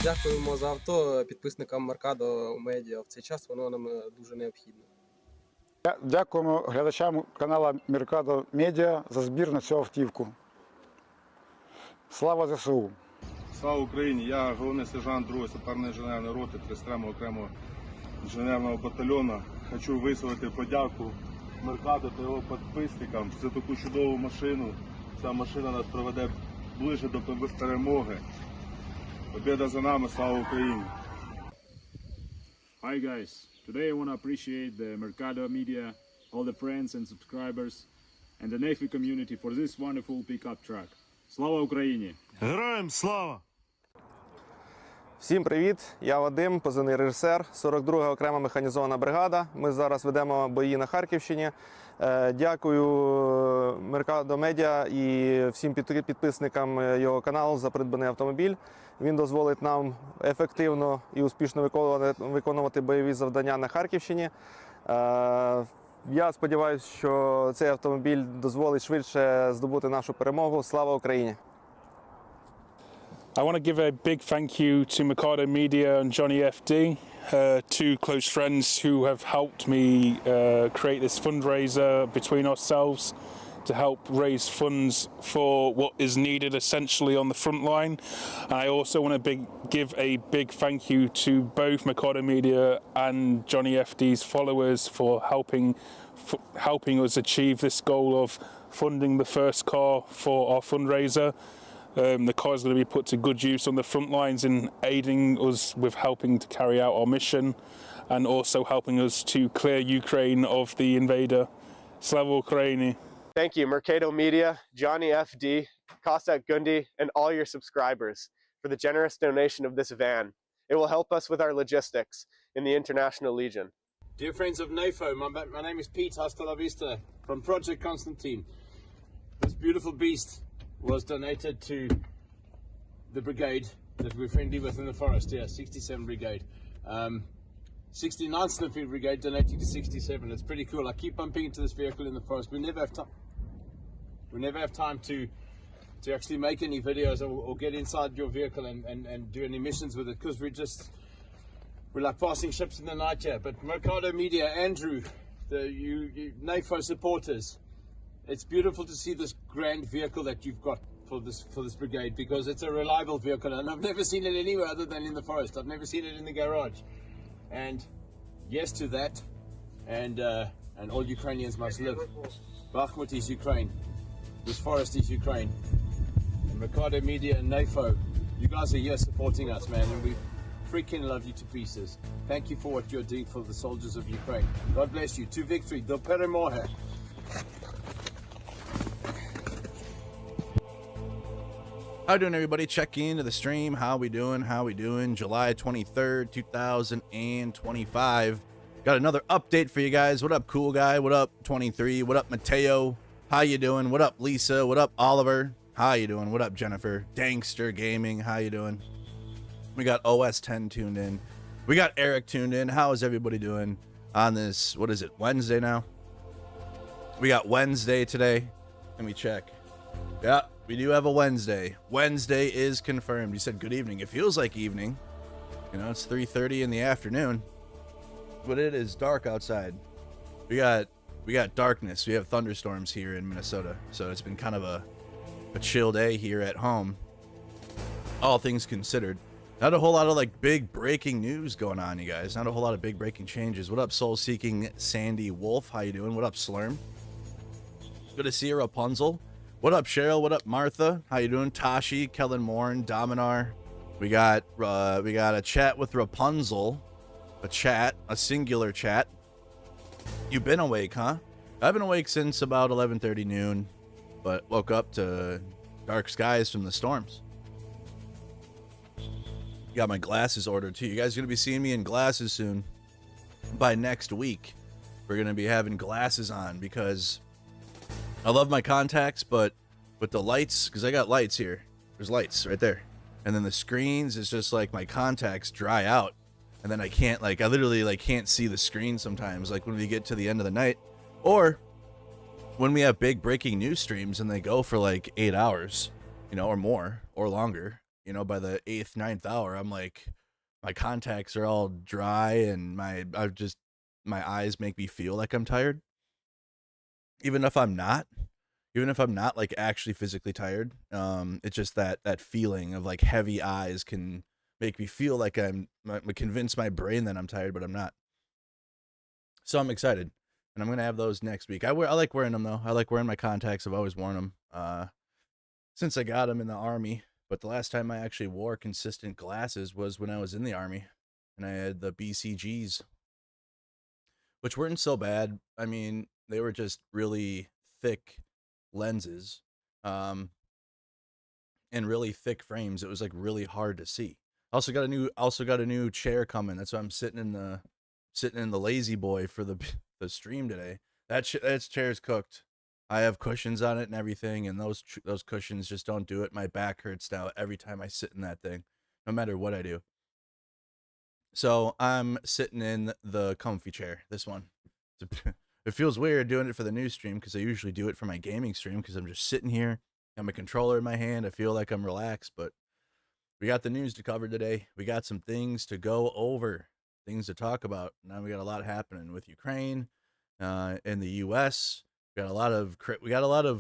Дякуємо за авто підписникам Marcado медіа. В цей час воно нам дуже необхідне. Дякуємо глядачам каналу Marcado медіа за збір на цю автівку. Слава ЗСУ! Слава Україні! Я головний сержант 2-ї саперної інженерної роти 33-го окремого інженерного батальйону. Хочу висловити подяку Marcado та його підписникам за таку чудову машину. Ця машина нас приведе ближче до перемоги. Победа за нами, слава Україні! Hi guys, today I want to appreciate the Marcado media, all the friends and subscribers, and the Navy community for this wonderful pickup truck. Слава Україні! Героям слава! Всім привіт! Я Вадим, позивний режисер, 42-га окрема механізована бригада. Ми зараз ведемо бої на Харківщині. Дякую Marcado Media і всім підписникам його каналу за придбаний автомобіль. Він дозволить нам ефективно і успішно виконувати бойові завдання на Харківщині. Я сподіваюся, що цей автомобіль дозволить швидше здобути нашу перемогу. Слава Україні! I want to give a big thank you to Marcado Media and Johnny FD, two close friends who have helped me create this fundraiser between ourselves to help raise funds for what is needed essentially on the front line. And I also want to give a big thank you to both Marcado Media and Johnny FD's followers for helping us achieve this goal of funding the first car for our fundraiser. The car is going to be put to good use on the front lines in aiding us with helping to carry out our mission and also helping us to clear Ukraine of the invader. Slava Ukraini. Thank you, Marcado Media, Johnny FD, Kostak Gundi, and all your subscribers for the generous donation of this van. It will help us with our logistics in the International Legion. Dear friends of NAFO, my name is Pete, hasta la vista, from Project Constantine. This beautiful beast was donated to the brigade that we're friendly with in the forest, 67 Brigade. 69th Infantry Brigade donating to 67. It's pretty cool. I keep bumping into this vehicle in the forest. We never have time to actually make any videos or get inside your vehicle and do any missions with it, because we're like passing ships in the night here. But Marcado Media, Andrew, you NAFO supporters, it's beautiful to see this grand vehicle that you've got for this brigade, because it's a reliable vehicle, and I've never seen it anywhere other than in the forest. I've never seen it in the garage. And yes to that, and all Ukrainians must live. Bakhmut is Ukraine. This forest is Ukraine. And Marcado Media and NAFO, you guys are here supporting us, man, and we freaking love you to pieces. Thank you for what you're doing for the soldiers of Ukraine. God bless you. To victory. Do peremohe. How you doing, everybody? Checking into the stream. How we doing? July 23rd, 2025. Got another update for you guys. What up, cool guy? What up, 23? What up, Mateo? How you doing? What up, Lisa? What up, Oliver? How you doing? What up, Jennifer? Dangster Gaming. How you doing? We got OS 10 tuned in. We got Eric tuned in. How is everybody doing on this, what is it, Wednesday now? We got Wednesday today. Let me check. Yeah, we do have a Wednesday. Wednesday is confirmed. You said good evening. It feels like evening. You know, it's 3:30 in the afternoon. But it is dark outside. We got darkness. We have thunderstorms here in Minnesota. So it's been kind of a chill day here at home. All things considered. Not a whole lot of like big breaking news going on, you guys. Not a whole lot of big breaking changes. What up, Soul Seeking Sandy Wolf? How you doing? What up, Slurm? Good to see you, Rapunzel. What up, Cheryl? What up, Martha? How you doing? Tashi, Kellen Morn, Dominar. We got a chat with Rapunzel. A singular chat. You've been awake, huh? I've been awake since about 11:30 noon, but woke up to dark skies from the storms. Got my glasses ordered too. You guys are gonna be seeing me in glasses soon. By next week, we're gonna be having glasses on because I love my contacts, but with the lights, because I got lights here. There's lights right there. And then the screens is just like my contacts dry out. And then I literally can't see the screen sometimes, like when we get to the end of the night. Or when we have big breaking news streams and they go for like 8 hours, you know, or more, or longer. You know, by the 8th, 9th hour, I'm like, my contacts are all dry and my eyes make me feel like I'm tired. Even if I'm not like actually physically tired, it's just that feeling of like heavy eyes can make me feel like I'm convince my brain that I'm tired, but I'm not. So I'm excited, and I'm gonna have those next week. I like wearing them though. I like wearing my contacts. I've always worn them since I got them in the Army. But the last time I actually wore consistent glasses was when I was in the Army, and I had the BCGs, which weren't so bad. I mean, they were just really thick lenses, and really thick frames. It was like really hard to see. Also got a new chair coming. That's why I'm sitting in the lazy boy for the stream today. That chair's cooked. I have cushions on it and everything, and those cushions just don't do it. My back hurts now every time I sit in that thing, no matter what I do. So I'm sitting in the comfy chair. This one. It feels weird doing it for the news stream because I usually do it for my gaming stream because I'm just sitting here, got my controller in my hand. I feel like I'm relaxed, but we got the news to cover today. We got some things to go over, things to talk about. Now we got a lot happening with Ukraine, in the U.S. We got a lot of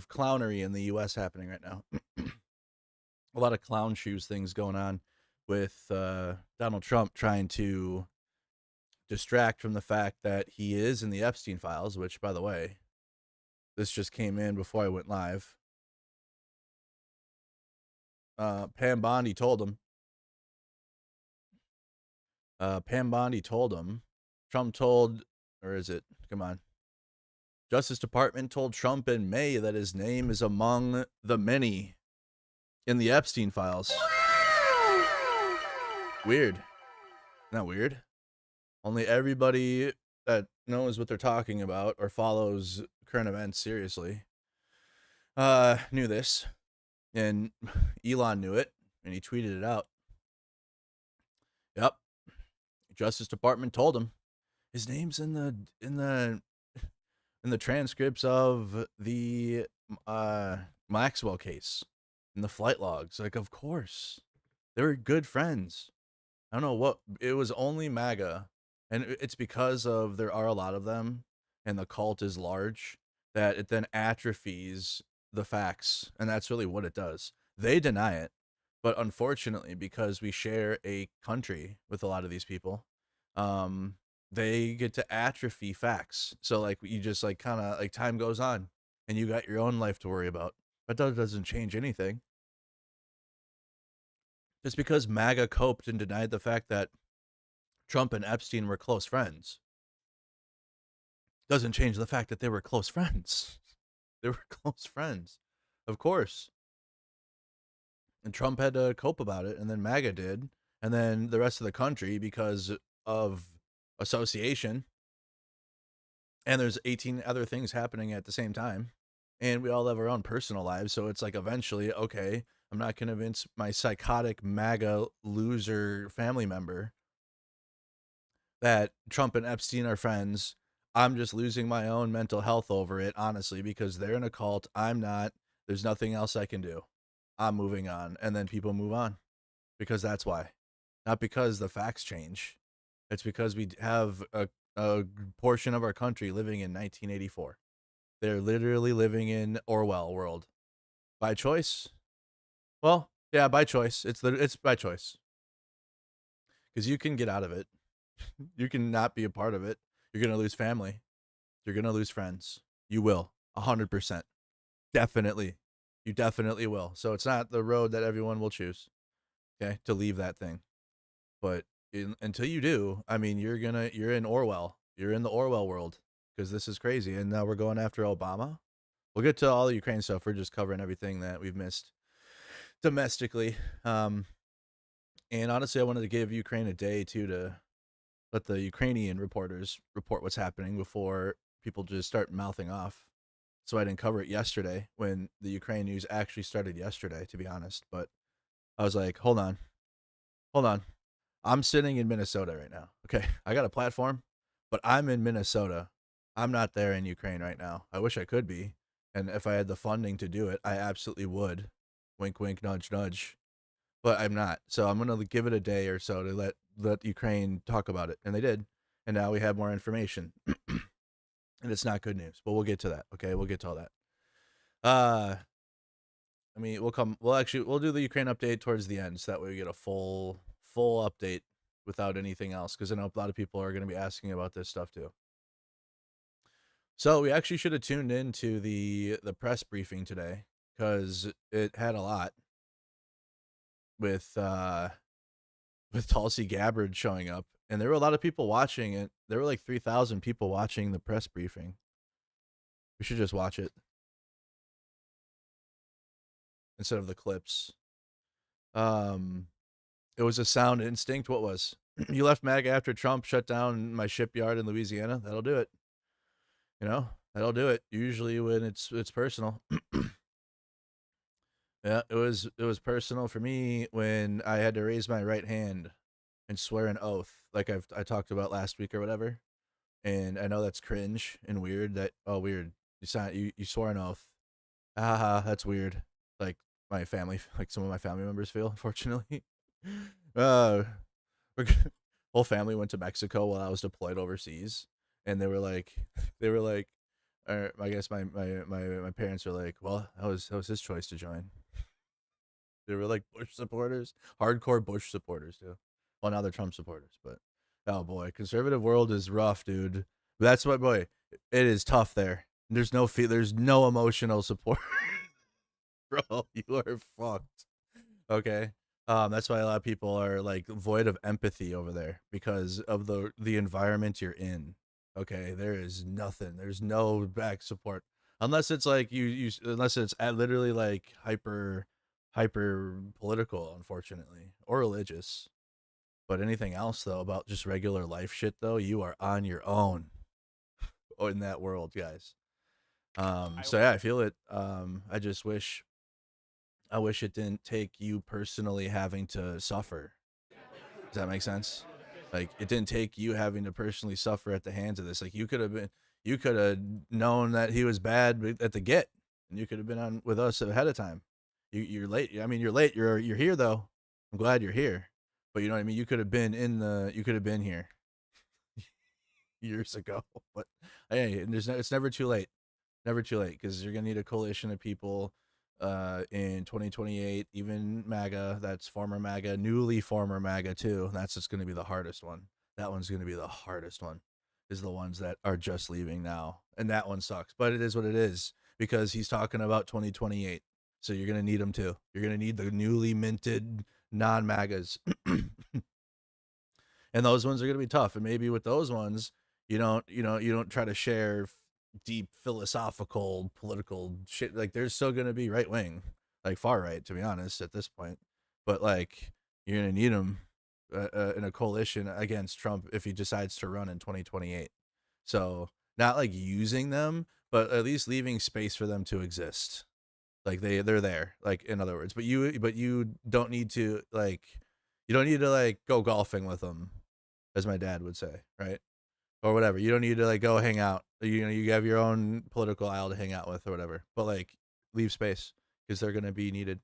clownery in the U.S. happening right now. A lot of clown shoes things going on with Donald Trump trying to distract from the fact that he is in the Epstein files, which, by the way, this just came in before I went live. Pam Bondi told him. Trump told, or is it? Come on. Justice Department told Trump in May that his name is among the many in the Epstein files. Weird. Not weird. Only everybody that knows what they're talking about or follows current events seriously knew this. And Elon knew it, and he tweeted it out. Yep. Justice Department told him his name's in the transcripts of the Maxwell case, in the flight logs. Like, of course. They were good friends. I don't know what, it was only MAGA, and it's because of there are a lot of them, and the cult is large, that it then atrophies the facts, and that's really what it does. They deny it, but unfortunately, because we share a country with a lot of these people, they get to atrophy facts. So like you just like kind of like time goes on, and you got your own life to worry about. But that doesn't change anything. Just because MAGA coped and denied the fact that Trump and Epstein were close friends doesn't change the fact that they were close friends. They were close friends, of course. And Trump had to cope about it, and then MAGA did, and then the rest of the country, because of association, and there's 18 other things happening at the same time, and we all have our own personal lives, so it's like eventually, okay, I'm not going to convince my psychotic MAGA loser family member that Trump and Epstein are friends. I'm just losing my own mental health over it, honestly, because they're in a cult. I'm not. There's nothing else I can do. I'm moving on. And then people move on because that's why. Not because the facts change. It's because we have a portion of our country living in 1984. They're literally living in Orwell world. By choice? Well, yeah, by choice. It's by choice. Because you can get out of it. You can not be a part of it. You're going to lose family. You're going to lose friends. You will. 100%. Definitely. You definitely will. So it's not the road that everyone will choose, okay, to leave that thing. But until you do, I mean, you're in Orwell. You're in the Orwell world because this is crazy. And now we're going after Obama. We'll get to all the Ukraine stuff. We're just covering everything that we've missed domestically. And honestly, I wanted to give Ukraine a day too to let the Ukrainian reporters report what's happening before people just start mouthing off. So I didn't cover it yesterday when the Ukraine news actually started yesterday, to be honest. But I was like, hold on. I'm sitting in Minnesota right now. Okay, I got a platform, but I'm in Minnesota. I'm not there in Ukraine right now. I wish I could be. And if I had the funding to do it, I absolutely would. Wink, wink, nudge, nudge. But I'm not. So I'm going to give it a day or so to let Ukraine talk about it. And they did. And now we have more information. And it's not good news. But we'll get to that. Okay, we'll get to all that. I mean, we'll do the Ukraine update towards the end. So that way we get a full update without anything else. Because I know a lot of people are going to be asking about this stuff too. So we actually should have tuned into the press briefing today. Because it had a lot. With Tulsi Gabbard showing up, and there were a lot of people watching it. There were like 3,000 people watching the press briefing. We should just watch it instead of the clips. It was a sound instinct. What was? You left MAGA after Trump shut down my shipyard in Louisiana. That'll do it. You know, that'll do it. Usually when it's personal. Yeah, it was personal for me when I had to raise my right hand and swear an oath, like I talked about last week or whatever. And I know that's cringe and weird. Weird. You swore an oath. Haha, that's weird. Like my family, like some of my family members feel. Unfortunately, uh, whole family went to Mexico while I was deployed overseas, and they were like, I guess my parents were like, well, that was his choice to join. They were like Bush supporters, hardcore Bush supporters too. Well, now they're Trump supporters, but oh boy, conservative world is rough, dude. That's what, boy, it is tough there. There's no emotional support. Bro, you are fucked. Okay. That's why a lot of people are like void of empathy over there because of the environment you're in. Okay, there is nothing. There's no back support unless it's like unless it's literally like hyper political, unfortunately, or religious. But anything else though about just regular life shit though, you are on your own in that world, guys. So yeah, I feel it. I just wish it didn't take you personally having to suffer. Does that make sense? Like it didn't take you having to personally suffer at the hands of this. Like you could have known that he was bad at the get, and you could have been on with us ahead of time. You're late. I mean, you're late. You're here though. I'm glad you're here. But you know what I mean? You could have been here years ago. But hey, it's never too late. Never too late, because you're gonna need a coalition of people in 2028, even MAGA, that's former MAGA, newly former MAGA too. That's just gonna be the hardest one. That one's gonna be the hardest one, is the ones that are just leaving now. And that one sucks. But it is what it is, because he's talking about 2028. So you're gonna need them too. You're gonna need the newly minted non-MAGAs. And those ones are gonna be tough. And maybe with those ones, you don't try to share deep philosophical political shit. Like there's still gonna be right wing, like far right, to be honest, at this point. But like you're gonna need them in a coalition against Trump if he decides to run in 2028. So not like using them, but at least leaving space for them to exist. Like they're there, like in other words. But you don't need to like go golfing with them, as my dad would say, right? Or whatever. You don't need to like go hang out. You have your own political aisle to hang out with or whatever. But like leave space, because they're gonna be needed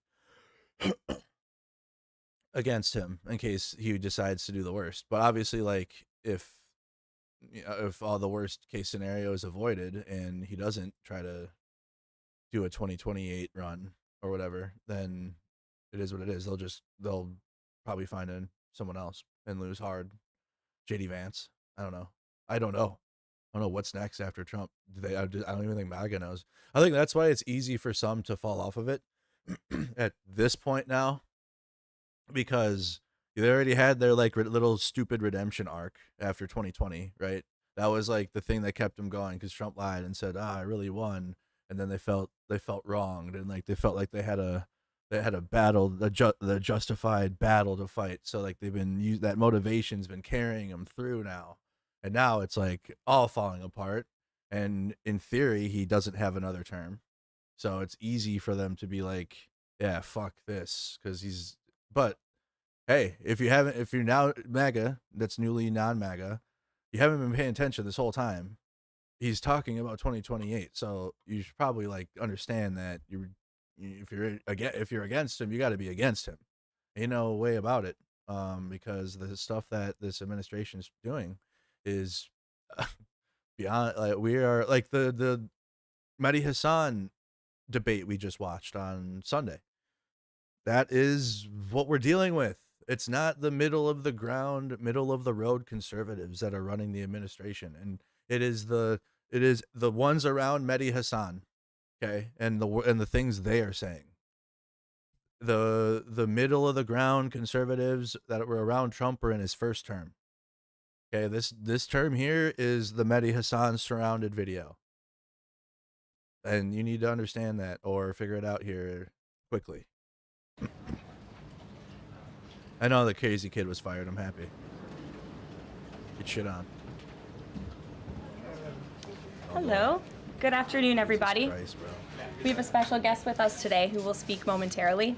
against him in case he decides to do the worst. But obviously, like if all the worst case scenario is avoided and he doesn't try to do a 2028 run or whatever, then it is what it is. They'll probably find someone else and lose hard. JD Vance. I don't know. I don't know what's next after Trump. I don't even think MAGA knows. I think that's why it's easy for some to fall off of it at this point now, because they already had their like little stupid redemption arc after 2020, right? That was like the thing that kept them going, because Trump lied and said, I really won. And then they felt wronged, and like they felt like they had a battle, the justified battle to fight. So like that motivation's been carrying them through now. And now it's like all falling apart. And in theory, he doesn't have another term. So it's easy for them to be like, yeah, fuck this. But hey, if you're now MAGA, that's newly non-MAGA, you haven't been paying attention this whole time. He's talking about 2028. So you should probably like understand that if you're against him, you got to be against him. Ain't no way about it. Because the stuff that this administration is doing is beyond. Like we are like the Mehdi Hassan debate we just watched on Sunday. That is what we're dealing with. It's not the middle of the road conservatives that are running the administration, and it is the ones around Mehdi Hassan, okay, and the things they are saying. The middle of the ground conservatives that were around Trump are in his first term. Okay, this term here is the Mehdi Hassan surrounded video. And you need to understand that or figure it out here quickly. I know the crazy kid was fired. I'm happy. Good shit on. Hello. Good afternoon, everybody. Jesus Christ, bro. We have a special guest with us today who will speak momentarily.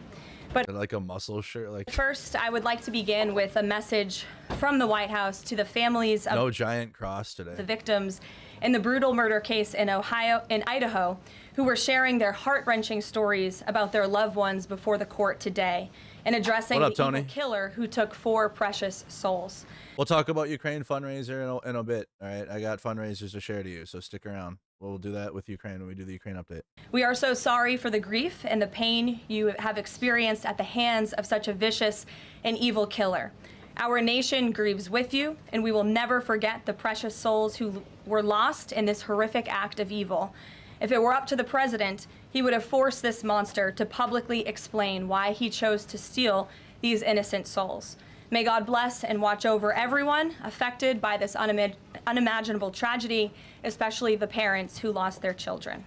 But Like a muscle shirt, like first, I would like to begin with a message from the White House to the families of no giant cross today. the victims in the brutal murder case in Idaho, who were sharing their heart-wrenching stories about their loved ones before the court today and addressing What up, the Tony? evil killer who took 4 precious souls. We'll talk about Ukraine fundraiser in a bit. All right, I got fundraisers to share to you, so stick around. We'll do that with Ukraine when we do the Ukraine update. We are so sorry for the grief and the pain you have experienced at the hands of such a vicious and evil killer. Our nation grieves with you, and we will never forget the precious souls who were lost in this horrific act of evil. If it were up to the president, he would have forced this monster to publicly explain why he chose to steal these innocent souls. May God bless and watch over everyone affected by this unimaginable tragedy, especially the parents who lost their children.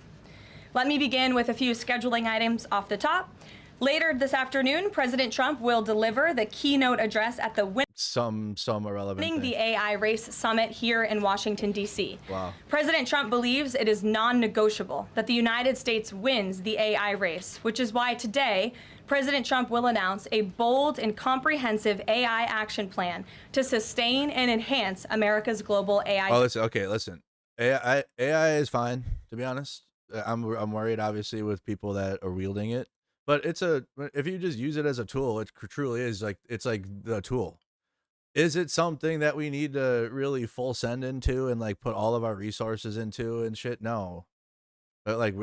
Let me begin with a few scheduling items off the top. Later this afternoon, President Trump will deliver the keynote address at the Some irrelevant Winning thing. the AI Race Summit here in Washington, D.C. Wow. President Trump believes it is non-negotiable that the United States wins the AI race, which is why today, President Trump will announce a bold and comprehensive AI action plan to sustain and enhance America's global AI. Oh, listen. AI is fine, to be honest. I'm worried, obviously, with people that are wielding it. But if you just use it as a tool, it truly is it's like the tool. Is it something that we need to really full send into and like put all of our resources into and shit? No. But like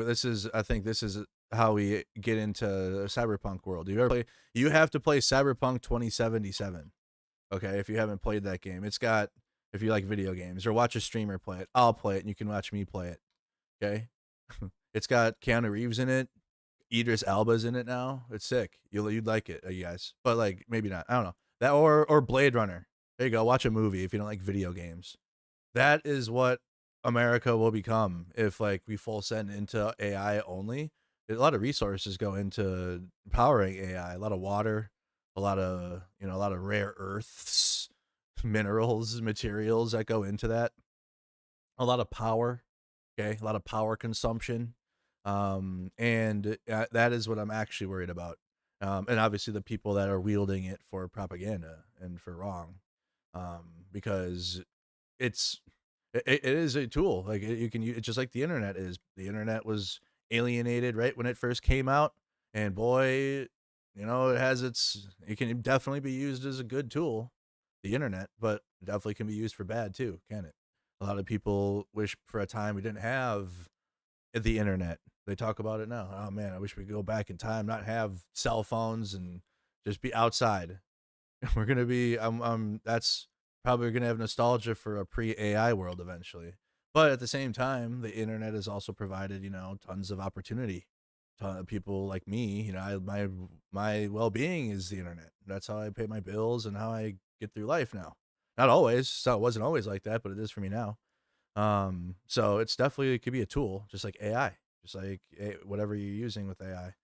I think this is how we get into the cyberpunk world. You have to play Cyberpunk 2077. Okay, if you haven't played that game. If you like video games or watch a streamer play it, I'll play it and you can watch me play it. Okay? It's got Keanu Reeves in it. Idris Elba's in it now. It's sick. You'd like it, you guys. But like maybe not. I don't know. That or Blade Runner. There you go. Watch a movie if you don't like video games. That is what America will become if like we full send into AI only. A lot of resources go into powering AI. A lot of water, a lot of rare earths, minerals, materials that go into that. A lot of power. Okay, a lot of power consumption. And that is what I'm actually worried about. And obviously the people that are wielding it for propaganda and for wrong, because it is a tool. Like you can use it just like the internet is. The internet was alienated right when it first came out, and boy, it can definitely be used as a good tool, the internet, but it definitely can be used for bad too, can it? A lot of people wish for a time we didn't have the internet. They talk about it now. Oh man, I wish we could go back in time, not have cell phones and just be outside. We're going to be, that's probably going to have nostalgia for a pre-AI world eventually. But at the same time, the internet has also provided, tons of opportunity. Ton of people like me, my well-being is the internet. That's how I pay my bills and how I get through life now. Not always. So it wasn't always like that, but it is for me now. So it could be a tool, just like AI, just like whatever you're using with AI.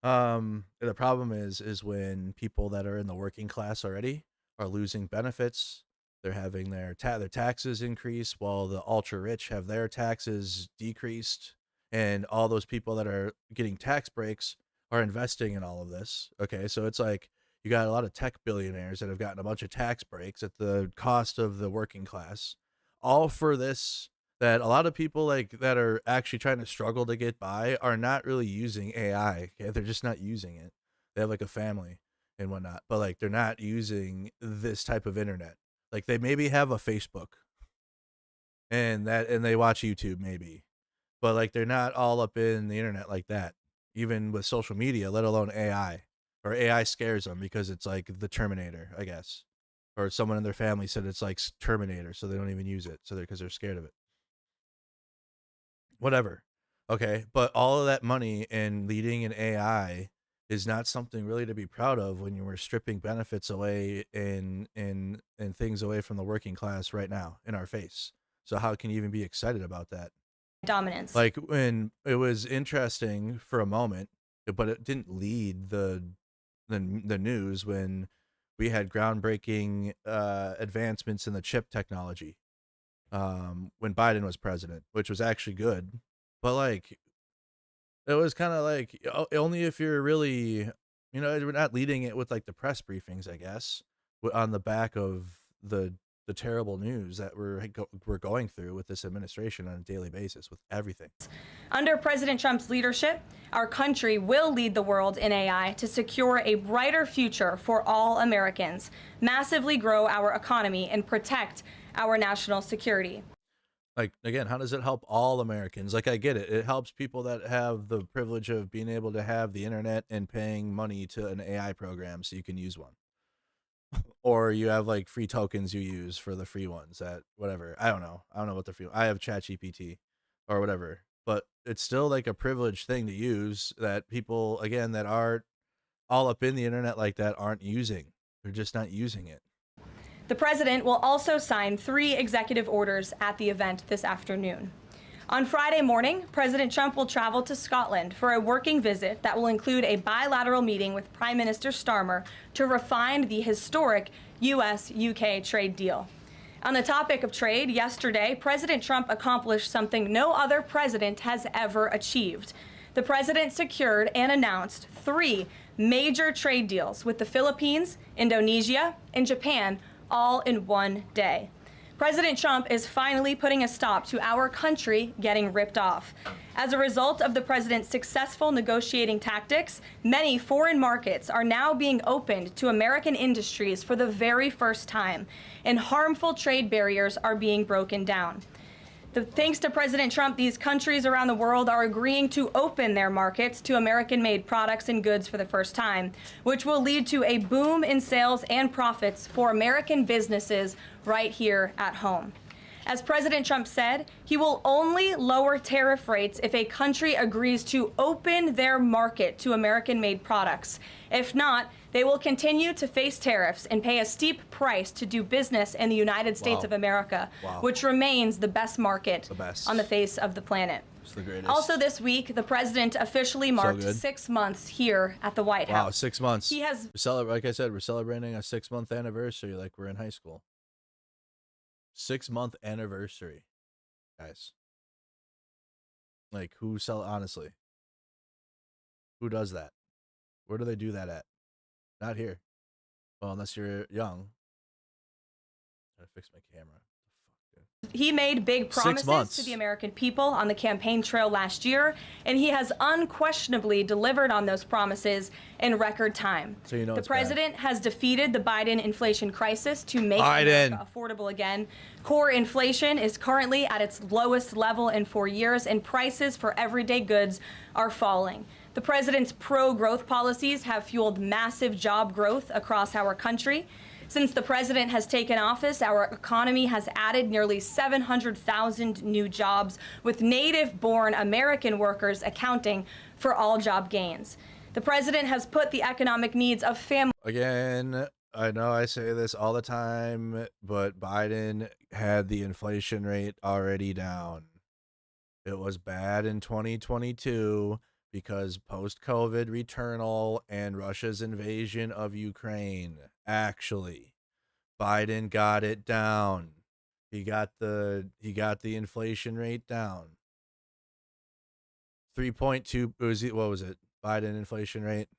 The problem is when people that are in the working class already are losing benefits. They're having their taxes increase while the ultra rich have their taxes decreased, and all those people that are getting tax breaks are investing in all of this. Okay, so it's like you got a lot of tech billionaires that have gotten a bunch of tax breaks at the cost of the working class, all for this. That a lot of people like that are actually trying to struggle to get by are not really using AI. Okay, they're just not using it. They have like a family and whatnot, but like they're not using this type of internet. Like they maybe have a Facebook and they watch YouTube maybe, but like they're not all up in the internet like that, even with social media, let alone AI. Or AI scares them because it's like the Terminator, I guess, or someone in their family said it's like Terminator, so they don't even use it, because they're scared of it. Whatever. Okay, but all of that money and leading in AI is not something really to be proud of when you were stripping benefits away and things away from the working class right now in our face. So how can you even be excited about that? Dominance. Like when it was interesting for a moment, but it didn't lead the news when we had groundbreaking advancements in the chip technology when Biden was president, which was actually good. But like, it was kind of like only if you're really, you know, we're not leading it with like the press briefings, I guess, on the back of the terrible news that we're going through with this administration on a daily basis with everything. Under President Trump's leadership, our country will lead the world in AI to secure a brighter future for all Americans, massively grow our economy, and protect our national security. Like, again, how does it help all Americans? Like, I get it. It helps people that have the privilege of being able to have the internet and paying money to an AI program so you can use one. Or you have like free tokens you use for the free ones at whatever. I don't know what the free. I have ChatGPT or whatever, but it's still like a privileged thing to use that people, again, that are all up in the internet like that aren't using. They're just not using it. The president will also sign 3 executive orders at the event this afternoon. On Friday morning, President Trump will travel to Scotland for a working visit that will include a bilateral meeting with Prime Minister Starmer to refine the historic U.S.-UK trade deal. On the topic of trade, yesterday, President Trump accomplished something no other president has ever achieved. The president secured and announced 3 major trade deals with the Philippines, Indonesia, and Japan, all in one day. President Trump is finally putting a stop to our country getting ripped off. As a result of the president's successful negotiating tactics, many foreign markets are now being opened to American industries for the very first time, and harmful trade barriers are being broken down. Thanks to President Trump, these countries around the world are agreeing to open their markets to American-made products and goods for the first time, which will lead to a boom in sales and profits for American businesses right here at home. As President Trump said, he will only lower tariff rates if a country agrees to open their market to American-made products. If not, they will continue to face tariffs and pay a steep price to do business in the United States of America, which remains the best market on the face of the planet. It's the greatest. Also this week, the president officially marked 6 months here at the White House. Wow, 6 months. He has, like I said, we're celebrating a 6-month anniversary like we're in high school. 6-month anniversary, guys. Like, honestly, who does that? Where do they do that at? Not here. Well, unless you're young. Gotta fix my camera. He made big promises to the American people on the campaign trail last year, and he has unquestionably delivered on those promises in record time. So you know the president has defeated the Biden inflation crisis to make America affordable again. Core inflation is currently at its lowest level in 4 years, and prices for everyday goods are falling. The president's pro-growth policies have fueled massive job growth across our country. Since the president has taken office, our economy has added nearly 700,000 new jobs, with native-born American workers accounting for all job gains. The president has put the economic needs of families. Again, I know I say this all the time, but Biden had the inflation rate already down. It was bad in 2022 because post-COVID returnal and Russia's invasion of Ukraine. Actually, Biden got it down. He got the inflation rate down. 3.2. What was it? Biden inflation rate.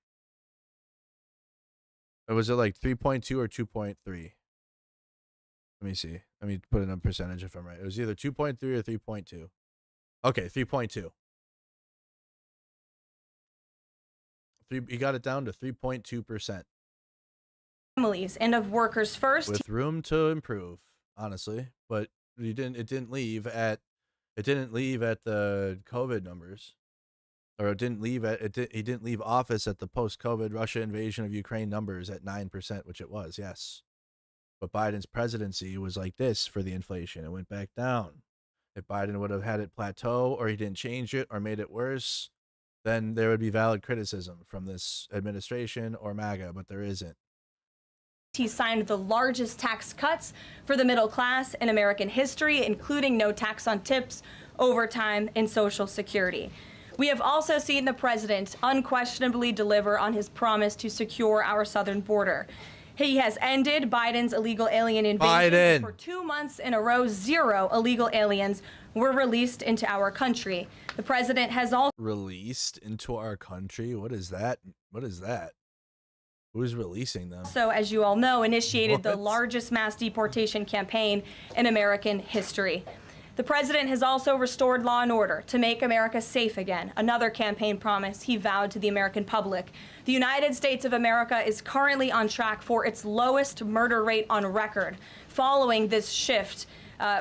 Or was it like 3.2 or 2.3? Let me see. Let me put in a percentage if I'm right. It was either 2.3 or 3.2. Okay, 3.2. He got it down to 3.2%. Families and of workers first. With room to improve, honestly, but he didn't. It didn't leave at the COVID numbers, or it didn't leave at it. He didn't leave office at the post-COVID Russia invasion of Ukraine numbers at 9%, which it was, yes. But Biden's presidency was like this for the inflation. It went back down. If Biden would have had it plateau, or he didn't change it, or made it worse, then there would be valid criticism from this administration or MAGA, but there isn't. He signed the largest tax cuts for the middle class in American history, including no tax on tips, overtime, and Social Security. We have also seen the president unquestionably deliver on his promise to secure our southern border. He has ended Biden's illegal alien invasion. Biden. For 2 months in a row, 0 illegal aliens were released into our country. The president has also Released into our country? What is that? What is that? Who's releasing them? So, as you all know, initiated the What? largest mass deportation campaign in American history. The president has also restored law and order to make America safe again, another campaign promise he vowed to the American public. The United States of America is currently on track for its lowest murder rate on record, following this shift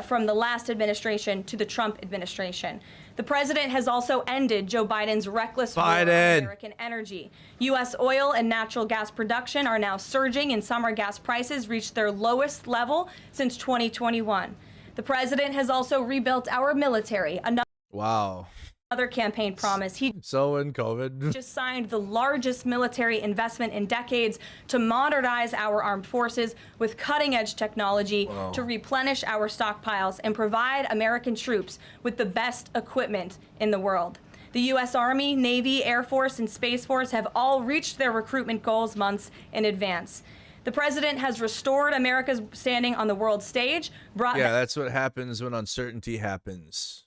from the last administration to the Trump administration. The president has also ended Joe Biden's reckless war on American energy. U.S. oil and natural gas production are now surging, and summer gas prices reached their lowest level since 2021. The president has also rebuilt our military. Another campaign promise. He in COVID just signed the largest military investment in decades to modernize our armed forces with cutting-edge technology to replenish our stockpiles and provide American troops with the best equipment in the world. The U.S. Army, Navy, Air Force, and Space Force have all reached their recruitment goals months in advance. The president has restored America's standing on the world stage. That's what happens when uncertainty happens.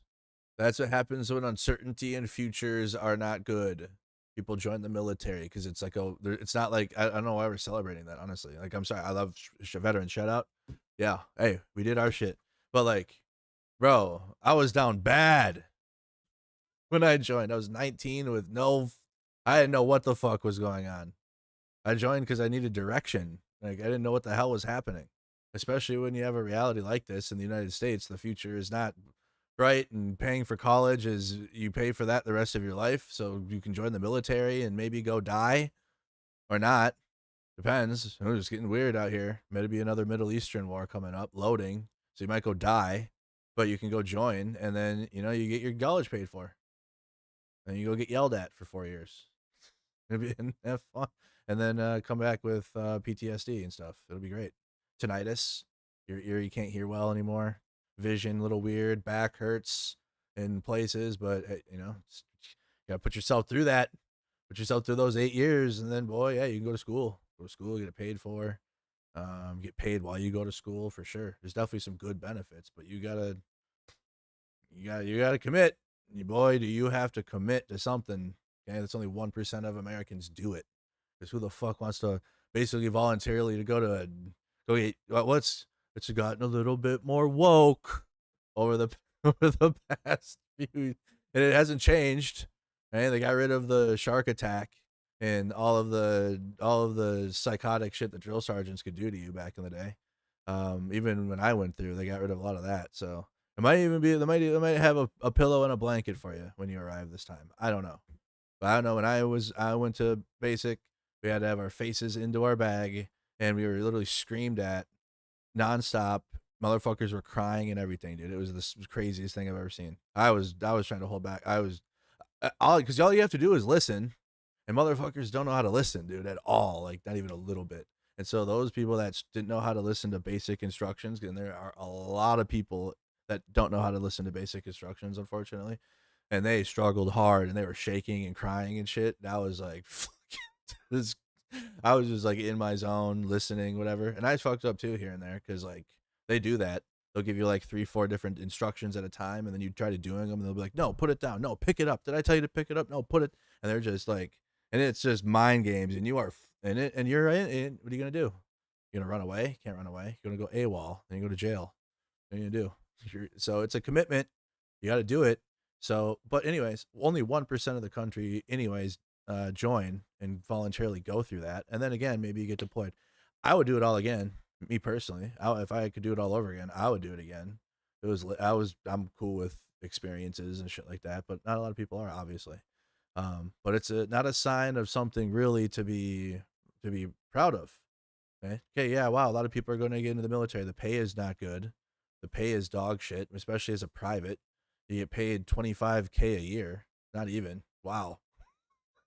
That's what happens when uncertainty and futures are not good. People join the military because it's like, it's not like, I don't know why we're celebrating that, honestly. Like, I'm sorry, I love veteran shout out. Yeah, hey, we did our shit. But like, bro, I was down bad when I joined. I was 19 with I didn't know what the fuck was going on. I joined because I needed direction. Like, I didn't know what the hell was happening, especially when you have a reality like this in the United States. The future is not bright, and paying for college is you pay for that the rest of your life. So you can join the military and maybe go die or not. Depends. It's getting weird out here. Maybe another Middle Eastern war coming up, loading. So you might go die, but you can go join, and then, you know, you get your college paid for. And you go get yelled at for 4 years. Maybe have fun. And then come back with PTSD and stuff. It'll be great. Tinnitus. Your ear, you can't hear well anymore. Vision, a little weird. Back hurts in places. But, you know, you got to put yourself through that. Put yourself through those 8 years. And then, boy, yeah, you can go to school. Go to school, get it paid for. Get paid while you go to school, for sure. There's definitely some good benefits. But you gotta commit. And boy, do you have to commit to something. Okay, that's only 1% of Americans do it. Because who the fuck wants to basically voluntarily to go get it's gotten a little bit more woke over the past few, and it hasn't changed. Right? They got rid of the shark attack and all of the psychotic shit that drill sergeants could do to you back in the day. Even when I went through, they got rid of a lot of that. So it might even be they might have a pillow and a blanket for you when you arrive this time. I don't know. But I know when I went to basic, we had to have our faces into our bag, and we were literally screamed at nonstop. Motherfuckers were crying and everything, dude. It was the craziest thing I've ever seen. I was trying to hold back. Because all you have to do is listen, and motherfuckers don't know how to listen, dude, at all. Like, not even a little bit. And so those people that didn't know how to listen to basic instructions, and there are a lot of people that don't know how to listen to basic instructions, unfortunately, and they struggled hard, and they were shaking and crying and shit. That was like, I was just like in my zone, listening, whatever. And I fucked up too here and there, because like they do that. They'll give you like 3-4 different instructions at a time, and then you try to doing them, and they'll be like, no, put it down. No, pick it up. Did I tell you to pick it up? No, put it. And they're just like, and it's just mind games, and you are in it, and you're in it. What are you going to do? You're going to run away? Can't run away. You're going to go AWOL. Then you go to jail. What are you going to do? So it's a commitment. You got to do it. So, but anyways, only 1% of the country anyways join and voluntarily go through that. And then again, maybe you get deployed. I would do it all again. Me personally, if I could do it all over again, I would do it again. I'm cool with experiences and shit like that, but not a lot of people are, obviously. But it's not a sign of something really to be proud of. Okay, yeah, wow, a lot of people are going to get into the military. The pay is not good. The pay is dog shit, especially as a private. You get paid $25K a year. Not even. Wow.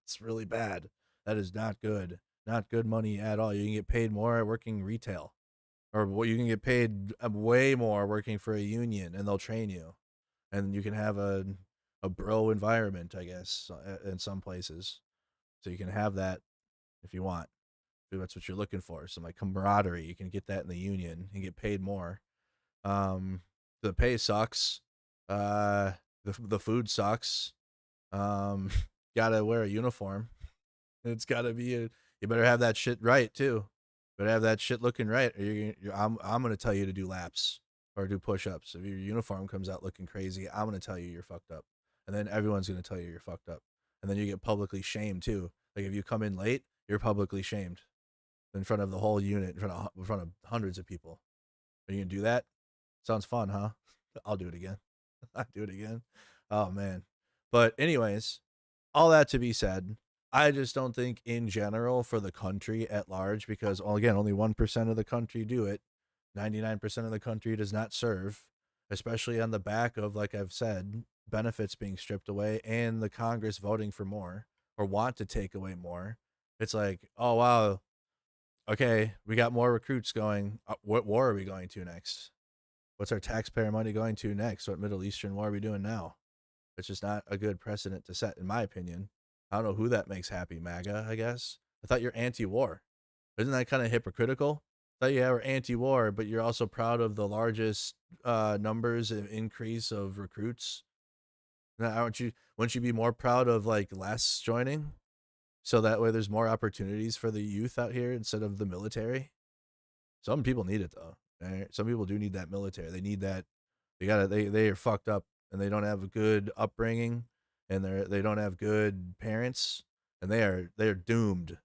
It's really bad. That is not good. Not good money at all. You can get paid more working retail. Or you can get paid way more working for a union, and they'll train you. And you can have a bro environment, I guess, in some places. So you can have that if you want. That's what you're looking for. Some like camaraderie. You can get that in the union and get paid more. The pay sucks. The food sucks. Gotta wear a uniform. It's gotta be you better have that shit right too. Better have that shit looking right. Or I'm gonna tell you to do laps or do push-ups. If your uniform comes out looking crazy, I'm gonna tell you you're fucked up, and then everyone's gonna tell you you're fucked up, and then you get publicly shamed too. Like if you come in late, you're publicly shamed in front of the whole unit, in front of hundreds of people. Are you gonna do that? Sounds fun, huh? I'll do it again. I'll do it again. Oh man. But anyways, all that to be said, I just don't think in general for the country at large, because again, only 1% of the country do it. 99% of the country does not serve, especially on the back of, like I've said, benefits being stripped away and the Congress voting for more or want to take away more. It's like, oh, wow. Okay, we got more recruits going. What war are we going to next? What's our taxpayer money going to next? What Middle Eastern war are we doing now? It's just not a good precedent to set, in my opinion. I don't know who that makes happy, MAGA, I guess. I thought you're anti-war. Isn't that kind of hypocritical? I thought you were anti-war, but you're also proud of the largest numbers and increase of recruits. Now, wouldn't you be more proud of like less joining? So that way there's more opportunities for the youth out here instead of the military. Some people need it though. Right? Some people do need that military. They need that. They are fucked up and they don't have a good upbringing and they don't have good parents and they are doomed.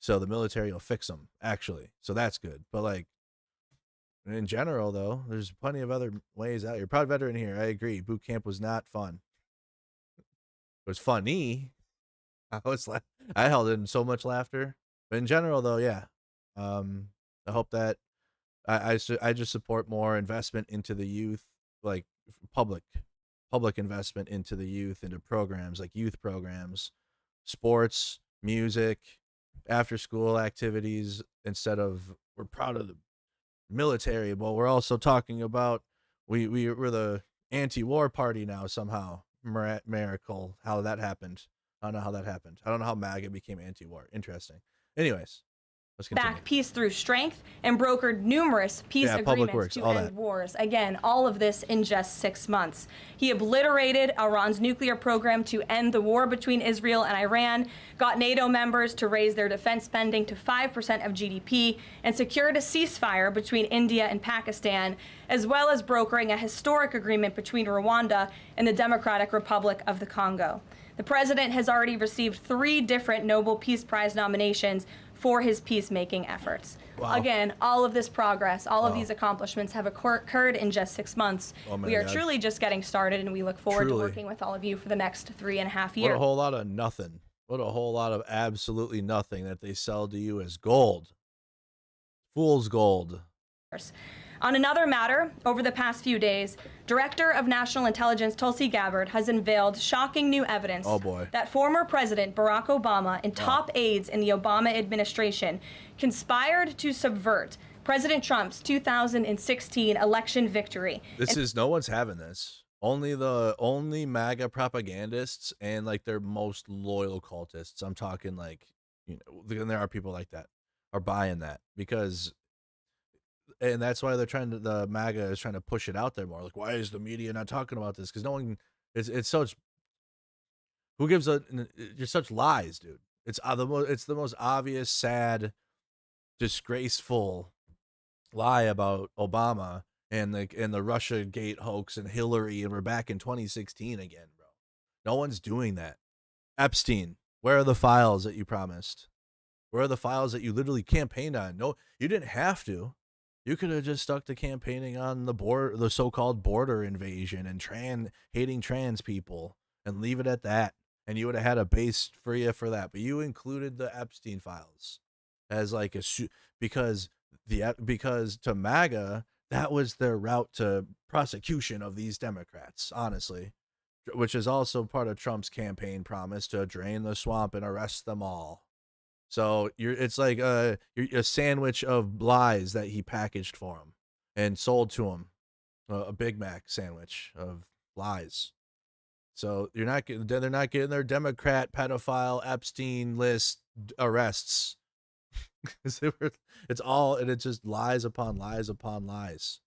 So the military will fix them actually. So that's good. But like in general though, there's plenty of other ways out here. Proud veteran here. I agree. Boot camp was not fun. It was funny. I held in so much laughter. But in general though, yeah. I hope that I just support more investment into the youth, like public investment into the youth, into programs like youth programs, sports, music, after school activities, instead of we're proud of the military, but we're also talking about we're the anti-war party now somehow. Miracle, how that happened. I don't know how that happened. I don't know how MAGA became anti-war. Interesting. Anyways, let's continue. Back peace through strength and brokered numerous peace agreements to end wars. Again, all of this in just 6 months. He obliterated Iran's nuclear program to end the war between Israel and Iran, got NATO members to raise their defense spending to 5% of GDP, and secured a ceasefire between India and Pakistan, as well as brokering a historic agreement between Rwanda and the Democratic Republic of the Congo. The president has already received 3 different Nobel Peace Prize nominations for his peacemaking efforts. Wow. Again, all of this progress, all of these accomplishments have occurred in just 6 months. We are truly just getting started, and we look forward to working with all of you for the next 3.5 years. What a whole lot of nothing. What a whole lot of absolutely nothing that they sell to you as gold. Fool's gold. On another matter, over the past few days, Director of National Intelligence Tulsi Gabbard has unveiled shocking new evidence that former President Barack Obama and top aides in the Obama administration conspired to subvert President Trump's 2016 election victory. No one's having this. Only MAGA propagandists and like their most loyal cultists. I'm talking like, and there are people like that are buying that because. And that's why the MAGA is trying to push it out there more. Like, why is the media not talking about this? Because no one, it's such, who gives you're such lies, dude. It's the most obvious, sad, disgraceful lie about Obama and the Russia Gate hoax and Hillary, and we're back in 2016 again, bro. No one's doing that. Epstein, where are the files that you promised? Where are the files that you literally campaigned on? No, you didn't have to. You could have just stuck to campaigning on the so-called border invasion and hating trans people and leave it at that. And you would have had a base for you for that. But you included the Epstein files as like because to MAGA, that was their route to prosecution of these Democrats, honestly, which is also part of Trump's campaign promise to drain the swamp and arrest them all. So it's like you're a sandwich of lies that he packaged for him and sold to him, a Big Mac sandwich of lies. So they're not getting their Democrat pedophile Epstein list arrests 'Cause it's all, and it's just lies upon lies upon lies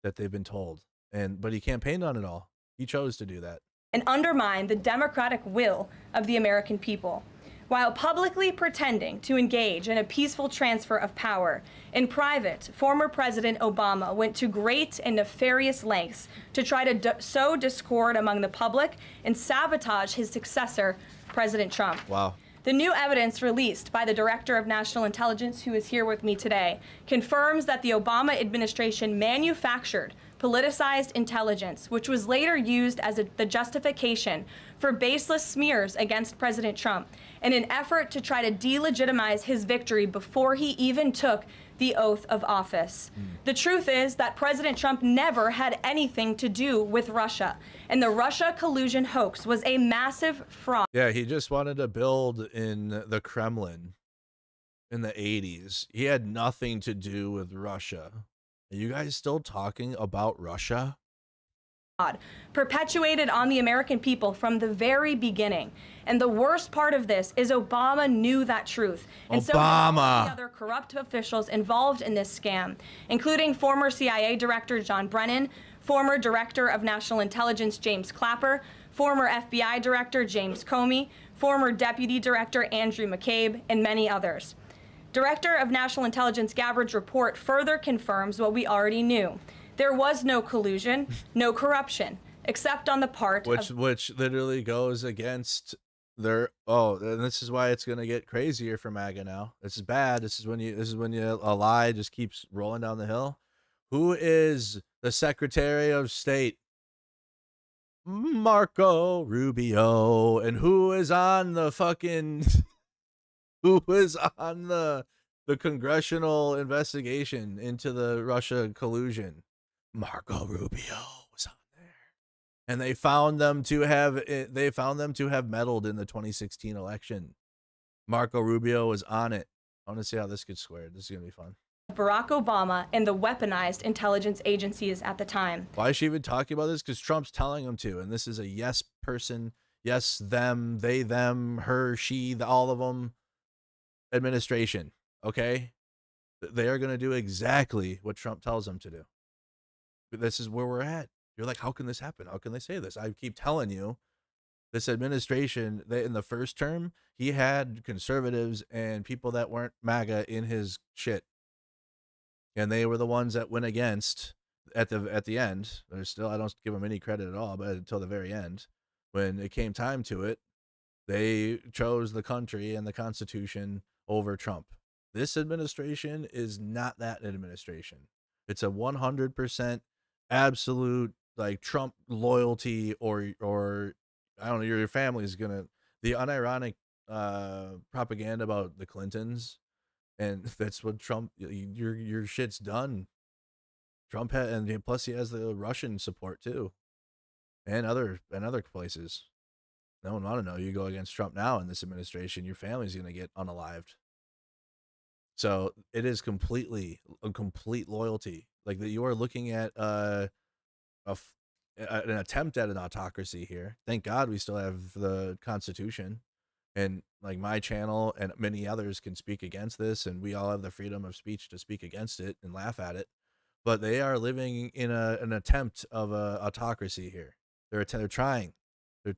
that they've been told. But he campaigned on it all. He chose to do that. And undermine the democratic will of the American people. While publicly pretending to engage in a peaceful transfer of power, in private, former President Obama went to great and nefarious lengths to try to sow discord among the public and sabotage his successor, President Trump. Wow. The new evidence released by the Director of National Intelligence, who is here with me today, confirms that the Obama administration manufactured politicized intelligence, which was later used as the justification for baseless smears against President Trump in an effort to try to delegitimize his victory before he even took the oath of office. The truth is that President Trump never had anything to do with Russia, and the Russia collusion hoax was a massive fraud. Yeah, he just wanted to build in the Kremlin in the 80s. He had nothing to do with Russia. Are you guys still talking about Russia? Perpetuated on the American people from the very beginning. And the worst part of this is Obama knew that truth. And so did all the other corrupt officials involved in this scam, including former CIA Director John Brennan, former Director of National Intelligence James Clapper, former FBI Director James Comey, former Deputy Director Andrew McCabe, and many others. Director of National Intelligence Gabbard's report further confirms what we already knew. There was no collusion, no corruption, except on the part which literally goes against their, and this is why it's going to get crazier for MAGA now. This is bad. This is when a lie just keeps rolling down the hill. Who is the Secretary of State? Marco Rubio. And who is on the fucking who is on the congressional investigation into the Russia collusion? Marco Rubio was on there, and they found them to have meddled in the 2016 election. Marco Rubio was on it. I want to see how this gets squared. This is gonna be fun. Barack Obama and the weaponized intelligence agencies at the time. Why is she even talking about this? Because Trump's telling them to, and this is a yes person, yes them, they, them, her, she, all of them administration. Okay, they are gonna do exactly what Trump tells them to do. This is where we're at. You're like, how can this happen? How can they say this? I keep telling you, this administration, in the first term, he had conservatives and people that weren't MAGA in his shit, and they were the ones that went against at the end. There's still, I don't give them any credit at all, but until the very end, when it came time to it, they chose the country and the Constitution over Trump. This administration is not that administration. It's a 100% absolute like Trump loyalty, or I don't know, your family's gonna, the unironic propaganda about the Clintons, and that's what Trump, your shit's done. Trump had, and plus he has the Russian support too, and other places. No one want to know. You go against Trump now in this administration, your family's gonna get unalived. So it is completely a complete loyalty. Like that, you are looking at an attempt at an autocracy here. Thank God we still have the Constitution, and like my channel and many others can speak against this, and we all have the freedom of speech to speak against it and laugh at it. But they are living in an attempt of a autocracy here. They're trying,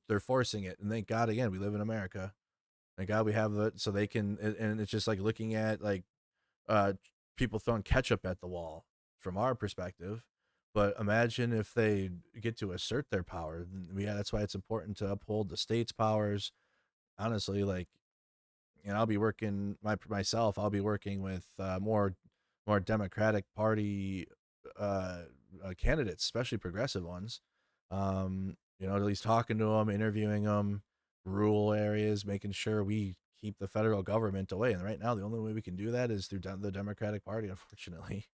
they're forcing it, and thank God again we live in America. Thank God we have it, so they can. And it's just like looking at like people throwing ketchup at the wall from our perspective. But imagine if they get to assert their power. Yeah, that's why it's important to uphold the state's powers. Honestly, like, and I'll be working myself. I'll be working with more Democratic Party candidates, especially progressive ones. At least talking to them, interviewing them, rural areas, making sure we keep the federal government away. And right now, the only way we can do that is through the Democratic Party. Unfortunately,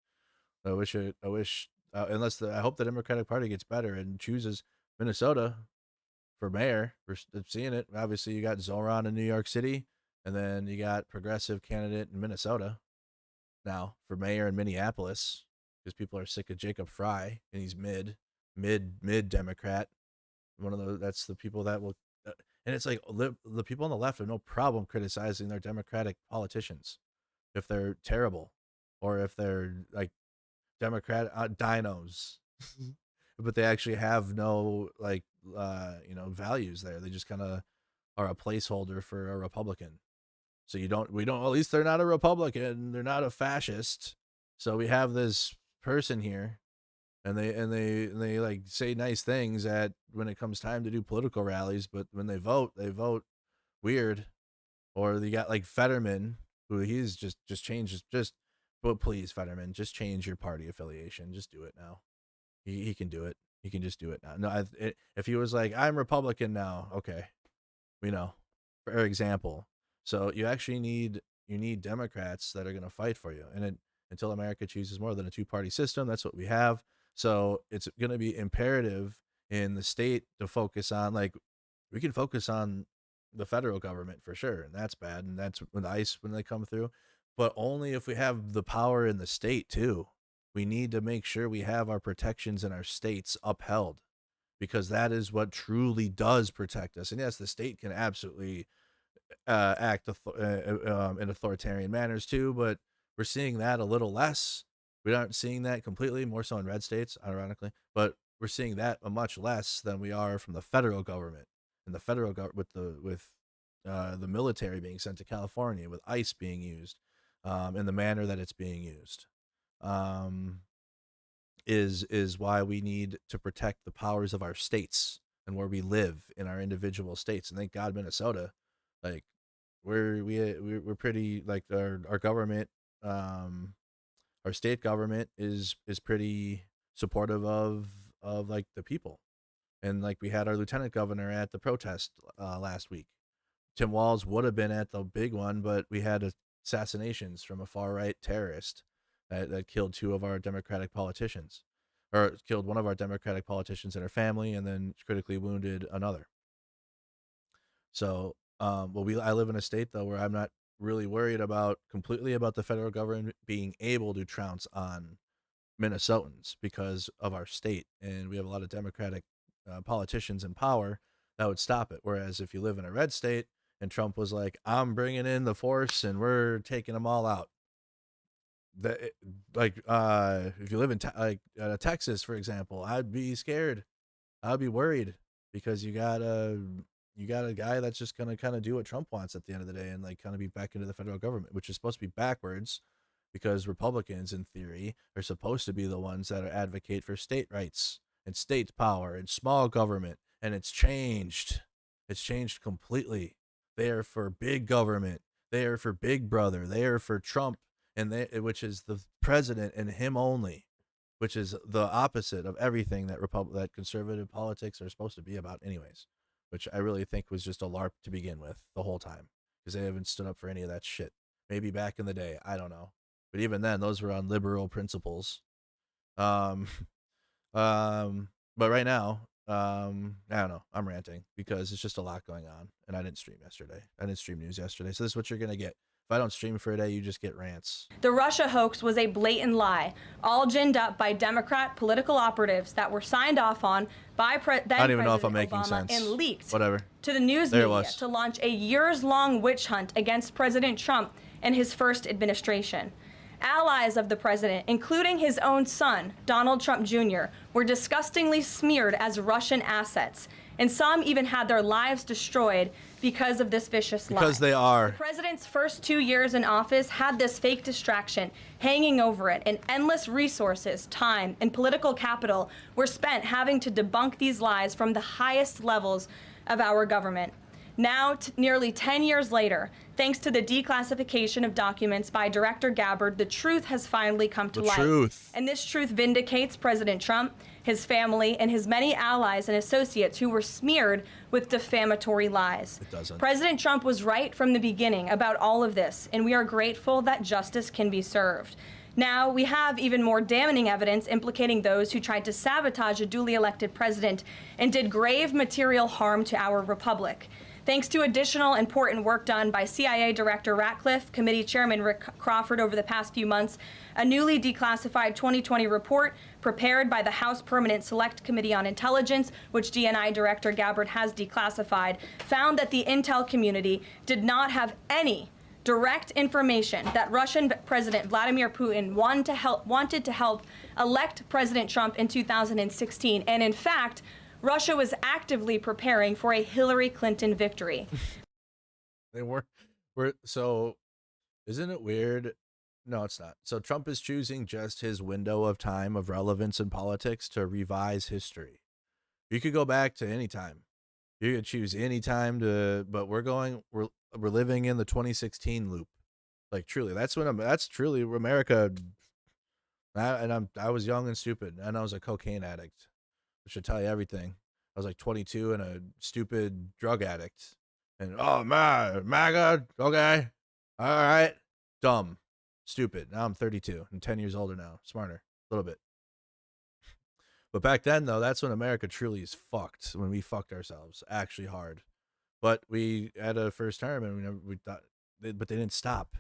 I hope the Democratic Party gets better and chooses Minnesota for mayor. We're seeing it. Obviously, you got Zoran in New York City, and then you got progressive candidate in Minnesota now for mayor in Minneapolis, because people are sick of Jacob Fry, and he's mid Democrat. That's the people that will, and it's like the people on the left have no problem criticizing their Democratic politicians. if they're terrible, or if they're like Democrat dinos, but they actually have no like values there. They just kind of are a placeholder for a Republican. So we don't, at least they're not a Republican, they're not a fascist. So we have this person here, and they like say nice things when it comes time to do political rallies, but when they vote weird. Or you got like Fetterman, who he's just changed, but please, Fetterman, just change your party affiliation. Just do it now. He can do it. He can just do it now. No, if he was like, I'm Republican now, okay, we know. For example, so you actually need Democrats that are going to fight for you, and until America chooses more than a two-party system, that's what we have. So it's going to be imperative in the state to focus on, like, we can focus on the federal government for sure, and that's bad, and that's with ICE when they come through, but only if we have the power in the state too. We need to make sure we have our protections in our states upheld, because that is what truly does protect us. And yes, the state can absolutely act in authoritarian manners too, but we're seeing that a little less. We aren't seeing that completely, more so in red states, ironically, but we're seeing that much less than we are from the federal government. And the federal government with the military being sent to California, with ICE being used in the manner that it's being used, is why we need to protect the powers of our states and where we live in our individual states. And thank God, Minnesota, like we're pretty, like our government, our state government is pretty supportive of like the people. And like we had our lieutenant governor at the protest last week. Tim Walz would have been at the big one, but we had assassinations from a far-right terrorist that killed two of our Democratic politicians, or killed one of our Democratic politicians and her family, and then critically wounded another. So, I live in a state though where I'm not really worried completely about the federal government being able to trounce on Minnesotans because of our state, and we have a lot of Democratic politicians in power that would stop it. Whereas if you live in a red state and Trump was like, I'm bringing in the force and we're taking them all out, if you live in Texas, for example, I'd be scared. I'd be worried, because you got a guy that's just gonna kind of do what Trump wants at the end of the day, and like kind of be back into the federal government, which is supposed to be backwards, because Republicans in theory are supposed to be the ones that advocate for state rights and state power and small government, and it's changed. It's changed completely. They are for big government. They are for Big Brother. They are for Trump, which is the president and him only, which is the opposite of everything that conservative politics are supposed to be about anyways, which I really think was just a LARP to begin with the whole time, because they haven't stood up for any of that shit. Maybe back in the day, I don't know. But even then, those were on liberal principles. But right now, I don't know. I'm ranting because it's just a lot going on, and I didn't stream yesterday. I didn't stream news yesterday, so this is what you're gonna get. If I don't stream for a day, you just get rants. The Russia hoax was a blatant lie, all ginned up by Democrat political operatives that were signed off on by then I don't even know if I'm President making Obama sense. and leaked to the news media to launch a years-long witch hunt against President Trump and his first administration. Allies of the president, including his own son, Donald Trump Jr., were disgustingly smeared as Russian assets, and some even had their lives destroyed because of this vicious lie. Because they are. The president's first 2 years in office had this fake distraction hanging over it, and endless resources, time, and political capital were spent having to debunk these lies from the highest levels of our government. Now, nearly 10 years later, thanks to the declassification of documents by Director Gabbard, the truth has finally come to light. And this truth vindicates President Trump, his family, and his many allies and associates who were smeared with defamatory lies. It doesn't. President Trump was right from the beginning about all of this, and we are grateful that justice can be served. Now, we have even more damning evidence implicating those who tried to sabotage a duly elected president and did grave material harm to our republic. Thanks to additional important work done by CIA Director Ratcliffe, Committee Chairman Rick Crawford over the past few months, a newly declassified 2020 report prepared by the House Permanent Select Committee on Intelligence, which DNI Director Gabbard has declassified, found that the intel community did not have any direct information that Russian President Vladimir Putin wanted to help elect President Trump in 2016. And in fact, Russia was actively preparing for a Hillary Clinton victory. They were so, isn't it weird? No, it's not. So Trump is choosing just his window of time of relevance in politics to revise history. You could go back to any time. You could choose any time to, but we're living in the 2016 loop. Like truly, that's truly America. I was young and stupid, and I was a cocaine addict. I should tell you everything. I was like 22 and a stupid drug addict. And oh man, MAGA, okay, all right, dumb, stupid. Now I'm 32 and 10 years older now, smarter, a little bit. But back then, though, that's when America truly is fucked. When we fucked ourselves actually hard. But we had a first term, and we thought, but they didn't stop.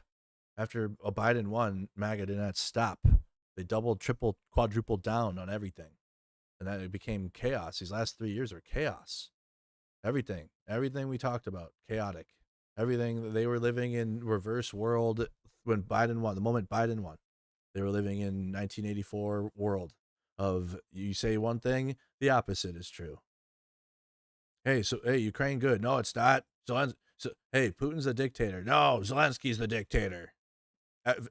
After Biden won, MAGA did not stop. They doubled, tripled, quadrupled down on everything, and then it became chaos. These last 3 years are chaos. Everything we talked about, chaotic. Everything, they were living in reverse world when Biden won. The moment Biden won, they were living in 1984 world of you say one thing, the opposite is true. Hey, Ukraine good. No, it's not. Hey, Putin's the dictator. No, Zelensky's the dictator.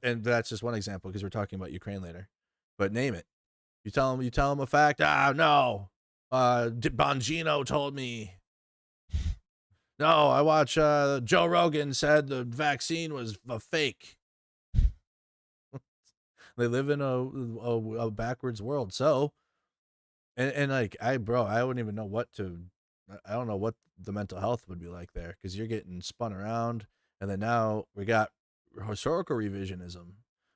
And that's just one example because we're talking about Ukraine later. But name it. You tell him a fact. No. Bongino told me. No, I watch Joe Rogan said the vaccine was a fake. They live in a backwards world. So, and like I wouldn't even know I don't know what the mental health would be like there because you're getting spun around, and then now we got historical revisionism.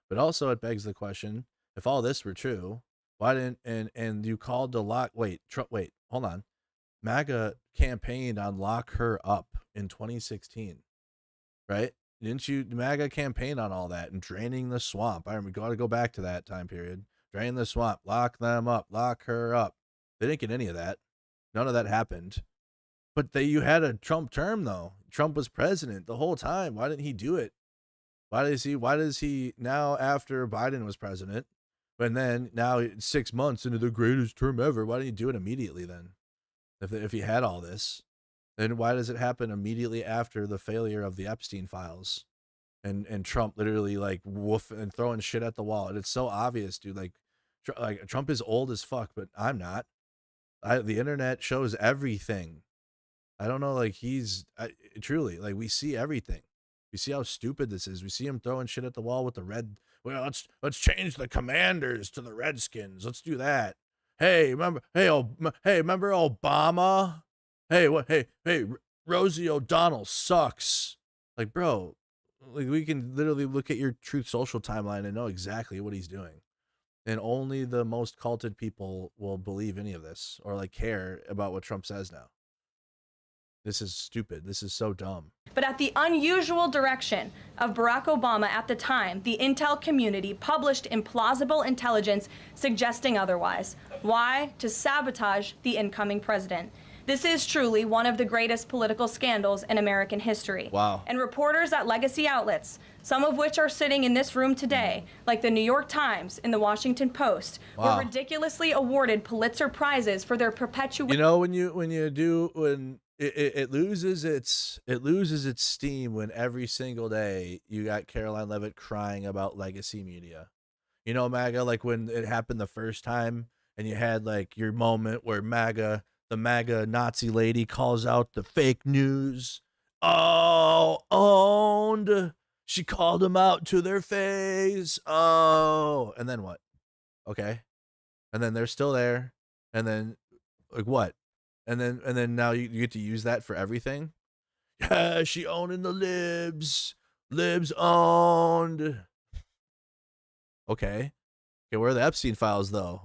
But also it begs the question: if all this were true, why didn't and you called to lock? Wait, hold on. MAGA campaigned on lock her up in 2016, right? Didn't you? MAGA campaigned on all that and draining the swamp. We got to go back to that time period. Drain the swamp, lock them up, lock her up. They didn't get any of that. None of that happened. But you had a Trump term though. Trump was president the whole time. Why didn't he do it? Why does he now after Biden was president? And then now 6 months into the greatest term ever, why didn't he do it immediately then? If he had all this, then why does it happen immediately after the failure of the Epstein files and Trump literally like woof and throwing shit at the wall? And it's so obvious, dude. Like Trump is old as fuck, but I'm not. The internet shows everything. I don't know. Like truly like we see everything. We see how stupid this is. We see him throwing shit at the wall with the red. Well, let's change the commanders to the Redskins. Let's do that. Hey, remember Obama? Hey, Rosie O'Donnell sucks. Like, bro, like we can literally look at your Truth Social timeline and know exactly what he's doing. And only the most culted people will believe any of this or like care about what Trump says now. This is stupid. This is so dumb. But at the unusual direction of Barack Obama at the time, the intel community published implausible intelligence suggesting otherwise. Why? To sabotage the incoming president. This is truly one of the greatest political scandals in American history. Wow. And reporters at legacy outlets, some of which are sitting in this room today, like the New York Times and the Washington Post, were ridiculously awarded Pulitzer Prizes for their perpetuation. You know, when it loses its steam when every single day you got Caroline Leavitt crying about legacy media. You know, MAGA, like when it happened the first time and you had like your moment where the MAGA Nazi lady calls out the fake news. Oh, owned. She called them out to their face. Oh, and then what? Okay. And then they're still there. And then like what? And then now you get to use that for everything. Yeah, she owning the libs. Libs owned. Okay, where are the Epstein files though?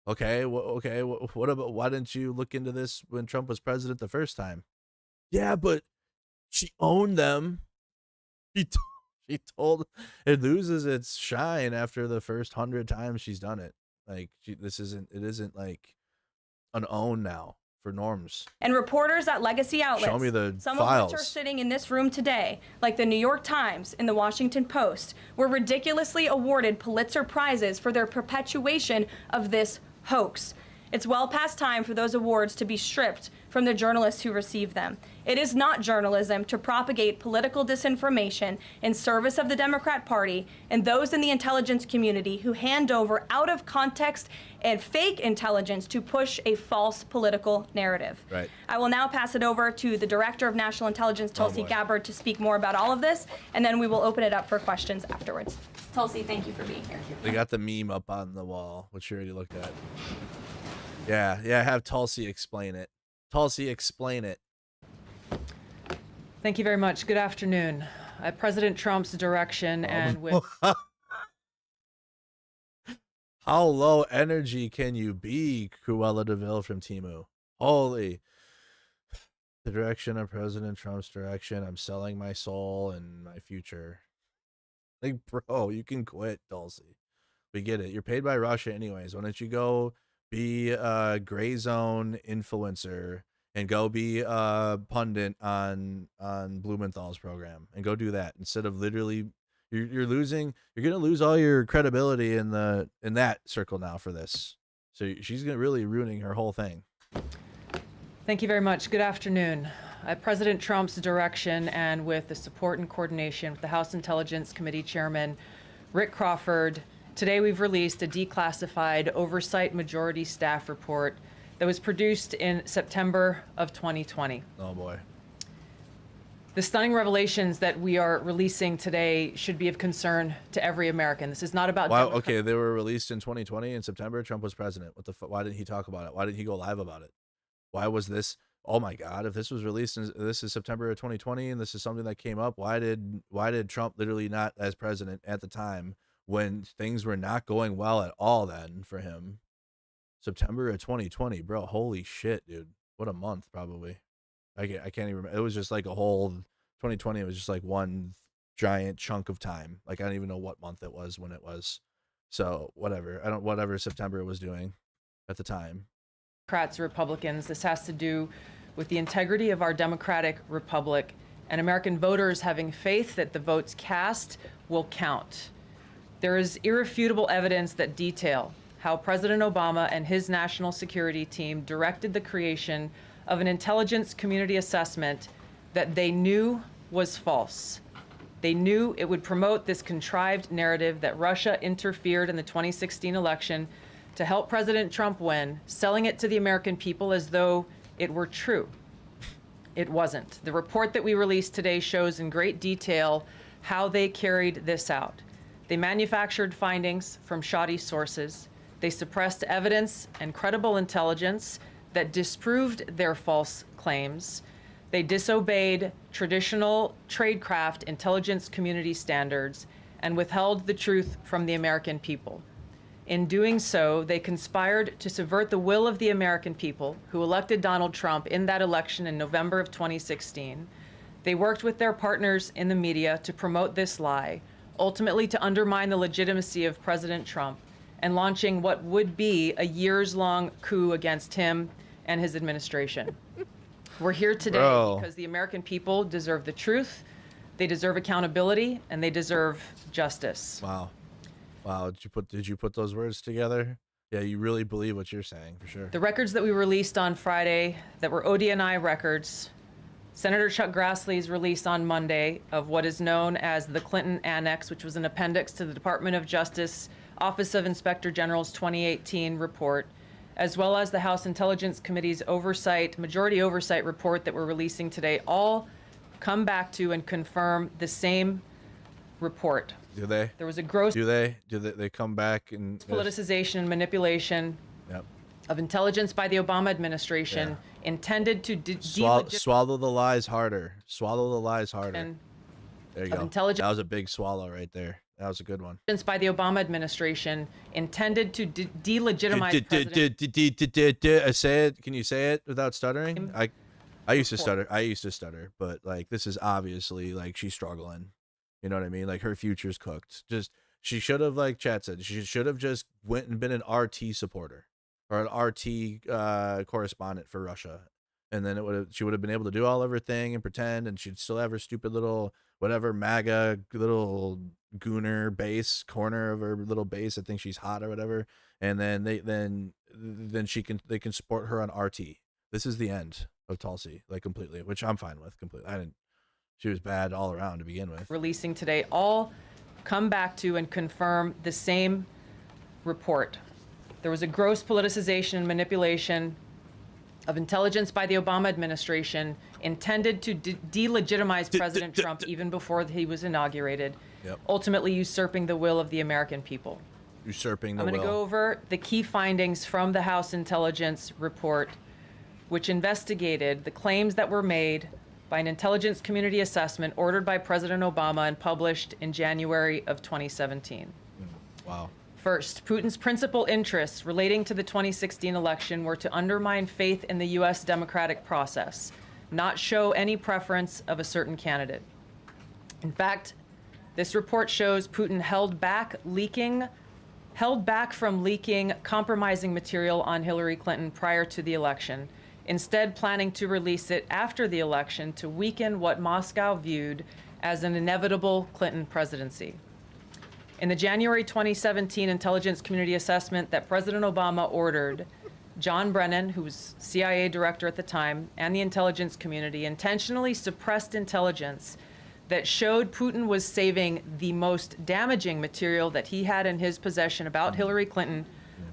Okay, what about, why didn't you look into this when Trump was president the first time? Yeah, but she owned them. She told, it loses its shine after the first 100 times she's done it. Like it isn't like an own now. for norms. And reporters at legacy outlets, Show me the some files. of which are sitting in this room today, like the New York Times and the Washington Post, were ridiculously awarded Pulitzer Prizes for their perpetuation of this hoax. It's well past time for those awards to be stripped from the journalists who receive them. It is not journalism to propagate political disinformation in service of the Democrat Party and those in the intelligence community who hand over out of context and fake intelligence to push a false political narrative. Right. I will now pass it over to the Director of National Intelligence, Tulsi Gabbard, to speak more about all of this, and then we will open it up for questions afterwards. Tulsi, thank you for being here. They got the meme up on the wall, which you already looked at. Yeah, have Tulsi explain it. Tulsi, explain it. Thank you very much. Good afternoon. At President Trump's direction and with... How low energy can you be, Cruella DeVille from Temu? Holy. The direction of President Trump's direction. I'm selling my soul and my future. Like, bro, you can quit, Tulsi. We get it. You're paid by Russia anyways. Why don't you go be a gray zone influencer and go be a pundit on Blumenthal's program and go do that instead of literally you're gonna lose all your credibility in that circle now for this. So she's gonna really ruining her whole thing. Thank you very much. Good afternoon. At President Trump's direction and with the support and coordination with the House Intelligence Committee Chairman Rick Crawford, today we've released a declassified oversight majority staff report that was produced in September of 2020. Oh boy. The stunning revelations that we are releasing today should be of concern to every American. This is not about... Wow, okay, they were released in 2020 in September. Trump was president. What the why didn't he talk about it? Why didn't he go live about it? Why was this? Oh my God, if this was released this is September of 2020 and this is something that came up, why did Trump literally not as president at the time when things were not going well at all then for him? September of 2020, bro. Holy shit, dude. What a month, probably. I can't even remember. It was just like a whole 2020. It was just like one giant chunk of time. Like, I don't even know what month it was when it was. So whatever. Whatever September was doing at the time. Democrats, Republicans, this has to do with the integrity of our democratic republic and American voters having faith that the votes cast will count. There is irrefutable evidence that detail how President Obama and his national security team directed the creation of an intelligence community assessment that they knew was false. They knew it would promote this contrived narrative that Russia interfered in the 2016 election to help President Trump win, selling it to the American people as though it were true. It wasn't. The report that we released today shows in great detail how they carried this out. They manufactured findings from shoddy sources. They suppressed evidence and credible intelligence that disproved their false claims. They disobeyed traditional tradecraft intelligence community standards and withheld the truth from the American people. In doing so, they conspired to subvert the will of the American people who elected Donald Trump in that election in November of 2016. They worked with their partners in the media to promote this lie, ultimately to undermine the legitimacy of President Trump and launching what would be a years-long coup against him and his administration. We're here today because the American people deserve the truth, they deserve accountability, and they deserve justice. Wow. Did you put those words together? Yeah, you really believe what you're saying, for sure. The records that we released on Friday that were ODNI records, Senator Chuck Grassley's release on Monday of what is known as the Clinton Annex, which was an appendix to the Department of Justice Office of Inspector General's 2018 report, as well as the House Intelligence Committee's majority oversight report that we're releasing today, all come back to and confirm the same report. Do they? There was a gross... Do they come back and... politicization and manipulation of intelligence by the Obama administration intended to swallow the lies harder. Swallow the lies harder. And there you go. That was a big swallow right there. That was a good one. By the Obama administration intended to delegitimize say it. Can you say it without stuttering? I used to stutter. But like, this is obviously like she's struggling. You know what I mean? Like, her future's cooked. She should have, like Chad said, she should have just went and been an RT supporter or an RT correspondent for Russia. And then she would have been able to do all of her thing and pretend, and she'd still have her stupid little whatever MAGA little gooner base corner of her little base. I think she's hot or whatever. And then they can support her on RT. This is the end of Tulsi, like completely, which I'm fine with completely. She was bad all around to begin with. Releasing today all come back to and confirm the same report. There was a gross politicization and manipulation of intelligence by the Obama administration intended to delegitimize President Trump even before he was inaugurated, ultimately usurping the will of the American people. Usurping the will. I'm going to go over the key findings from the House Intelligence Report, which investigated the claims that were made by an intelligence community assessment ordered by President Obama and published in January of 2017. Wow. First, Putin's principal interests relating to the 2016 election were to undermine faith in the U.S. democratic process, not show any preference of a certain candidate. In fact, this report shows Putin held back from leaking compromising material on Hillary Clinton prior to the election, instead planning to release it after the election to weaken what Moscow viewed as an inevitable Clinton presidency. In the January 2017 intelligence community assessment that President Obama ordered, John Brennan, who was CIA director at the time, and the intelligence community intentionally suppressed intelligence that showed Putin was saving the most damaging material that he had in his possession about Hillary Clinton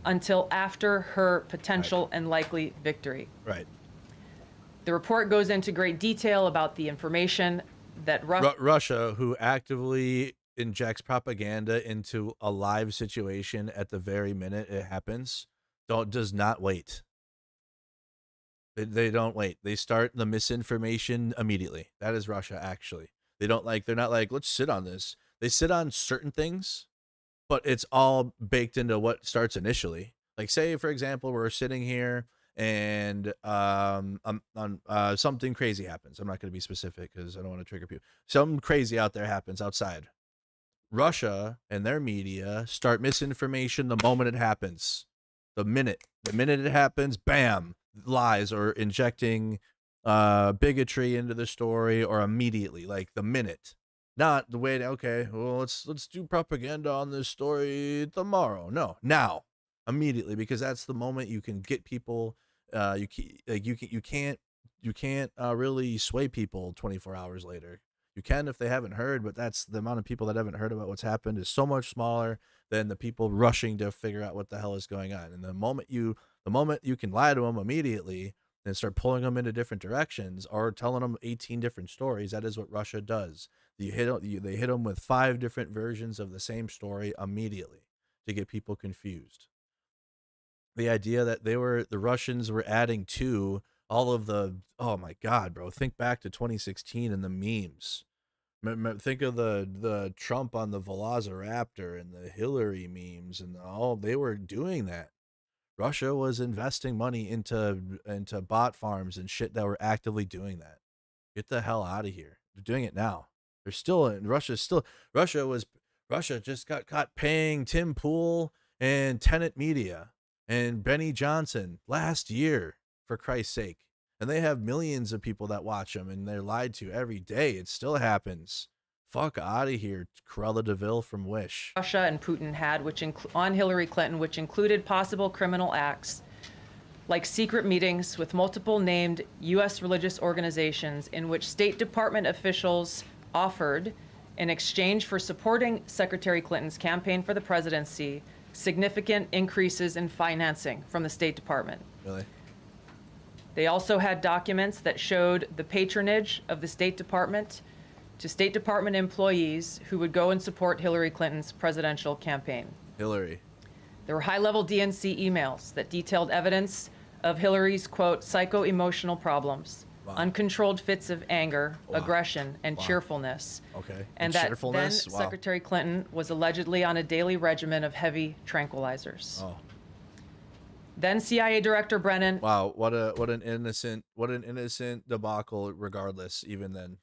until after her potential and likely victory. Right. The report goes into great detail about the information that Russia, who actively injects propaganda into a live situation at the very minute it happens, does not wait. They don't wait. They start the misinformation immediately. That is Russia, actually. They're not like, let's sit on this. They sit on certain things, but it's all baked into what starts initially. Like, say, for example, we're sitting here and something crazy happens. I'm not going to be specific because I don't want to trigger people. Something crazy out there happens outside. Russia and their media start misinformation the moment it happens. The minute it happens, bam, lies or injecting bigotry into the story, or immediately, like the minute. Not the way, okay, well, let's do propaganda on this story tomorrow. No, now, immediately, because that's the moment you can get people. You can't really sway people 24 hours later. You can if they haven't heard, but that's the amount of people that haven't heard about what's happened is so much smaller than the people rushing to figure out what the hell is going on. And the moment you can lie to them immediately and start pulling them into different directions or telling them 18 different stories, that is what Russia does. They hit them with 5 different versions of the same story immediately to get people confused. The idea that the Russians were adding to all of the, oh my God, bro, think back to 2016 and the memes. Think of the Trump on the Velociraptor and the Hillary memes and they were doing that. Russia was investing money into bot farms and shit that were actively doing that. Get the hell out of here. They're doing it now. They're still Russia just got caught paying Tim Pool and Tenet Media and Benny Johnson last year, for Christ's sake. And they have millions of people that watch them, and they're lied to every day. It still happens. Fuck out of here, Cruella DeVille from Wish. Russia and Putin had, on Hillary Clinton, which included possible criminal acts, like secret meetings with multiple named U.S. religious organizations in which State Department officials offered, in exchange for supporting Secretary Clinton's campaign for the presidency, significant increases in financing from the State Department. Really? They also had documents that showed the patronage of the State Department to State Department employees who would go and support Hillary Clinton's presidential campaign. Hillary. There were high-level DNC emails that detailed evidence of Hillary's, quote, psycho-emotional problems, uncontrolled fits of anger, aggression, and cheerfulness. Okay. And that then Secretary Clinton was allegedly on a daily regimen of heavy tranquilizers. Oh. Then CIA Director Brennan. Wow, what an innocent debacle. Regardless, even then,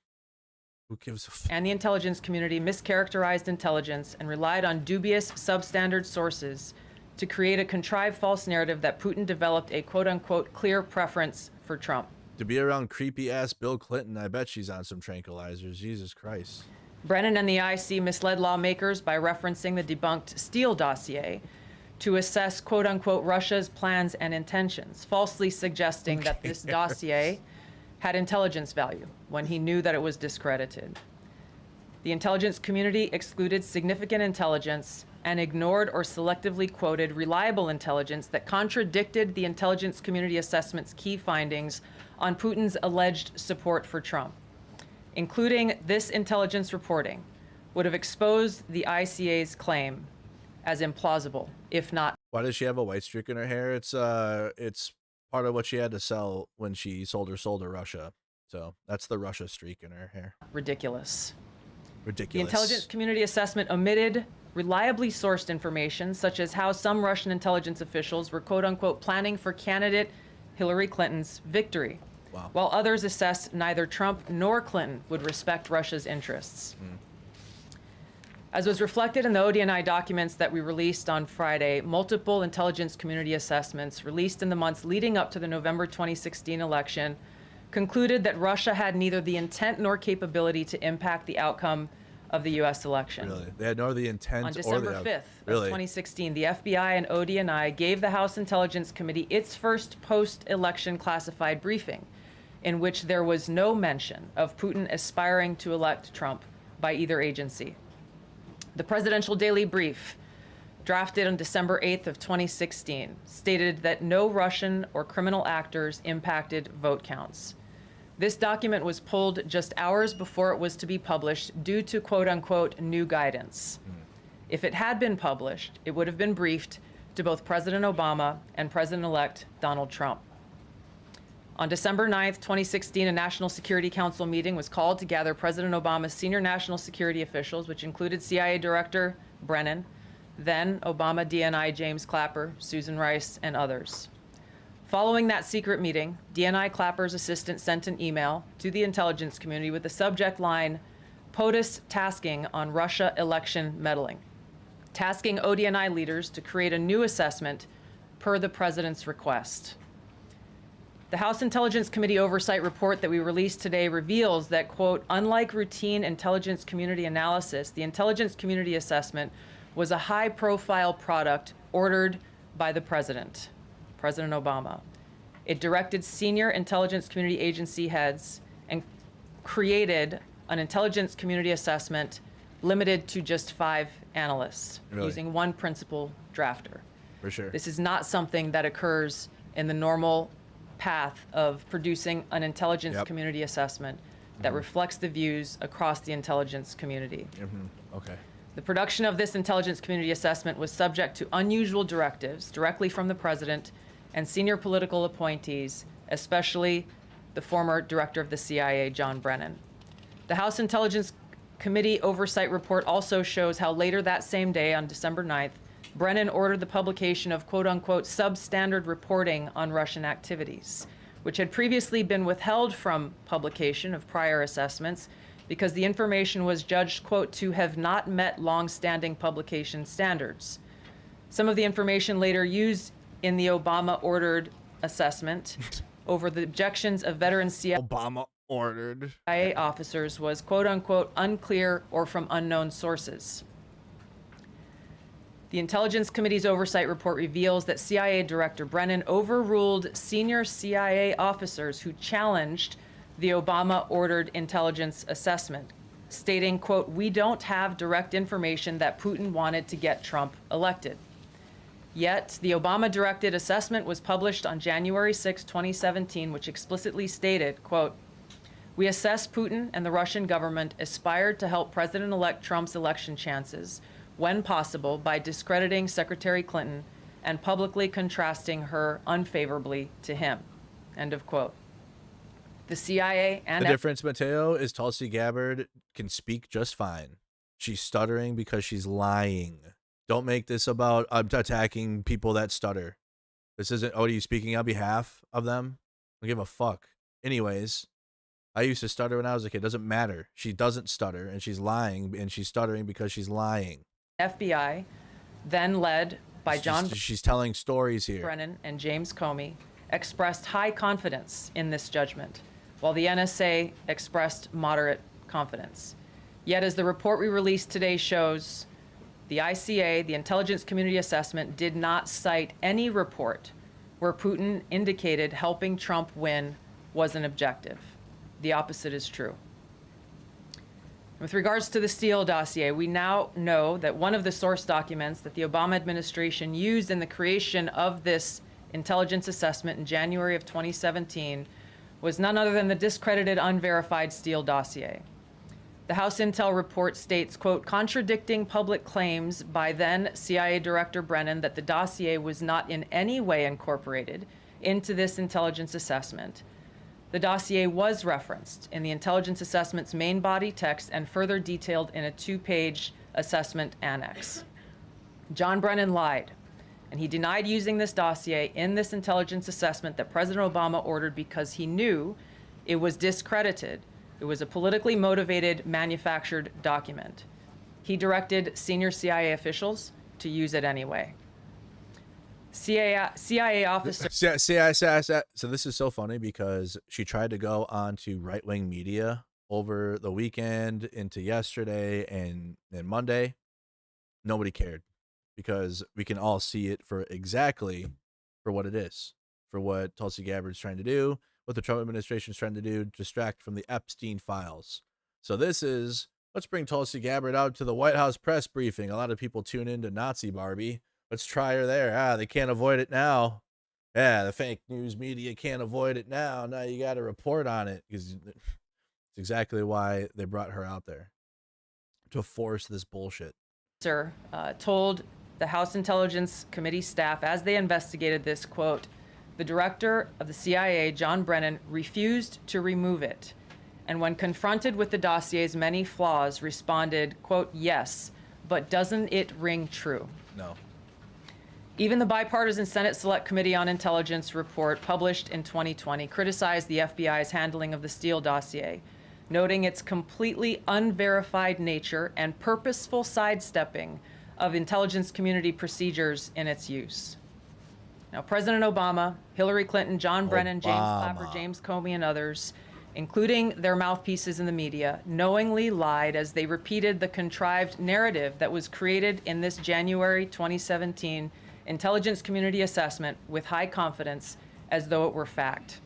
who gives a fuck? And the intelligence community mischaracterized intelligence and relied on dubious substandard sources to create a contrived false narrative that Putin developed a quote-unquote clear preference for Trump. To be around creepy-ass Bill Clinton, I bet she's on some tranquilizers. Jesus Christ. Brennan and the IC misled lawmakers by referencing the debunked Steele dossier to assess quote-unquote Russia's plans and intentions, falsely suggesting that this dossier had intelligence value when he knew that it was discredited. The intelligence community excluded significant intelligence and ignored or selectively quoted reliable intelligence that contradicted the intelligence community assessment's key findings on Putin's alleged support for Trump. Including this intelligence reporting would have exposed the ICA's claim as implausible, if not. Why does she have a white streak in her hair? It's part of what she had to sell when she sold her soul to Russia. So that's the Russia streak in her hair. Ridiculous. Ridiculous. The intelligence community assessment omitted reliably sourced information, such as how some Russian intelligence officials were quote-unquote planning for candidate Hillary Clinton's victory, while others assessed neither Trump nor Clinton would respect Russia's interests. As was reflected in the ODNI documents that we released on Friday, multiple intelligence community assessments released in the months leading up to the November 2016 election concluded that Russia had neither the intent nor capability to impact the outcome of the U.S. election. Really? They had nor the intent On or December the 5th really? of 2016, the FBI and ODNI gave the House Intelligence Committee its first post-election classified briefing, in which there was no mention of Putin aspiring to elect Trump by either agency. The Presidential Daily Brief, drafted on December 8th of 2016, stated that no Russian or criminal actors impacted vote counts. This document was pulled just hours before it was to be published due to quote-unquote new guidance. If it had been published, it would have been briefed to both President Obama and President-elect Donald Trump. On December 9th, 2016, a National Security Council meeting was called to gather President Obama's senior national security officials, which included CIA Director Brennan, then Obama DNI James Clapper, Susan Rice, and others. Following that secret meeting, DNI Clapper's assistant sent an email to the intelligence community with the subject line, POTUS tasking on Russia election meddling, tasking ODNI leaders to create a new assessment per the president's request. The House Intelligence Committee oversight report that we released today reveals that, quote, unlike routine intelligence community analysis, the intelligence community assessment was a high-profile product ordered by the president, President Obama. It directed senior intelligence community agency heads and created an intelligence community assessment limited to just 5 analysts, using one principal drafter. For sure. This is not something that occurs in the normal path of producing an intelligence community assessment that reflects the views across the intelligence community. Okay. The production of this intelligence community assessment was subject to unusual directives directly from the president and senior political appointees, especially the former director of the CIA, John Brennan. The House Intelligence Committee oversight report also shows how later that same day, on December 9th, Brennan ordered the publication of quote-unquote substandard reporting on Russian activities, which had previously been withheld from publication of prior assessments because the information was judged, quote, to have not met long-standing publication standards. Some of the information later used in the Obama-ordered assessment over the objections of veteran CIA Obama-ordered officers was, quote-unquote, unclear or from unknown sources. The Intelligence Committee's oversight report reveals that CIA Director Brennan overruled senior CIA officers who challenged the Obama-ordered intelligence assessment, stating, quote, we don't have direct information that Putin wanted to get Trump elected. Yet, the Obama-directed assessment was published on January 6, 2017, which explicitly stated, quote, we assess Putin and the Russian government aspired to help President-elect Trump's election chances when possible by discrediting Secretary Clinton and publicly contrasting her unfavorably to him, end of quote. The CIA and the difference, Mateo, is Tulsi Gabbard can speak just fine. She's stuttering because she's lying. Don't make this about attacking people that stutter. This isn't Odie speaking on behalf of them. I don't give a fuck. Anyways, I used to stutter when I was a kid. Doesn't matter. She doesn't stutter, and she's lying, and she's stuttering because she's lying. FBI then led by John She's telling stories here. Brennan and James Comey expressed high confidence in this judgment, while the NSA expressed moderate confidence. Yet, as the report we released today shows, the ICA, the Intelligence Community Assessment, did not cite any report where Putin indicated helping Trump win was an objective. The opposite is true. With regards to the Steele dossier, we now know that one of the source documents that the Obama administration used in the creation of this intelligence assessment in January of 2017 was none other than the discredited, unverified Steele dossier. The House Intel report states, quote, contradicting public claims by then CIA Director Brennan that the dossier was not in any way incorporated into this intelligence assessment. The dossier was referenced in the intelligence assessment's main body text and further detailed in a 2-page assessment annex. John Brennan lied, and he denied using this dossier in this intelligence assessment that President Obama ordered because he knew it was discredited. It was a politically motivated, manufactured document. He directed senior CIA officials to use it anyway. CIA officer. So this is so funny because she tried to go on to right-wing media over the weekend into yesterday and Monday. Nobody cared because we can all see it for exactly for what it is, for what Tulsi Gabbard's trying to do, what the Trump administration is trying to do, distract from the Epstein files. So this is, let's bring Tulsi Gabbard out to the White House press briefing. A lot of people tune into Nazi Barbie. Let's try her there. They can't avoid it now. Yeah, the fake news media can't avoid it now. Now you got to report on it because it's exactly why they brought her out there, to force this bullshit. Sir, told the House Intelligence Committee staff as they investigated this, quote, the director of the CIA, John Brennan, refused to remove it. And when confronted with the dossier's many flaws, responded, quote, yes, but doesn't it ring true? No. Even the bipartisan Senate Select Committee on Intelligence report published in 2020 criticized the FBI's handling of the Steele dossier, noting its completely unverified nature and purposeful sidestepping of intelligence community procedures in its use. Now, President Obama, Hillary Clinton, John Brennan, James Clapper, James Comey, and others, including their mouthpieces in the media, knowingly lied as they repeated the contrived narrative that was created in this January 2017 intelligence community assessment with high confidence as though it were fact.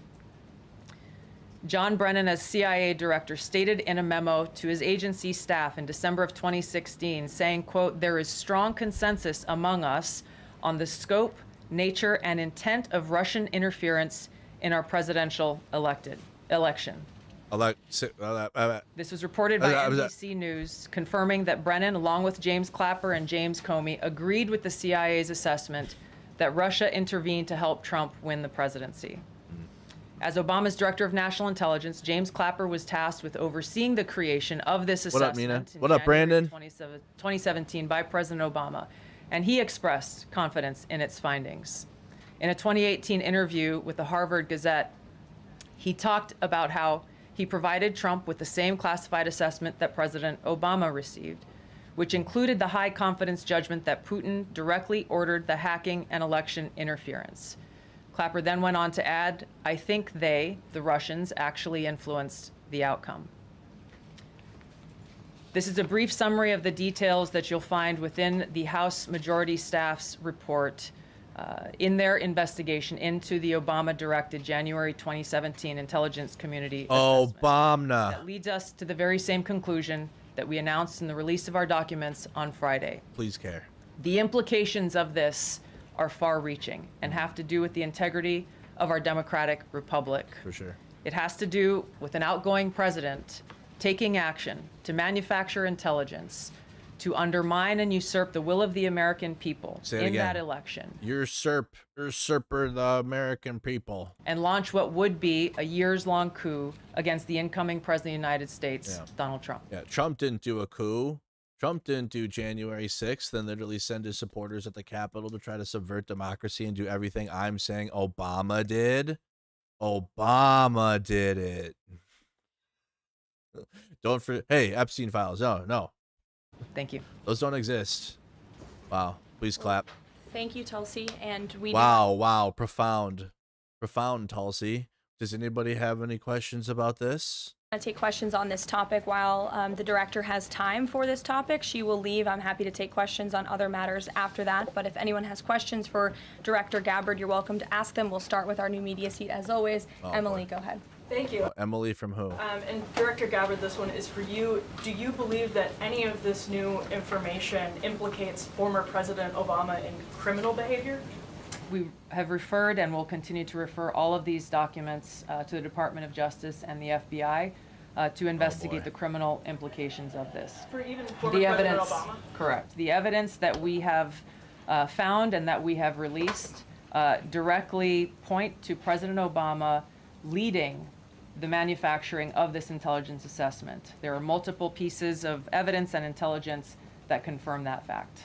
John Brennan, as CIA director, stated in a memo to his agency staff in December of 2016, saying, quote, there is strong consensus among us on the scope, nature, and intent of Russian interference in our presidential election. This was reported by NBC News, confirming that Brennan, along with James Clapper and James Comey, agreed with the CIA's assessment that Russia intervened to help Trump win the presidency. As Obama's director of national intelligence, James Clapper was tasked with overseeing the creation of this assessment. What up, Mina? What up, Brandon? 2017 by President Obama, and he expressed confidence in its findings. In a 2018 interview with the Harvard Gazette, he talked about how he provided Trump with the same classified assessment that President Obama received, which included the high confidence judgment that Putin directly ordered the hacking and election interference. Clapper then went on to add, I think they, the Russians, actually influenced the outcome. This is a brief summary of the details that you'll find within the House Majority Staff's report in their investigation into the Obama-directed January 2017 intelligence community assessment. Obama. That leads us to the very same conclusion that we announced in the release of our documents on Friday. Please care. The implications of this are far-reaching and have to do with the integrity of our democratic republic. For sure. It has to do with an outgoing president taking action to manufacture intelligence to undermine and usurp the will of the American people in that election. Usurper the American people. And launch what would be a years-long coup against the incoming president of the United States, Donald Trump. Yeah, Trump didn't do a coup. Trump didn't do January 6th and literally send his supporters at the Capitol to try to subvert democracy and do everything I'm saying Obama did. Obama did it. Don't forget. Hey, Epstein files. No. Thank you. Those don't exist. Wow. Please clap. Thank you, Tulsi. And we Wow, profound, Tulsi. Does anybody have any questions about this? want to take questions on this topic while the director has time for this topic. She will leave. I'm happy to take questions on other matters after that. But if anyone has questions for Director Gabbard, you're welcome to ask them. We'll start with our new media seat as always. Emily, go ahead. Thank you. Emily from who? And Director Gabbard, this one is for you. Do you believe that any of this new information implicates former President Obama in criminal behavior? We have referred and will continue to refer all of these documents to the Department of Justice and the FBI to investigate the criminal implications of this. For even former President Obama? Correct. The evidence that we have found and that we have released directly point to President Obama leading the manufacturing of this intelligence assessment. There are multiple pieces of evidence and intelligence that confirm that fact.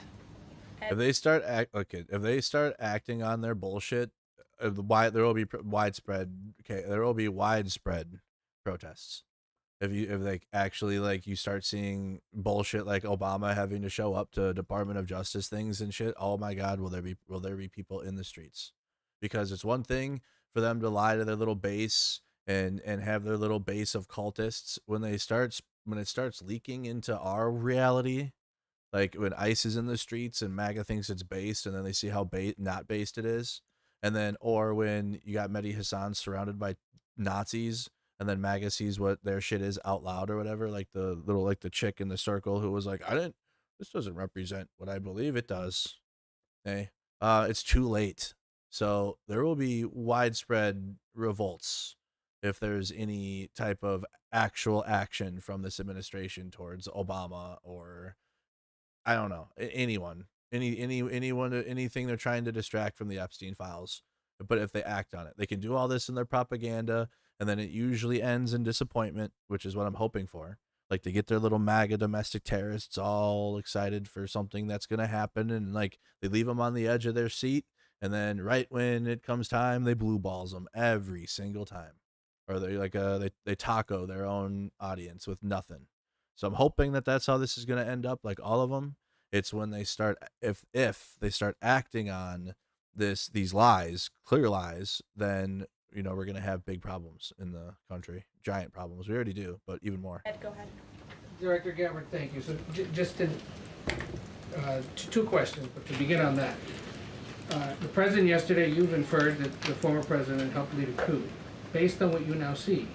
If they start acting on their bullshit, there will be widespread. Okay, there will be widespread protests. If they actually, like, you start seeing bullshit like Obama having to show up to Department of Justice things and shit, oh my God, will there be people in the streets? Because it's one thing for them to lie to their little base and have their little base of cultists. When it starts leaking into our reality, like when ICE is in the streets and MAGA thinks it's based, and then they see how not based it is, and then, or when you got Mehdi Hassan surrounded by Nazis, and then MAGA sees what their shit is out loud or whatever, like the chick in the circle who was like, this doesn't represent what I believe it does. Hey, it's too late. So there will be widespread revolts if there's any type of actual action from this administration towards Obama, or I don't know, anyone, anything they're trying to distract from the Epstein files. But if they act on it, they can do all this in their propaganda, and then it usually ends in disappointment, which is what I'm hoping for. Like, they get their little MAGA domestic terrorists all excited for something that's going to happen, and like they leave them on the edge of their seat, and then right when it comes time, they blue balls them every single time. Or they like they taco their own audience with nothing. So I'm hoping that that's how this is going to end up. Like all of them, it's when they start, if they start acting on these lies, clear lies, then we're going to have big problems in the country, giant problems. We already do, but even more. Ed, go ahead. Director Gabbard, thank you. So just two questions, but to begin on that. The president yesterday, you've inferred that the former president helped lead a coup. Based on what you now see,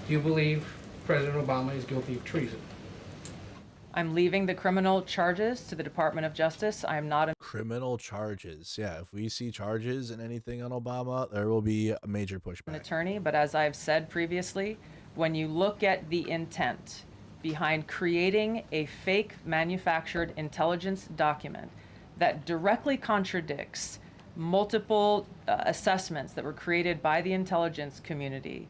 do you believe President Obama is guilty of treason? I'm leaving the criminal charges to the Department of Justice. I am not Criminal charges. Yeah, if we see charges and anything on Obama, there will be a major pushback. an attorney, but as I've said previously, when you look at the intent behind creating a fake manufactured intelligence document that directly contradicts multiple assessments that were created by the intelligence community,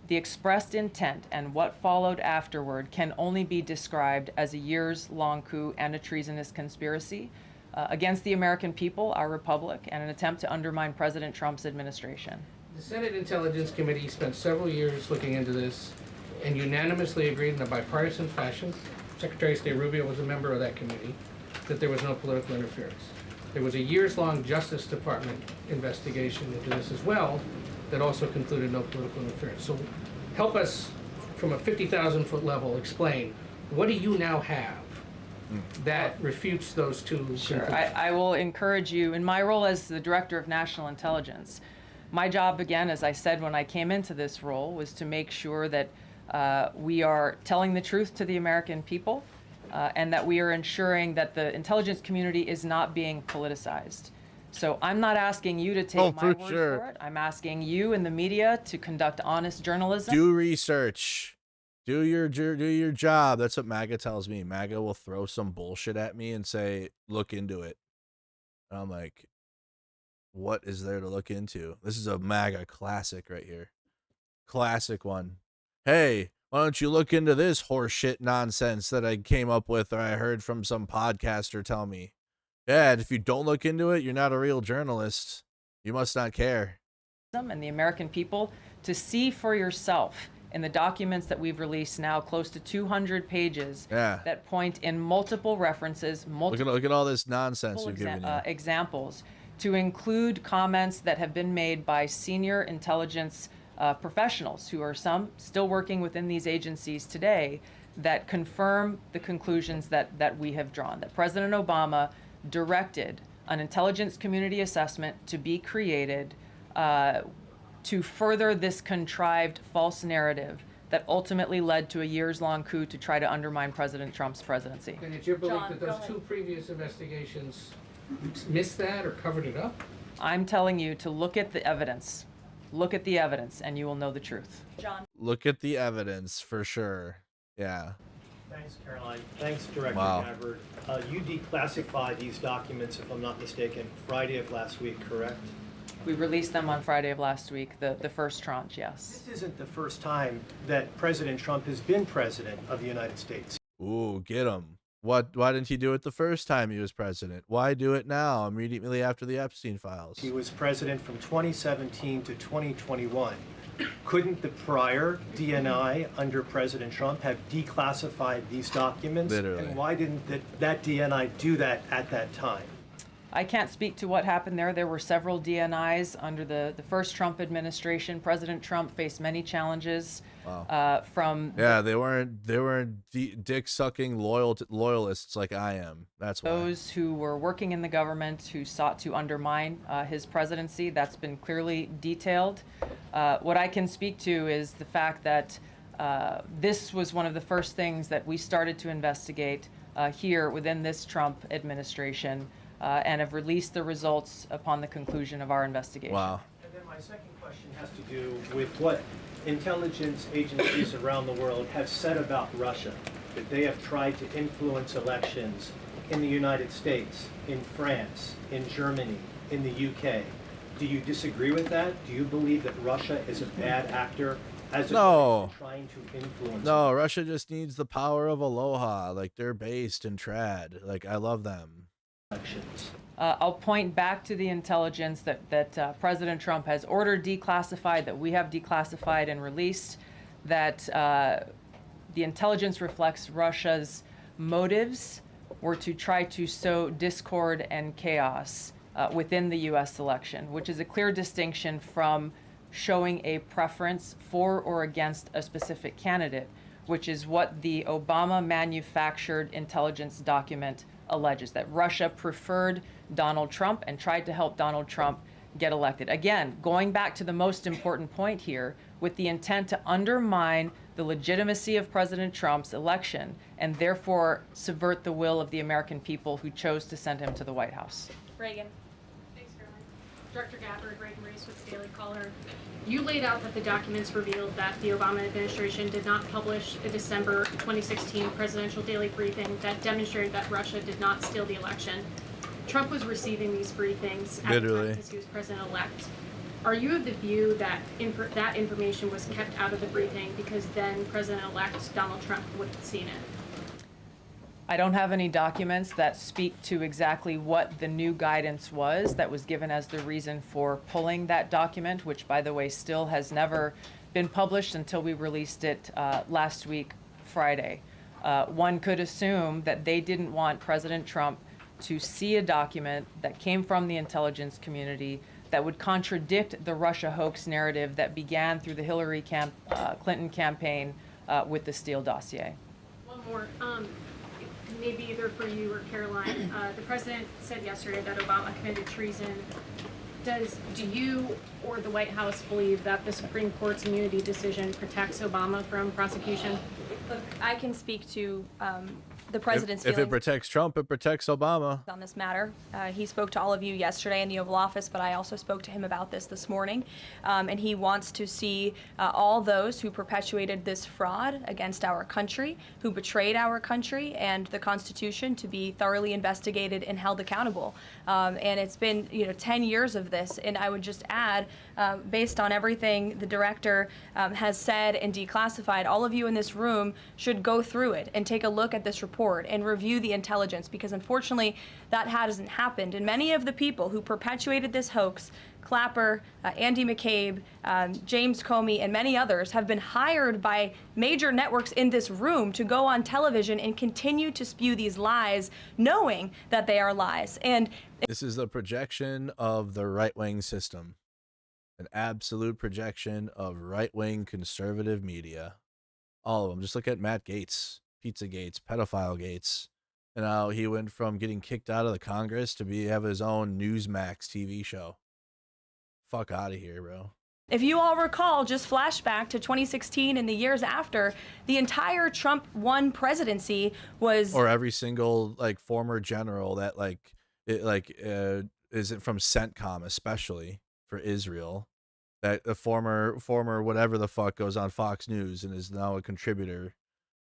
the expressed intent and what followed afterward can only be described as a years-long coup and a treasonous conspiracy against the American people, our republic, and an attempt to undermine President Trump's administration. The Senate Intelligence Committee spent several years looking into this and unanimously agreed in a bipartisan fashion, Secretary of State Rubio was a member of that committee, that there was no political interference. There was a years-long Justice Department investigation into this as well that also concluded no political interference. So help us, from a 50,000-foot level, explain, what do you now have that refutes those two conclusions? I will encourage you, in my role as the Director of National Intelligence, my job, again, as I said when I came into this role, was to make sure that we are telling the truth to the American people, and that we are ensuring that the intelligence community is not being politicized. So I'm not asking you to take my word for it. I'm asking you in the media to conduct honest journalism. Do research. Do your job. That's what MAGA tells me. MAGA will throw some bullshit at me and say, look into it. And I'm like, what is there to look into? This is a MAGA classic right here. Classic one. Hey, why don't you look into this horseshit nonsense that I came up with or I heard from some podcaster tell me? Yeah, and if you don't look into it, you're not a real journalist. You must not care. And the American people to see for yourself in the documents that we've released now, close to 200 pages, Yeah. that point in multiple references, Look at all this nonsense we've given you. examples, to include comments that have been made by senior intelligence professionals, who are some still working within these agencies today, that confirm the conclusions that we have drawn, that President Obama directed an intelligence community assessment to be created to further this contrived false narrative that ultimately led to a years-long coup to try to undermine President Trump's presidency. And it's your belief that those two previous investigations missed that or covered it up? I'm telling you to look at the evidence. Look at the evidence, and you will know the truth. John. Look at the evidence for sure. Yeah. Thanks, Caroline. Thanks, Director Wow. Gabbard. You declassified these documents, if I'm not mistaken, Friday of last week, correct? We released them on Friday of last week, the first tranche, yes. This isn't the first time that President Trump has been president of the United States. Ooh, get him. Why didn't he do it the first time he was president? Why do it now, immediately after the Epstein files? He was president from 2017 to 2021. Couldn't the prior DNI under President Trump have declassified these documents? Literally. And why didn't that DNI do that at that time? I can't speak to what happened there. There were several DNIs under the first Trump administration. President Trump faced many challenges from... Yeah, they weren't dick-sucking loyalists like I am. That's why. Those who were working in the government who sought to undermine his presidency. That's been clearly detailed. What I can speak to is the fact that this was one of the first things that we started to investigate here within this Trump administration, and have released the results upon the conclusion of our investigation. Wow. And then my second question has to do with what intelligence agencies around the world have said about Russia, that they have tried to influence elections in the United States, in France, in Germany, in the UK. Do you disagree with that? Do you believe that Russia is a bad actor as No. trying to influence? No, Russia just needs the power of aloha. Like, they're based in trad. Like, I love them. I'll point back to the intelligence that President Trump has ordered declassified, that we have declassified and released, that the intelligence reflects Russia's motives were to try to sow discord and chaos within the U.S. election, which is a clear distinction from showing a preference for or against a specific candidate, which is what the Obama manufactured intelligence document alleges, that Russia preferred Donald Trump and tried to help Donald Trump get elected. Again, going back to the most important point here, with the intent to undermine the legitimacy of President Trump's election and therefore subvert the will of the American people who chose to send him to the White House. Reagan. Thanks, Caroline. Director Gabbard, Reagan Reese with the Daily Caller. You laid out that the documents revealed that the Obama administration did not publish a December 2016 presidential daily briefing that demonstrated that Russia did not steal the election. Trump was receiving these briefings at the time because he was president-elect. Are you of the view that that information was kept out of the briefing because then President-elect Donald Trump would have seen it? I don't have any documents that speak to exactly what the new guidance was that was given as the reason for pulling that document, which, by the way, still has never been published until we released it last week, Friday. One could assume that they didn't want President Trump to see a document that came from the intelligence community that would contradict the Russia hoax narrative that began through the Hillary Clinton campaign with the Steele dossier. One more. Maybe either for you or Caroline. The president said yesterday that Obama committed treason. Do you or the White House believe that the Supreme Court's immunity decision protects Obama from prosecution? Look, I can speak to the president's If it feelings protects Trump, it protects Obama. on this matter. He spoke to all of you yesterday in the Oval Office, but I also spoke to him about this morning. And he wants to see all those who perpetuated this fraud against our country, who betrayed our country and the Constitution, to be thoroughly investigated and held accountable. And it's been 10 years of this. And I would just add, based on everything the director has said and declassified, all of you in this room should go through it and take a look at this report and review the intelligence, because unfortunately that hasn't happened. And many of the people who perpetuated this hoax Clapper, Andy McCabe, James Comey, and many others have been hired by major networks in this room to go on television and continue to spew these lies, knowing that they are lies. And this is the projection of the right-wing system, an absolute projection of right-wing conservative media. All of them. Just look at Matt Gaetz, Pizza Gates, Pedophile Gates, and how he went from getting kicked out of the Congress to have his own Newsmax TV show. Fuck out of here, bro. if you all recall, just flashback to 2016 and the years after, the entire Trump 1 presidency was... Or every single, like, former general that, isn't from CENTCOM, especially for Israel, that the former whatever the fuck goes on Fox News and is now a contributor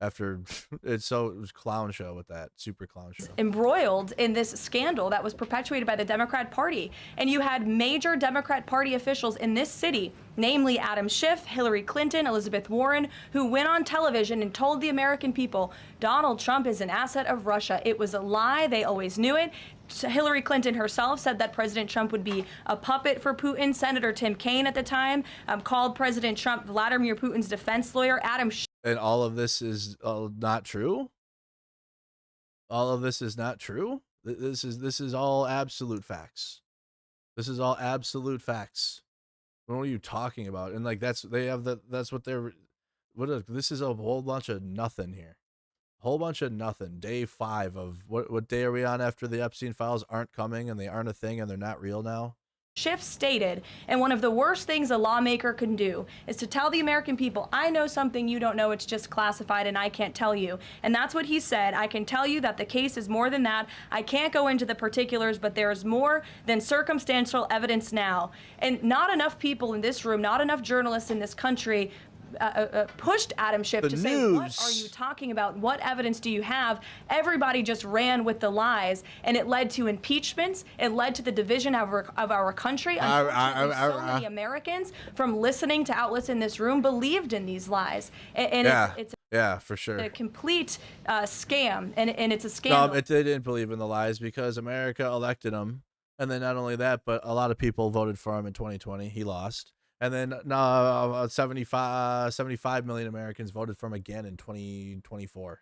after it was a clown show with that super clown show, embroiled in this scandal that was perpetuated by the Democrat Party. And you had major Democrat Party officials in this city, namely Adam Schiff, Hillary Clinton, Elizabeth Warren, who went on television and told the American people Donald Trump is an asset of Russia. It was a lie. They always knew it. Hillary Clinton herself said that President Trump would be a puppet for Putin. Senator Tim Kaine at the time called President Trump Vladimir Putin's defense lawyer. Adam Schiff. And all of this is not true. All of this is not true. This is all absolute facts. This is all absolute facts. What are you talking about? And like this is a whole bunch of nothing here. Whole bunch of nothing. Day 5 of what day are we on after the Epstein files aren't coming and they aren't a thing and they're not real now? Schiff stated, and one of the worst things a lawmaker can do is to tell the American people, I know something you don't know, it's just classified and I can't tell you. And that's what he said. I can tell you that the case is more than that. I can't go into the particulars, but there is more than circumstantial evidence now. And not enough people in this room, not enough journalists in this country pushed Adam Schiff to say, what are you talking about? What evidence do you have? Everybody just ran with the lies, and it led to impeachments. It led to the division of our country. Unfortunately, so many Americans, from listening to outlets in this room, believed in these lies. And it's for sure a complete scam, and it's a scandal. No, they didn't believe in the lies because America elected him. And then not only that, but a lot of people voted for him in 2020. He lost. And then 75 million Americans voted for him again in 2024.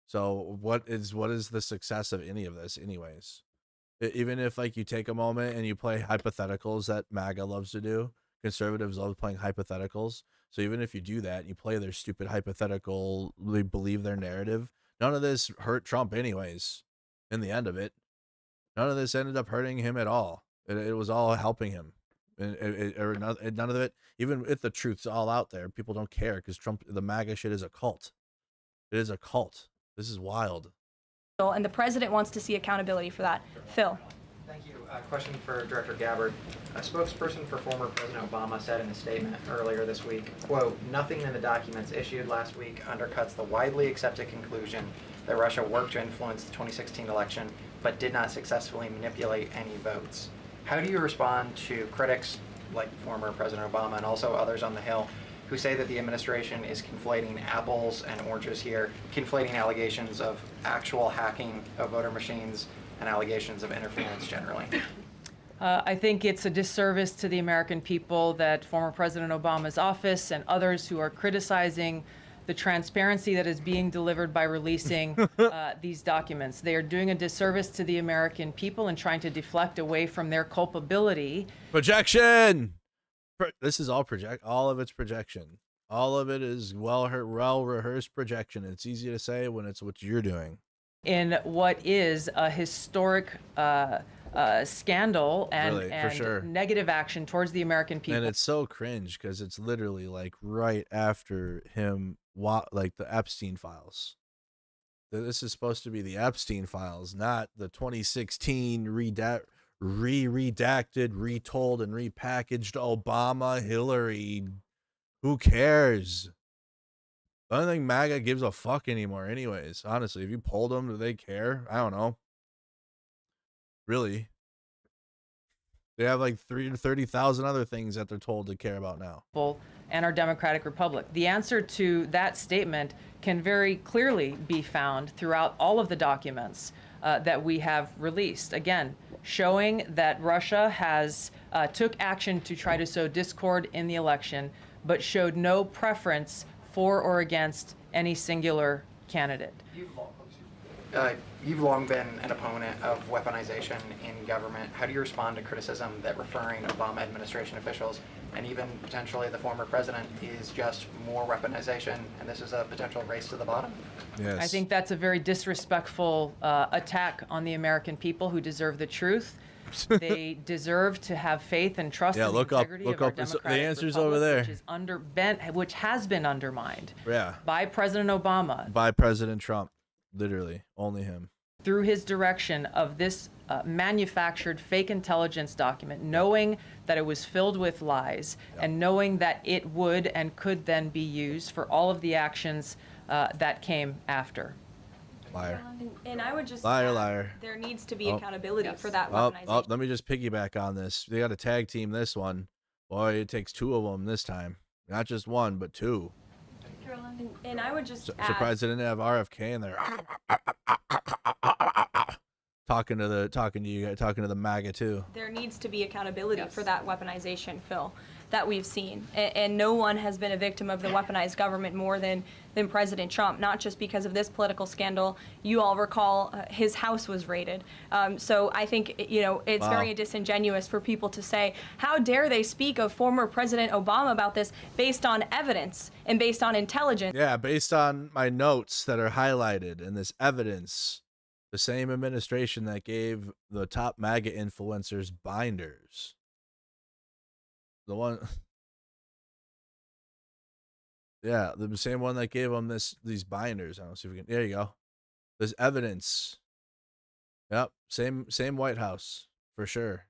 So what is the success of any of this anyways? Even if like you take a moment and you play hypotheticals that MAGA loves to do, conservatives love playing hypotheticals. So even if you do that and you play their stupid hypothetical, they believe their narrative, none of this hurt Trump anyways. In the end of it, none of this ended up hurting him at all. It was all helping him. None of it, even if the truth's all out there, people don't care because the MAGA shit is a cult. It is a cult. This is wild. And the president wants to see accountability for that. Phil. Thank you. Question for Director Gabbard. A spokesperson for former President Obama said in a statement earlier this week, quote, nothing in the documents issued last week undercuts the widely accepted conclusion that Russia worked to influence the 2016 election, but did not successfully manipulate any votes. How do you respond to critics like former President Obama and also others on the Hill who say that the administration is conflating apples and oranges here, conflating allegations of actual hacking of voter machines and allegations of interference generally? I think it's a disservice to the American people that former President Obama's office and others who are criticizing the transparency that is being delivered by releasing these documents. They are doing a disservice to the American people and trying to deflect away from their culpability. Projection! This is all all of it's projection. All of it is well-rehearsed projection. It's easy to say when it's what you're doing. In what is a historic scandal and, Really, for sure. Negative action towards the American people. And it's so cringe because it's literally like right after him, like the Epstein files. This is supposed to be the Epstein files, not the 2016 redacted, retold, and repackaged Obama, Hillary. Who cares? I don't think MAGA gives a fuck anymore anyways. Honestly, if you polled them, do they care? I don't know. Really? They have like 30,000 other things that they're told to care about now. And our democratic republic. The answer to that statement can very clearly be found throughout all of the documents that we have released. Again, showing that Russia has took action to try to sow discord in the election, but showed no preference for or against any singular candidate. You've long been an opponent of weaponization in government. How do you respond to criticism that referring Obama administration officials and even potentially the former president is just more weaponization, and this is a potential race to the bottom? Yes. I think that's a very disrespectful attack on the American people who deserve the truth. They deserve to have faith and trust in the integrity of our democratic the answer's republic, over there. which has been undermined Yeah. by President Obama. By President Trump. Literally. Only him. Through his direction of this manufactured fake intelligence document, knowing that it was filled with lies, and knowing that it would and could then be used for all of the actions that came after. Liar. And I would just Liar. there needs to be accountability for that Oh, weaponization. let me just piggyback on this. They got to tag team this one. Boy, it takes two of them this time. Not just one, but two. And I would just add, Surprised they didn't have RFK in there. talking to the MAGA too. there needs to be accountability for that weaponization, Phil, that we've seen. And no one has been a victim of the weaponized government more than President Trump, not just because of this political scandal. You all recall his house was raided. So I think, it's very disingenuous for people to say, how dare they speak of former President Obama about this based on evidence and based on intelligence. Yeah, based on my notes that are highlighted and this evidence, the same administration that gave the top MAGA influencers binders. The one, yeah, the same one that gave them these binders. I don't see if we can. There you go. There's evidence. Yep, same White House for sure.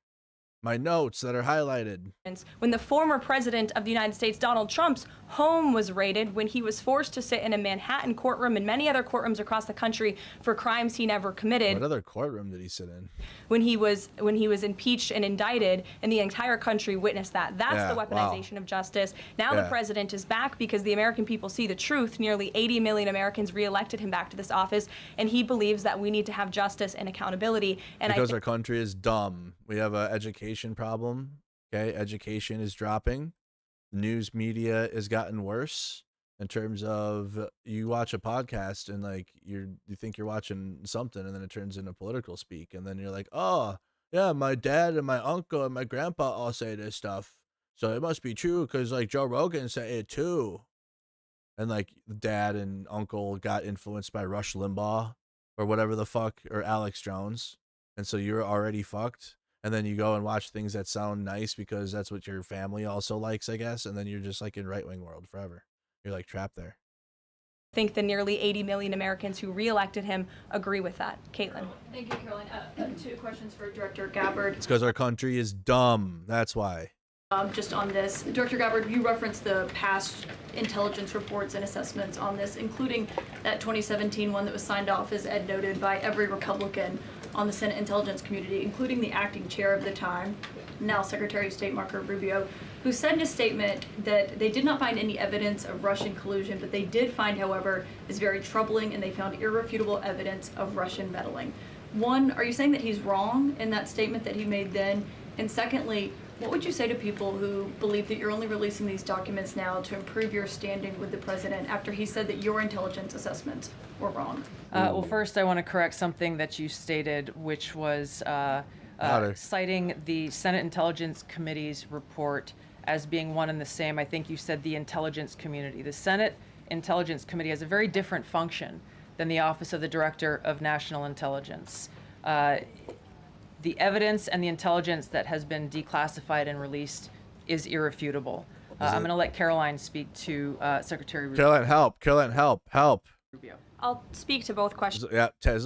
My notes that are highlighted. When the former president of the United States, Donald Trump's home was raided, when he was forced to sit in a Manhattan courtroom and many other courtrooms across the country for crimes he never committed. What other courtroom did he sit in? When he was impeached and indicted, and the entire country witnessed that. That's the weaponization of justice. Now the president is back because the American people see the truth. Nearly 80 million Americans reelected him back to this office, and he believes that we need to have justice and accountability. And because our country is dumb. We have an education problem. Okay, education is dropping. News media has gotten worse in terms of you watch a podcast and like you think you're watching something, and then it turns into political speak, and then you're like, oh yeah, my dad and my uncle and my grandpa all say this stuff, so it must be true because like Joe Rogan said it too. And like dad and uncle got influenced by Rush Limbaugh or whatever the fuck, or Alex Jones, and so you're already fucked. And then you go and watch things that sound nice because that's what your family also likes, I guess. And then you're just like in right-wing world forever. You're like trapped there. I think the nearly 80 million Americans who reelected him agree with that. Caitlin. Thank you, Caroline. Two questions for Director Gabbard. It's because our country is dumb. That's why. Just on this, Director Gabbard, you referenced the past intelligence reports and assessments on this, including that 2017 one that was signed off, as Ed noted, by every Republican on the Senate Intelligence Community, including the acting chair of the time, now Secretary of State Marco Rubio, who said in a statement that they did not find any evidence of Russian collusion, but they did find, however, is very troubling, and they found irrefutable evidence of Russian meddling. One, are you saying that he's wrong in that statement that he made then? And secondly, what would you say to people who believe that you're only releasing these documents now to improve your standing with the president after he said that your intelligence assessments were wrong? Well, first I want to correct something that you stated, which was citing the Senate Intelligence Committee's report as being one and the same. I think you said the intelligence community. The Senate Intelligence Committee has a very different function than the Office of the Director of National Intelligence. The evidence and the intelligence that has been declassified and released is irrefutable. I'm going to let Caroline speak to Secretary Rubio. Caroline, help. Rubio. I'll speak to both questions. Yeah, this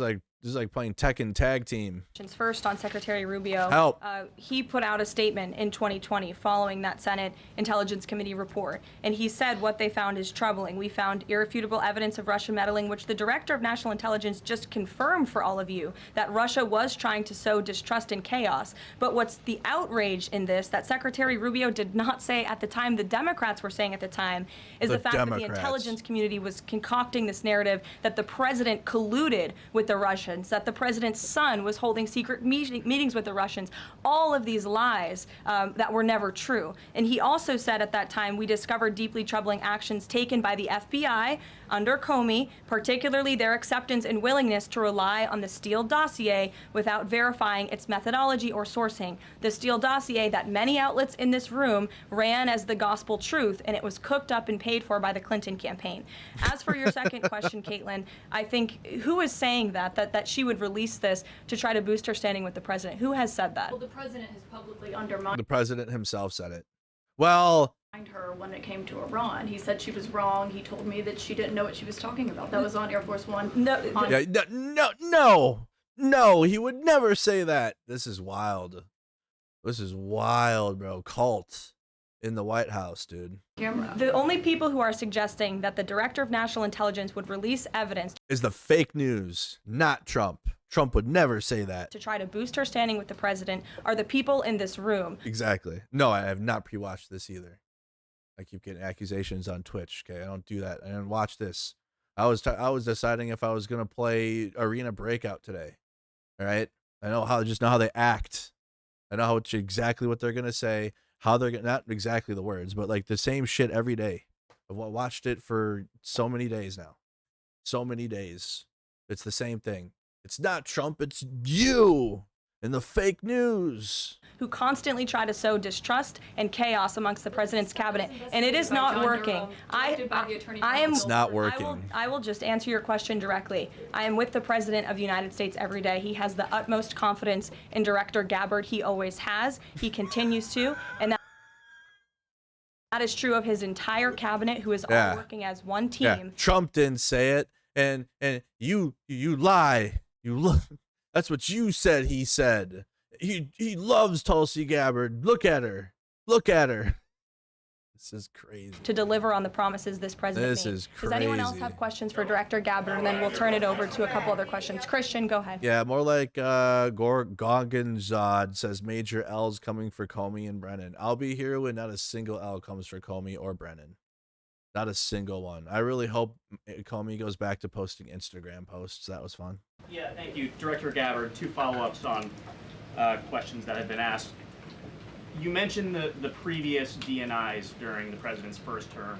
is like playing Tekken tag team. First, on Secretary Rubio. Help. He put out a statement in 2020 following that Senate Intelligence Committee report, and he said what they found is troubling. We found irrefutable evidence of Russian meddling, which the Director of National Intelligence just confirmed for all of you, that Russia was trying to sow distrust and chaos. But what's the outrage in this that Secretary Rubio did not say at the time, the Democrats were saying at the time, is the fact that the intelligence community was concocting this narrative that the president colluded with the Russians. Russians, that the president's son was holding secret meetings with the Russians, all of these lies that were never true. And he also said at that time, we discovered deeply troubling actions taken by the FBI under Comey, particularly their acceptance and willingness to rely on the Steele dossier without verifying its methodology or sourcing. The Steele dossier that many outlets in this room ran as the gospel truth, and it was cooked up and paid for by the Clinton campaign. As for your second question, Caitlin, I think who is saying that she would release this to try to boost her standing with the president? Who has said that? Well, the president has publicly undermined The president himself said it. Well, her when it came to Iran. He said she was wrong. He told me that she didn't know what she was talking about. That was on Air Force One. No, he would never say that. This is wild. This is wild, bro. Cult in the White House, dude. The only people who are suggesting that the director of national intelligence would release evidence Is the fake news, not Trump. Trump would never say that. to try to boost her standing with the president are the people in this room. Exactly. No, I have not pre-watched this either. I keep getting accusations on Twitch. Okay, I don't do that. I didn't watch this. I was deciding if I was gonna play Arena Breakout today. All right. I know how they act. I know exactly what they're gonna say. How they're gonna, not exactly the words, but like the same shit every day. I've watched it for so many days now. So many days. It's the same thing. It's not Trump. It's you and the fake news. Who constantly try to sow distrust and chaos amongst the president's cabinet, and it is not working. I am. It's not working. I will just answer your question directly. I am with the president of the United States every day. He has the utmost confidence in Director Gabbard. He always has. He continues to, and that is true of his entire cabinet, who is all working as one team. Yeah. Trump didn't say it, and you lie. That's what you said. He said. He loves Tulsi Gabbard. Look at her. Look at her. This is crazy. To deliver on the promises this president This made. is Does anyone else crazy. have questions for Director Gabbard? And then we'll turn it over to a couple other questions. Christian, go ahead. Yeah, more like Gorgonzad says major L's coming for Comey and Brennan. I'll be here when not a single L comes for Comey or Brennan. Not a single one. I really hope Comey goes back to posting Instagram posts. That was fun. Yeah, thank you. Director Gabbard, 2 follow-ups on questions that have been asked. You mentioned the previous DNIs during the president's first term.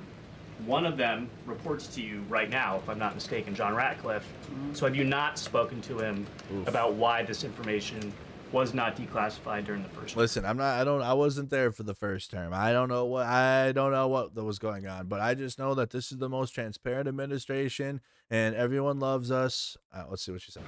One of them reports to you right now, if I'm not mistaken, John Ratcliffe. So have you not spoken to him about why this information was not declassified during the first term? Listen, I wasn't there for the first term. I don't know what was going on, but I just know that this is the most transparent administration and everyone loves us. Let's see what she says.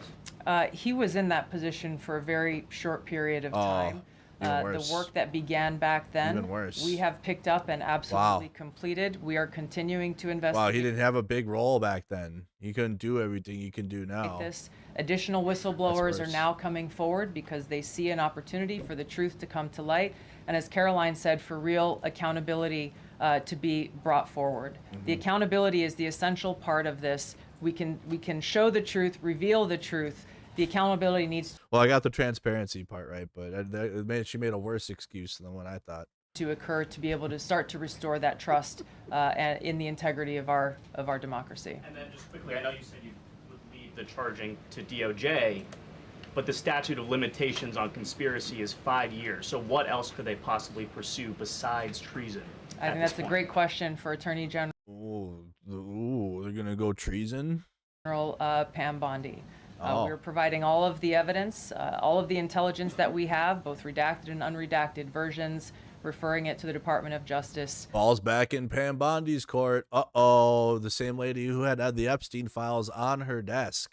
He was in that position for a very short period of time. The work that began back then, Even worse. we have picked up and absolutely completed. We are continuing to investigate. Wow, he didn't have a big role back then. He couldn't do everything he can do now. This. Additional whistleblowers are now coming forward because they see an opportunity for the truth to come to light. And as Caroline said, for real accountability to be brought forward. The accountability is the essential part of this. We can show the truth, reveal the truth. The accountability needs Well, I got the transparency part right, but she made a worse excuse than what I thought. to occur to be able to start to restore that trust in the integrity of our democracy. And then just quickly, I know you said you would leave the charging to DOJ, but the statute of limitations on conspiracy is 5 years. So what else could they possibly pursue besides treason? I think that's a great question for Attorney General They're gonna go treason? Pam Bondi. We're providing all of the evidence, all of the intelligence that we have, both redacted and unredacted versions, referring it to the Department of Justice. Ball's back in Pam Bondi's court. Uh-oh, the same lady who had the Epstein files on her desk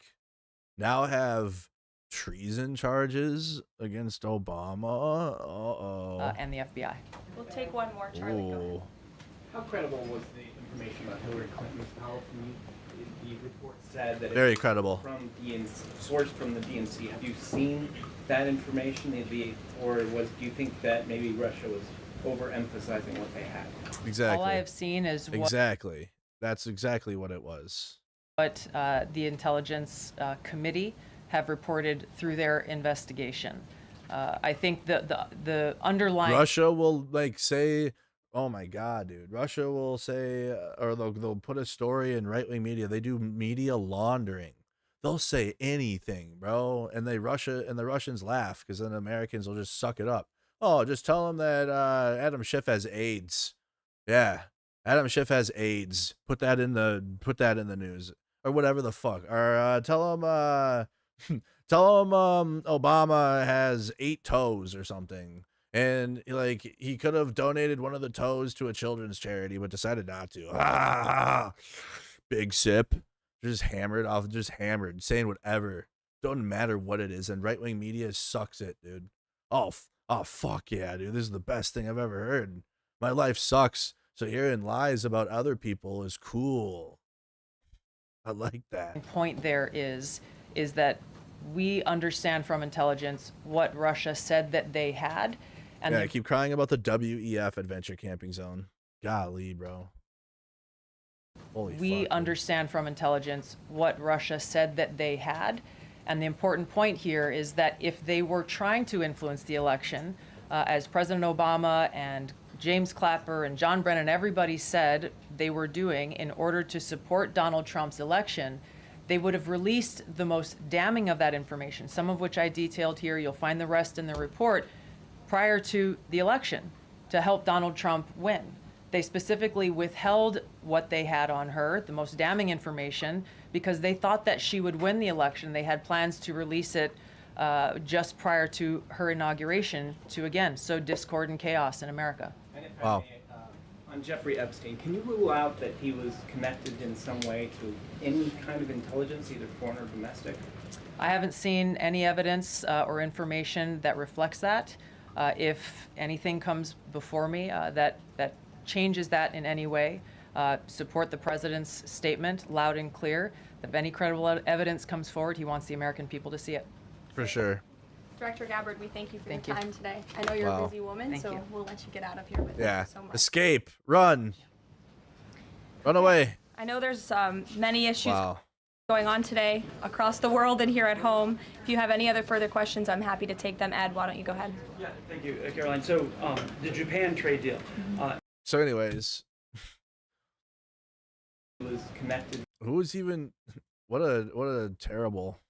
now have treason charges against Obama. Uh-oh. And the FBI. We'll take one more, Charlie. Go ahead. How credible was the information about Hillary Clinton's power from you? The report said that Very it was credible. From sourced from the DNC. Have you seen that information? Or do you think that maybe Russia was overemphasizing what they had? Exactly. All I have seen is exactly. That's exactly what it was. what the Intelligence Committee have reported through their investigation. I think the underlying Russia will say, oh my God, dude. Russia will say, or they'll put a story in right-wing media. They do media laundering. They'll say anything, bro. And the Russians laugh because then the Americans will just suck it up. Oh, just tell them that Adam Schiff has AIDS. Yeah, Adam Schiff has AIDS. Put that in the news or whatever the fuck. Or tell them Obama has 8 toes or something. And like he could have donated one of the toes to a children's charity, but decided not to. Big sip. Just hammered, saying whatever. Don't matter what it is. And right-wing media sucks it, dude. Oh, fuck yeah, dude. This is the best thing I've ever heard. My life sucks. So hearing lies about other people is cool. I like that. Point there is that we understand from intelligence what Russia said that they had. And yeah, I keep crying about the WEF adventure camping zone. Golly, bro. Holy we fuck, understand from intelligence what Russia said that they had. And the important point here is that if they were trying to influence the election, as President Obama and James Clapper and John Brennan, everybody said they were doing in order to support Donald Trump's election, they would have released the most damning of that information, some of which I detailed here. You'll find the rest in the report prior to the election to help Donald Trump win. They specifically withheld what they had on her, the most damning information, because they thought that she would win the election. They had plans to release it just prior to her inauguration to, again, sow discord and chaos in America. And if I may, on Jeffrey Epstein, can you rule out that he was connected in some way to any kind of intelligence, either foreign or domestic? I haven't seen any evidence or information that reflects that. If anything comes before me that changes that in any way, support the president's statement loud and clear. If any credible evidence comes forward, he wants the American people to see it. For sure. Director Gabbard, we thank you for your time today. I know you're a busy woman, so we'll let you get out of here. But Yeah. thank you so much. Escape. Run. Run away. I know there's many issues Wow. going on today across the world and here at home. If you have any other further questions, I'm happy to take them. Ed, why don't you go ahead? Yeah, thank you, Caroline. So the Japan trade deal. So anyways, Was connected. who's even what a terrible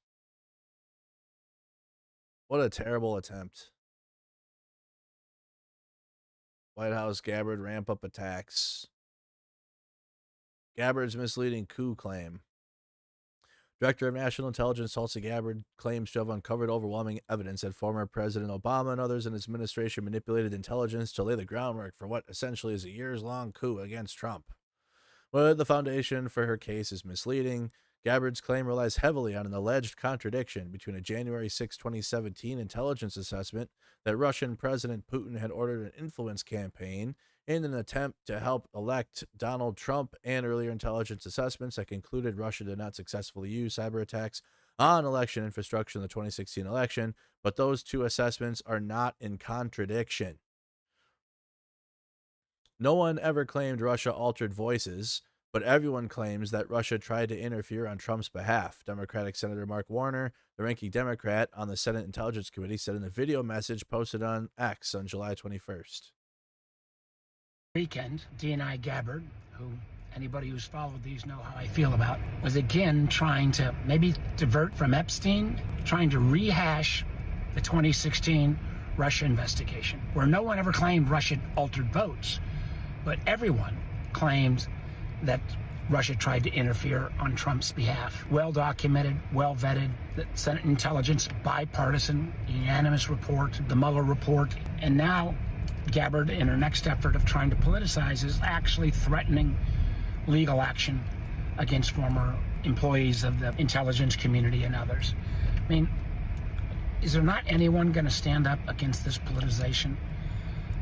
attempt. White House Gabbard ramp up attacks. Gabbard's misleading coup claim. Director of National Intelligence Tulsi Gabbard claims to have uncovered overwhelming evidence that former President Obama and others in his administration manipulated intelligence to lay the groundwork for what essentially is a years-long coup against Trump. But the foundation for her case is misleading. Gabbard's claim relies heavily on an alleged contradiction between a January 6, 2017 intelligence assessment that Russian President Putin had ordered an influence campaign in an attempt to help elect Donald Trump, and earlier intelligence assessments that concluded Russia did not successfully use cyber attacks on election infrastructure in the 2016 election, but those two assessments are not in contradiction. No one ever claimed Russia altered voices, but everyone claims that Russia tried to interfere on Trump's behalf. Democratic Senator Mark Warner, the ranking Democrat on the Senate Intelligence Committee, said in a video message posted on X on July 21st. Weekend, DNI Gabbard, who anybody who's followed these know how I feel about, was again trying to maybe divert from Epstein, trying to rehash the 2016 Russia investigation, where no one ever claimed Russia altered votes, but everyone claimed that Russia tried to interfere on Trump's behalf. Well documented, well vetted, the Senate Intelligence bipartisan, unanimous report, the Mueller report, and now Gabbard, in her next effort of trying to politicize, is actually threatening legal action against former employees of the intelligence community and others. I mean, is there not anyone going to stand up against this politicization?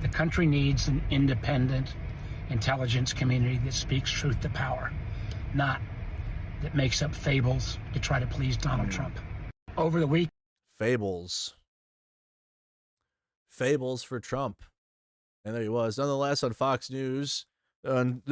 The country needs an independent intelligence community that speaks truth to power, not that makes up fables to try to please Donald Trump. Over the week, Fables for Trump. And there he was. Nonetheless, on Fox News,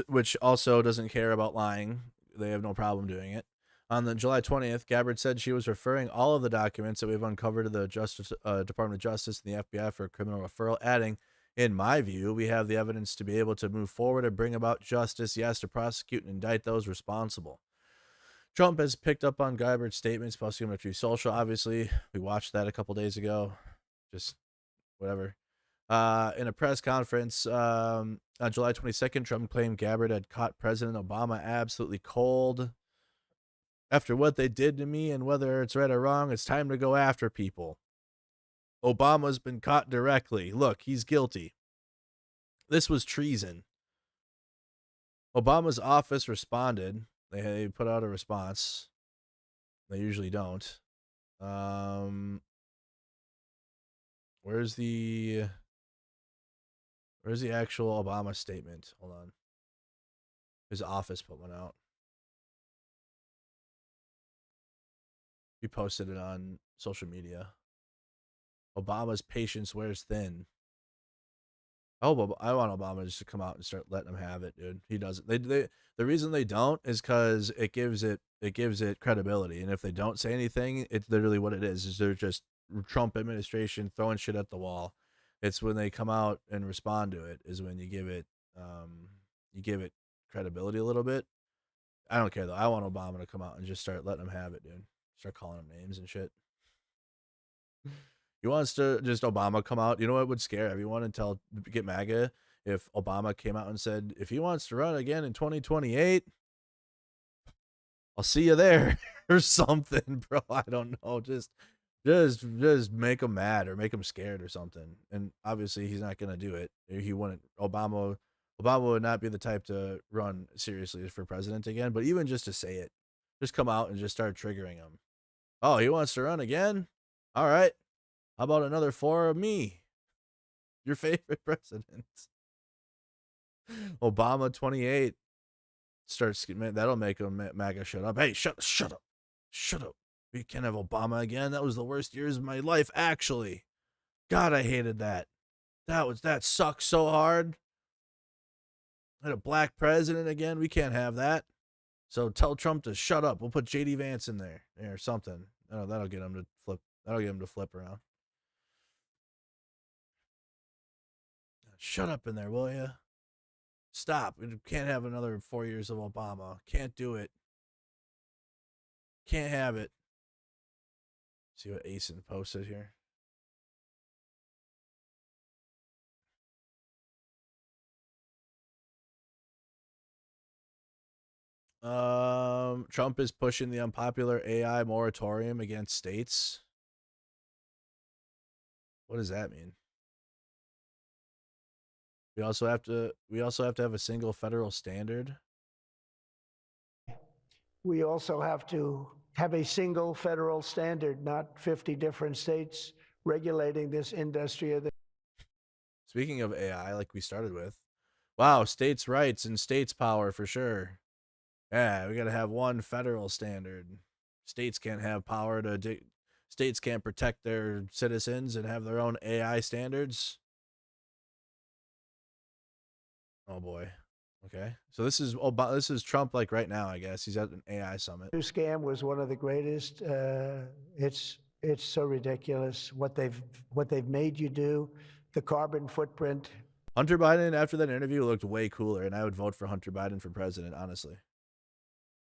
which also doesn't care about lying, they have no problem doing it. On the July 20th, Gabbard said she was referring all of the documents that we've uncovered to the Department of Justice and the FBI for a criminal referral, adding, "In my view, we have the evidence to be able to move forward and bring about justice, yes, to prosecute and indict those responsible." Trump has picked up on Guybert's statements, posting them to Truth Social. Obviously, we watched that a couple days ago. Just whatever. In a press conference on July 22nd, Trump claimed Gabbard had caught President Obama absolutely cold. After what they did to me, and whether it's right or wrong, it's time to go after people. Obama's been caught directly. Look, he's guilty. This was treason. Obama's office responded. They put out a response. They usually don't. Where's the actual Obama statement? Hold on. His office put one out. He posted it on social media. Obama's patience wears thin. I want Obama just to come out and start letting him have it, dude. He doesn't. The reason they don't is because it gives it credibility. And if they don't say anything, it's literally what it is they're just Trump administration throwing shit at the wall. It's when they come out and respond to it is when you give it credibility a little bit. I don't care though. I want Obama to come out and just start letting him have it, dude. Start calling him names and shit. He wants to just Obama come out. You know what would scare everyone until get MAGA? If Obama came out and said, if he wants to run again in 2028, I'll see you there or something, bro. I don't know. Just make him mad or make him scared or something. And obviously he's not going to do it. He wouldn't. Obama would not be the type to run seriously for president again, but even just to say it, just come out and just start triggering him. Oh, he wants to run again? All right. How about another 4 of me? Your favorite president. Obama 28 starts, that'll make him MAGA shut up. Hey, shut up. Shut up. We can't have Obama again. That was the worst years of my life, actually. God, I hated that. That sucked so hard. Had a black president again. We can't have that. So tell Trump to shut up. We'll put JD Vance in there or something. That'll get him to flip. That'll get him to flip around. Shut up in there, will you? Stop. We can't have another 4 years of Obama. Can't do it. Can't have it. See what Asen posted here. Trump is pushing the unpopular AI moratorium against states. What does that mean? We also have to have a single federal standard. We also have to have a single federal standard, not 50 different states regulating this industry. Speaking of AI, like we started with, wow, states' rights and states' power for sure. Yeah, we got to have one federal standard. States can't have power states can't protect their citizens and have their own AI standards. Oh boy. Okay. So this is Trump like right now, I guess. He's at an AI summit. New scam was one of the greatest. It's so ridiculous what they've made you do. The carbon footprint. Hunter Biden after that interview looked way cooler, and I would vote for Hunter Biden for president, honestly.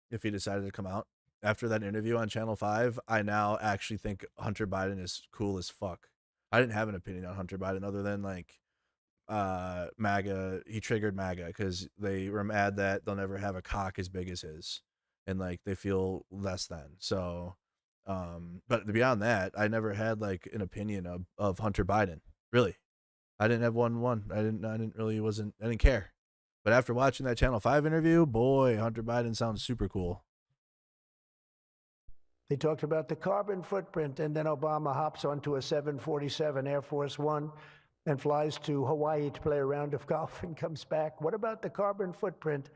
If he decided to come out after that interview on Channel 5, I now actually think Hunter Biden is cool as fuck. I didn't have an opinion on Hunter Biden other than like MAGA. He triggered MAGA because they were mad that they'll never have a cock as big as his, and like they feel less than. So but beyond that, I never had like an opinion of Hunter Biden. Really, I didn't have one. I didn't care. But after watching that Channel 5 interview, boy, Hunter Biden sounds super cool. They talked about the carbon footprint, and then Obama hops onto a 747 Air Force One and flies to Hawaii to play a round of golf and comes back. What about the carbon footprint?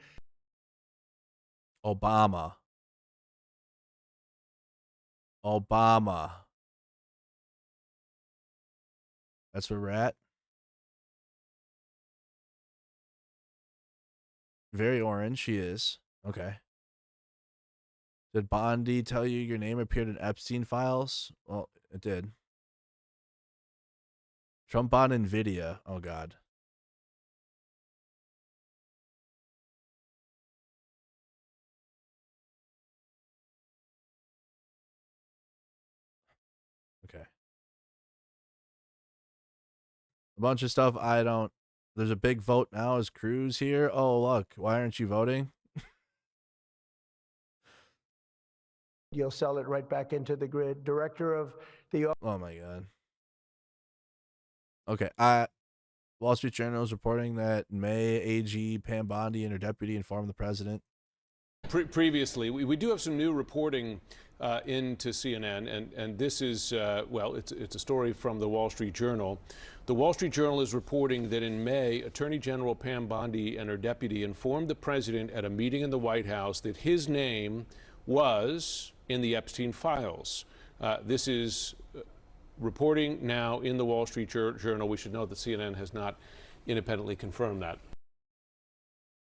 Obama. That's where we're at. Very orange, she is. Okay. Did Bondi tell you your name appeared in Epstein files? Well, it did. Trump on NVIDIA. Oh, God. bunch of stuff I don't. There's a big vote now. Is Cruz here? Oh, look. Why aren't you voting? You'll sell it right back into the grid. Director of the... Oh, my God. Okay. Wall Street Journal is reporting that May AG Pam Bondi and her deputy informed the president. Previously, we do have some new reporting into CNN, and this is, well, it's a story from the Wall Street Journal. The Wall Street Journal is reporting that in May, Attorney General Pam Bondi and her deputy informed the president at a meeting in the White House that his name was in the Epstein files. This is reporting now in the Wall Street Journal. We should note that CNN has not independently confirmed that.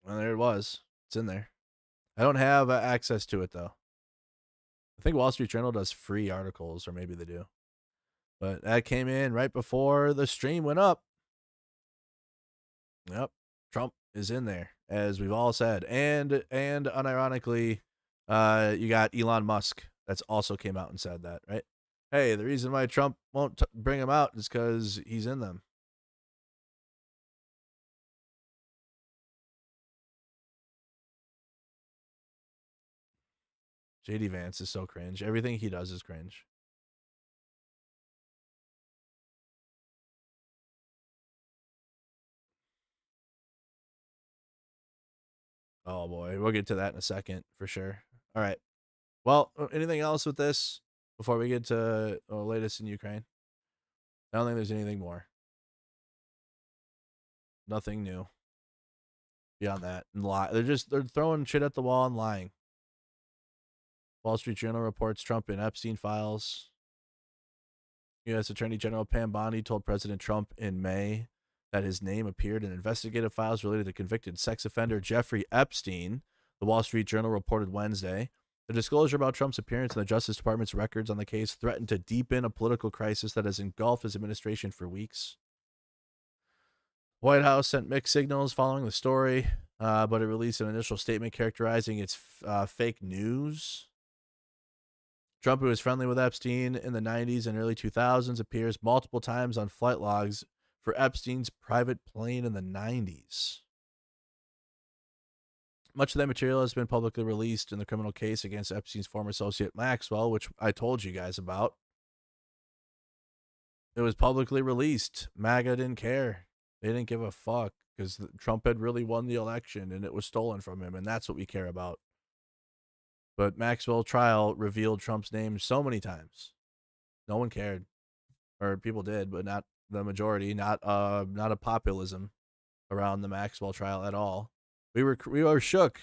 Well, there it was. It's in there. I don't have access to it, though. I think Wall Street Journal does free articles, or maybe they do. But that came in right before the stream went up. Yep. Trump is in there, as we've all said. And unironically, you got Elon Musk that's also came out and said that, right? Hey, the reason why Trump won't bring him out is because he's in them. JD Vance is so cringe. Everything he does is cringe. Oh boy, we'll get to that in a second for sure. All right. Well, anything else with this before we get to the latest in Ukraine? I don't think there's anything more. Nothing new beyond that. And they're throwing shit at the wall and lying. Wall Street Journal reports Trump in Epstein files. U.S. Attorney General Pam Bondi told President Trump in May that his name appeared in investigative files related to convicted sex offender Jeffrey Epstein, the Wall Street Journal reported Wednesday. The disclosure about Trump's appearance in the Justice Department's records on the case threatened to deepen a political crisis that has engulfed his administration for weeks. White House sent mixed signals following the story, but it released an initial statement characterizing its fake news. Trump, who was friendly with Epstein in the 90s and early 2000s, appears multiple times on flight logs for Epstein's private plane in the 90s. Much of that material has been publicly released in the criminal case against Epstein's former associate Maxwell, which I told you guys about. It was publicly released. MAGA didn't care. They didn't give a fuck because Trump had really won the election and it was stolen from him, and that's what we care about. But Maxwell trial revealed Trump's name so many times. No one cared. Or people did, but not the majority. Not a populism around the Maxwell trial at all. We were shook.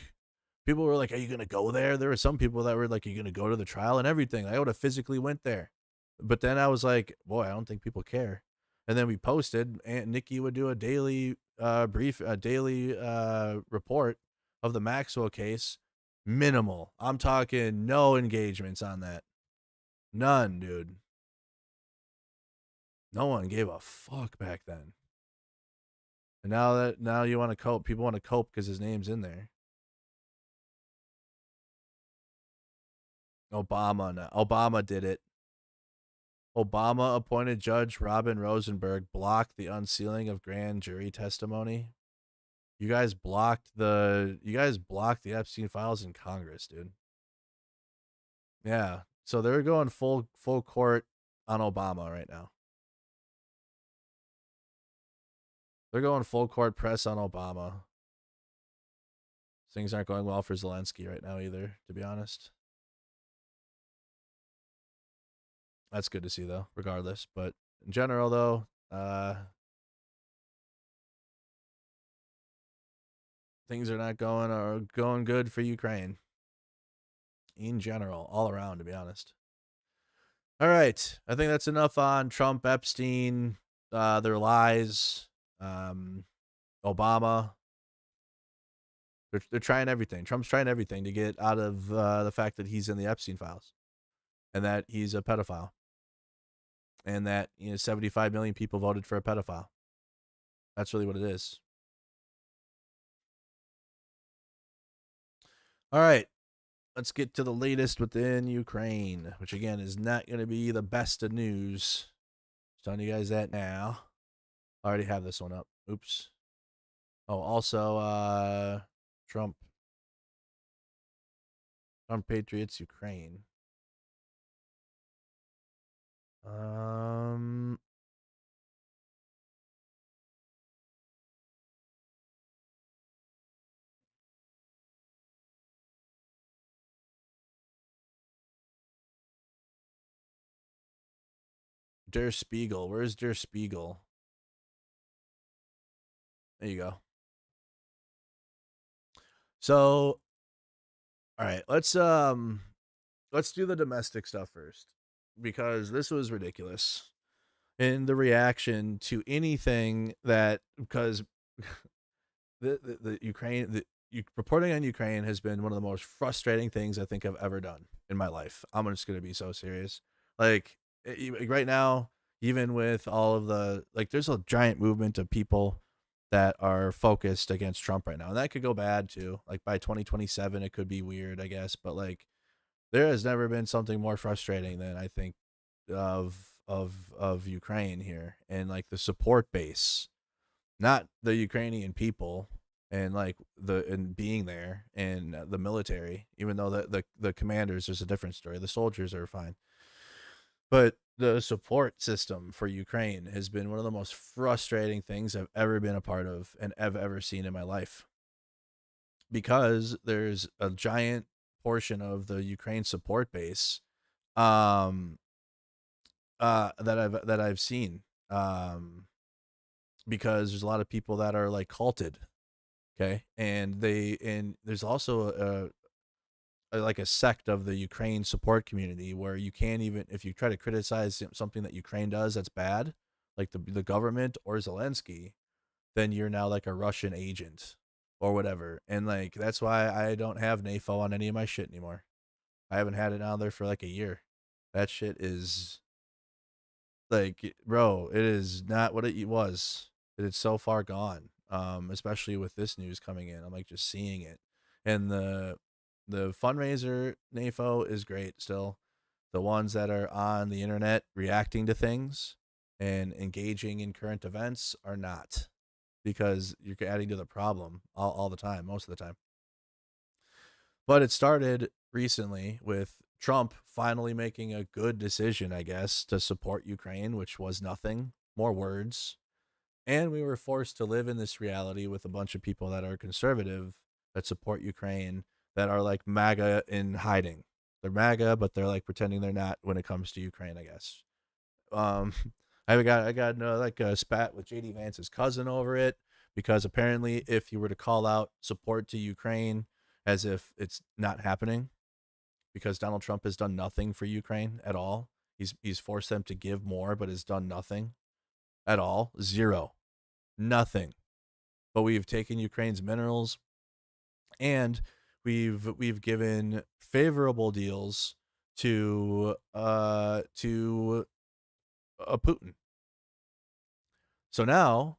People were like, are you going to go there? There were some people that were like, are you going to go to the trial and everything? I would have physically went there. But then I was like, boy, I don't think people care. And then we posted, Aunt Nikki would do a daily report of the Maxwell case. Minimal. I'm talking no engagements on that. None, dude. No one gave a fuck back then. And now you want to cope. People want to cope because his name's in there. Obama did it. Obama appointed Judge Robin Rosenberg blocked the unsealing of grand jury testimony. You guys blocked the Epstein files in Congress, dude. Yeah. So they're going full court on Obama right now. They're going full court press on Obama. Things aren't going well for Zelenskyy right now either, to be honest. That's good to see though, regardless. But in general though, things are not going good for Ukraine. In general, all around, to be honest. All right. I think that's enough on Trump, Epstein, their lies, Obama. They're trying everything. Trump's trying everything to get out of the fact that he's in the Epstein files and that he's a pedophile and that 75 million people voted for a pedophile. That's really what it is. All right. Let's get to the latest within Ukraine, which again is not going to be the best of news. Just telling you guys that now. I already have this one up. Oops. Oh, also, Trump Patriots Ukraine. Der Spiegel. Where's Der Spiegel? There you go. So, all right, let's do the domestic stuff first, because this was ridiculous. And the reaction to anything that, because the Ukraine, reporting on Ukraine has been one of the most frustrating things I think I've ever done in my life. I'm just going to be so serious. Like right now, even with all of the, like, there's a giant movement of people that are focused against Trump right now. And that could go bad too. Like by 2027, it could be weird, I guess. But like, there has never been something more frustrating than I think of Ukraine here, and like the support base, not the Ukrainian people, and like and being there, and the military, even though the commanders, there's a different story. The soldiers are fine, but the support system for Ukraine has been one of the most frustrating things I've ever been a part of and have ever seen in my life, because there's a giant portion of the Ukraine support base that I've seen, because there's a lot of people that are like culted, okay, and there's also like a sect of the Ukraine support community where you can't even, if you try to criticize something that Ukraine does that's bad, like the government or Zelensky, then you're now like a Russian agent or whatever. And like that's why I don't have NAFO on any of my shit anymore. I haven't had it on there for like a year. That shit is like, bro, it is not what it was. It is so far gone. Especially with this news coming in, I'm like just seeing it. And the fundraiser NAFO is great still. The ones that are on the internet reacting to things and engaging in current events are not, because you're adding to the problem all the time, most of the time. But it started recently with Trump finally making a good decision, I guess, to support Ukraine, which was nothing, more words. And we were forced to live in this reality with a bunch of people that are conservative, that support Ukraine, that are like MAGA in hiding. They're MAGA, but they're like pretending they're not when it comes to Ukraine, I guess. I got like a spat with JD Vance's cousin over it, because apparently if you were to call out support to Ukraine as if it's not happening, because Donald Trump has done nothing for Ukraine at all. He's forced them to give more, but has done nothing at all. Zero. Nothing. But we've taken Ukraine's minerals, and we've given favorable deals to Putin. So now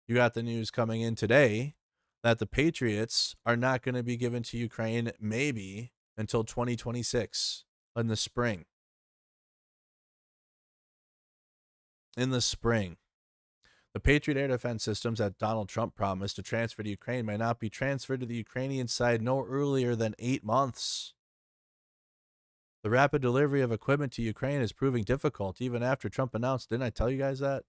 you got the news coming in today that the Patriots are not going to be given to Ukraine maybe until 2026 in the spring. In the spring. The Patriot air defense systems that Donald Trump promised to transfer to Ukraine may not be transferred to the Ukrainian side no earlier than 8 months. The rapid delivery of equipment to Ukraine is proving difficult even after Trump announced. Didn't I tell you guys that?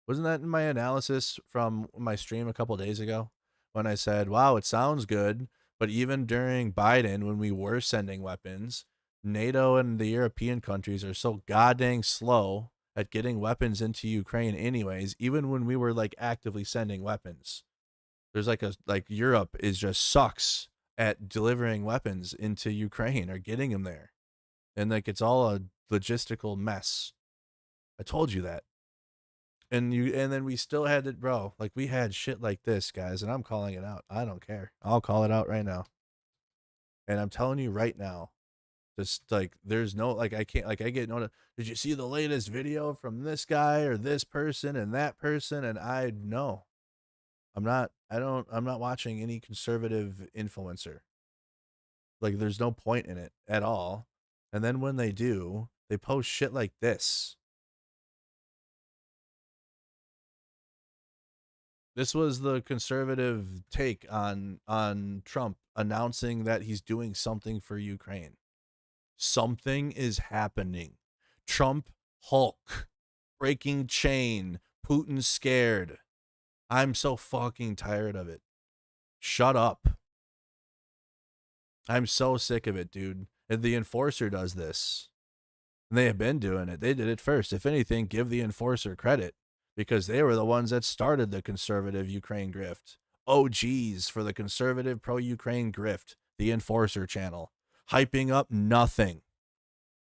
Wasn't that in my analysis from my stream a couple days ago when I said, wow, it sounds good, but even during Biden, when we were sending weapons, NATO and the European countries are so goddamn slow at getting weapons into Ukraine anyways, even when we were like actively sending weapons. There's like Europe is just sucks at delivering weapons into Ukraine or getting them there. And like it's all a logistical mess. I told you that. And then we still had it, bro. Like we had shit like this, guys, and I'm calling it out. I don't care. I'll call it out right now. And I'm telling you right now, just like there's no, like I can't, like I get no. Did you see the latest video from this guy or this person and that person? And I know, I'm not watching any conservative influencer. Like there's no point in it at all. And then when they do, they post shit like this. This was the conservative take on Trump announcing that he's doing something for Ukraine. Something is happening. Trump Hulk, breaking chain, Putin scared. I'm so fucking tired of it. Shut up. I'm so sick of it, dude. And the Enforcer does this. And they have been doing it. They did it first. If anything, give the Enforcer credit, because they were the ones that started the conservative Ukraine grift. OGs for the conservative pro-Ukraine grift, the Enforcer channel. Hyping up nothing.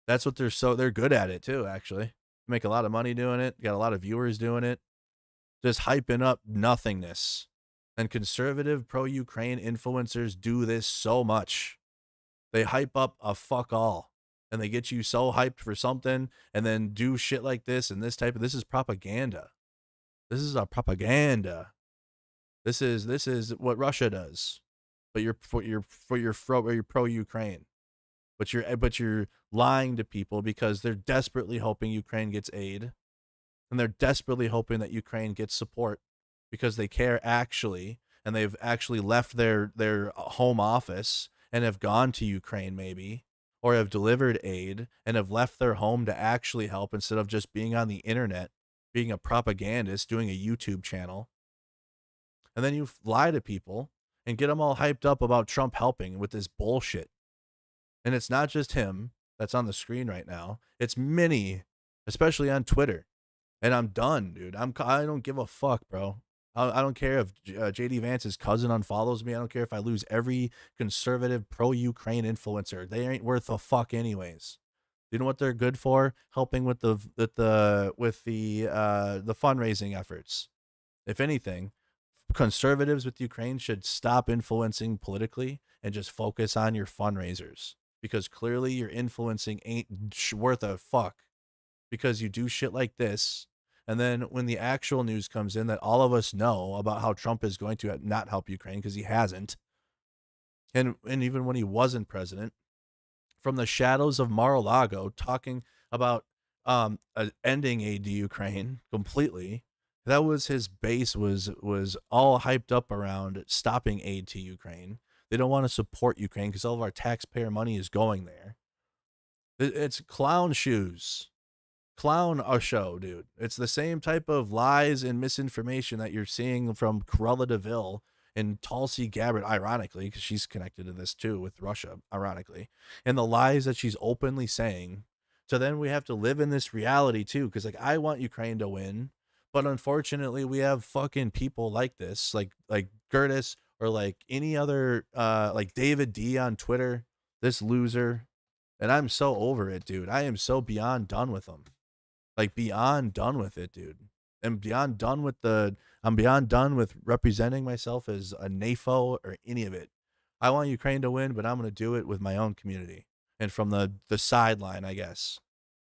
That's what they're good at it too, actually. Make a lot of money doing it. Got a lot of viewers doing it. Just hyping up nothingness. And conservative pro-Ukraine influencers do this so much. They hype up a fuck all. And they get you so hyped for something and then do shit like this and this is propaganda. This is a propaganda. This is what Russia does. But you're pro-Ukraine. But you're lying to people because they're desperately hoping Ukraine gets aid, and they're desperately hoping that Ukraine gets support because they care actually, and they've actually left their home office and have gone to Ukraine maybe, or have delivered aid and have left their home to actually help instead of just being on the internet, being a propagandist, doing a YouTube channel. And then you lie to people and get them all hyped up about Trump helping with this bullshit. And it's not just him that's on the screen right now. It's many, especially on Twitter. And I'm done, dude. I don't give a fuck, bro. I don't care if JD Vance's cousin unfollows me. I don't care if I lose every conservative pro-Ukraine influencer. They ain't worth a fuck anyways. You know what they're good for? Helping with the fundraising efforts. If anything, conservatives with Ukraine should stop influencing politically and just focus on your fundraisers. Because clearly your influencing ain't worth a fuck. Because you do shit like this, and then when the actual news comes in that all of us know about how Trump is going to not help Ukraine because he hasn't, and even when he wasn't president, from the shadows of Mar-a-Lago talking about ending aid to Ukraine completely, that was his base, was all hyped up around stopping aid to Ukraine. They don't want to support Ukraine because all of our taxpayer money is going there. It's clown shoes. Clown a show, dude. It's the same type of lies and misinformation that you're seeing from Cruella DeVille and Tulsi Gabbard, ironically, because she's connected to this too with Russia, ironically. And the lies that she's openly saying. So then we have to live in this reality too, because like I want Ukraine to win, but unfortunately we have fucking people like this, like Gertis, or like any other, like David D on Twitter, this loser. And I'm so over it, dude. I am so beyond done with them. Like beyond done with it, dude. I'm beyond done with representing myself as a NAFO or any of it. I want Ukraine to win, but I'm going to do it with my own community and from the sideline, I guess.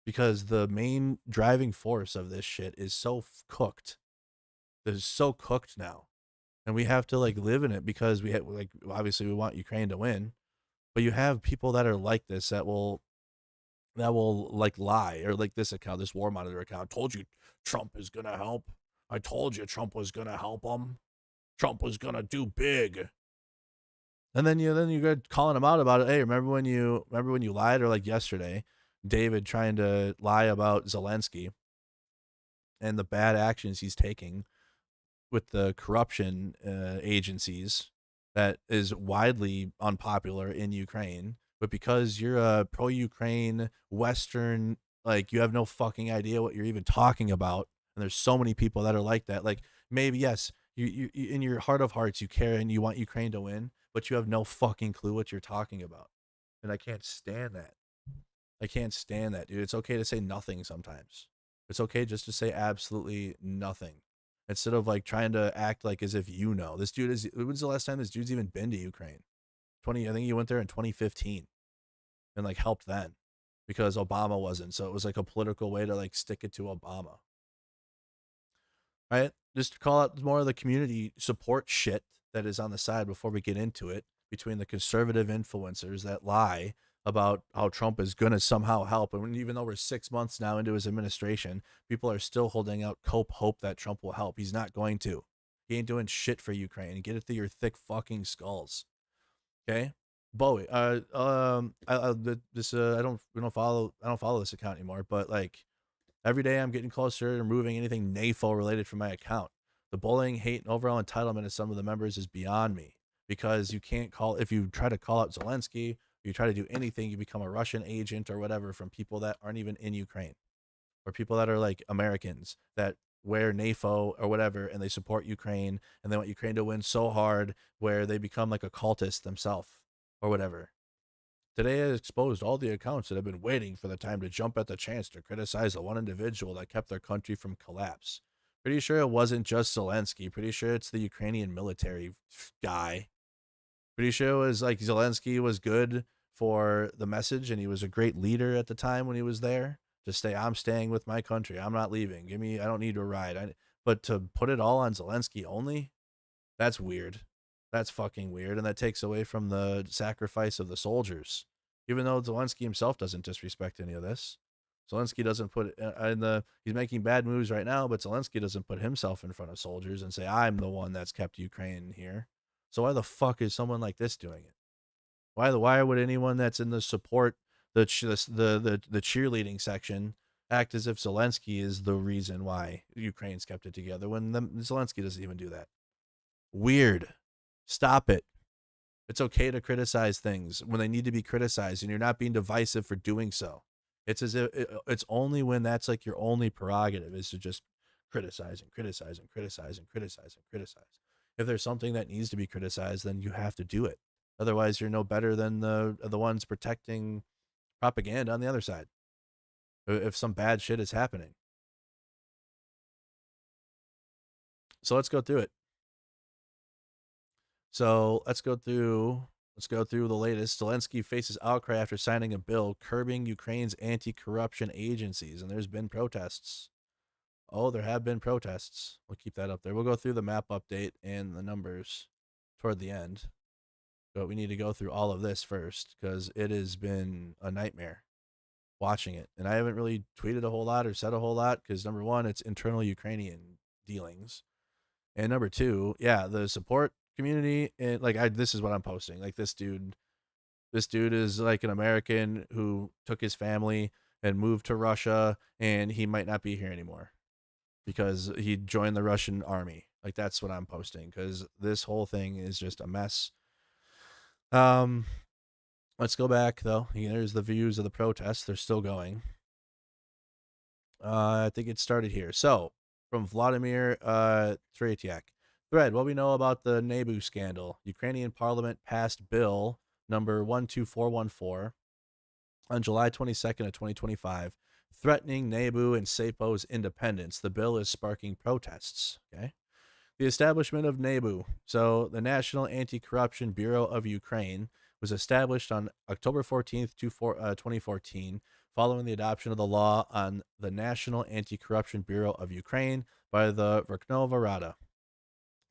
Because the main driving force of this shit is so cooked. It's so cooked now. And we have to like live in it because we have, like, obviously we want Ukraine to win, but you have people that are like this that will like lie, or like this account, this War Monitor account. I told you Trump is going to help. I told you Trump was going to help them. Trump was going to do big. And then you go calling him out about it. Hey, remember when you lied? Or like yesterday, David trying to lie about Zelenskyy and the bad actions he's taking with the corruption agencies that is widely unpopular in Ukraine. But because you're a pro-Ukraine Western, like you have no fucking idea what you're even talking about. And there's so many people that are like that. Like maybe, yes, you in your heart of hearts, you care and you want Ukraine to win, but you have no fucking clue what you're talking about. And I can't stand that. I can't stand that, dude. It's okay to say nothing sometimes. It's okay just to say absolutely nothing. Instead of like trying to act like as if you know. This dude is, when's the last time this dude's even been to Ukraine? I think he went there in 2015 and like helped then because Obama wasn't. So it was like a political way to like stick it to Obama. Right? Just call out more of the community support shit that is on the side before we get into it between the conservative influencers that lie about how Trump is going to somehow help. And even though we're 6 months now into his administration, people are still holding out hope that Trump will help. He's not going to. He ain't doing shit for Ukraine. Get it through your thick fucking skulls. Okay, Bowie. I don't follow this account anymore. But like every day, I'm getting closer to removing anything NAFO related from my account. The bullying, hate, and overall entitlement of some of the members is beyond me, because you can't call, if you try to call out Zelensky, you try to do anything, you become a Russian agent or whatever from people that aren't even in Ukraine, or people that are like Americans that wear NAFO or whatever, and they support Ukraine, and they want Ukraine to win so hard where they become like a cultist themselves or whatever. Today I exposed all the accounts that have been waiting for the time to jump at the chance to criticize the one individual that kept their country from collapse. Pretty sure it wasn't just Zelensky. Pretty sure it's the Ukrainian military guy. Pretty sure it was like Zelensky was good for the message, and he was a great leader at the time when he was there. I'm staying with my country. I'm not leaving. I don't need to ride. But to put it all on Zelensky only, that's weird. That's fucking weird. And that takes away from the sacrifice of the soldiers. Even though Zelensky himself doesn't disrespect any of this. Zelensky doesn't put he's making bad moves right now, but Zelensky doesn't put himself in front of soldiers and say, I'm the one that's kept Ukraine here. So why the fuck is someone like this doing it? Why would anyone that's in the support, the cheerleading section, act as if Zelensky is the reason why Ukraine's kept it together when Zelensky doesn't even do that? Weird. Stop it. It's okay to criticize things when they need to be criticized, and you're not being divisive for doing so. It's as if it's only when that's like your only prerogative is to just criticize and criticize and criticize and criticize and criticize. If there's something that needs to be criticized, then you have to do it. Otherwise, you're no better than the ones protecting propaganda on the other side. If some bad shit is happening. So let's go through it. So let's go through the latest. Zelensky faces outcry after signing a bill curbing Ukraine's anti-corruption agencies, and there's been protests. Oh, there have been protests. We'll keep that up there. We'll go through the map update and the numbers toward the end. But we need to go through all of this first, because it has been a nightmare watching it. And I haven't really tweeted a whole lot or said a whole lot, because number one, it's internal Ukrainian dealings. And number two, yeah, the support community, and this is what I'm posting. Like this dude is like an American who took his family and moved to Russia, and he might not be here anymore because he joined the Russian army. Like that's what I'm posting, because this whole thing is just a mess. Let's go back though. There's the views of the protests. They're still going. I think it started here. So from Vladimir Tretiak. Thread, what we know about the NABU scandal. Ukrainian parliament passed bill number 12414 on July 22nd of 2025, threatening NABU and SEPO's independence. The bill is sparking protests. Okay. The establishment of NABU, so the National Anti-Corruption Bureau of Ukraine, was established on October 14th, 2014, following the adoption of the law on the National Anti-Corruption Bureau of Ukraine by the Verkhnova Rada,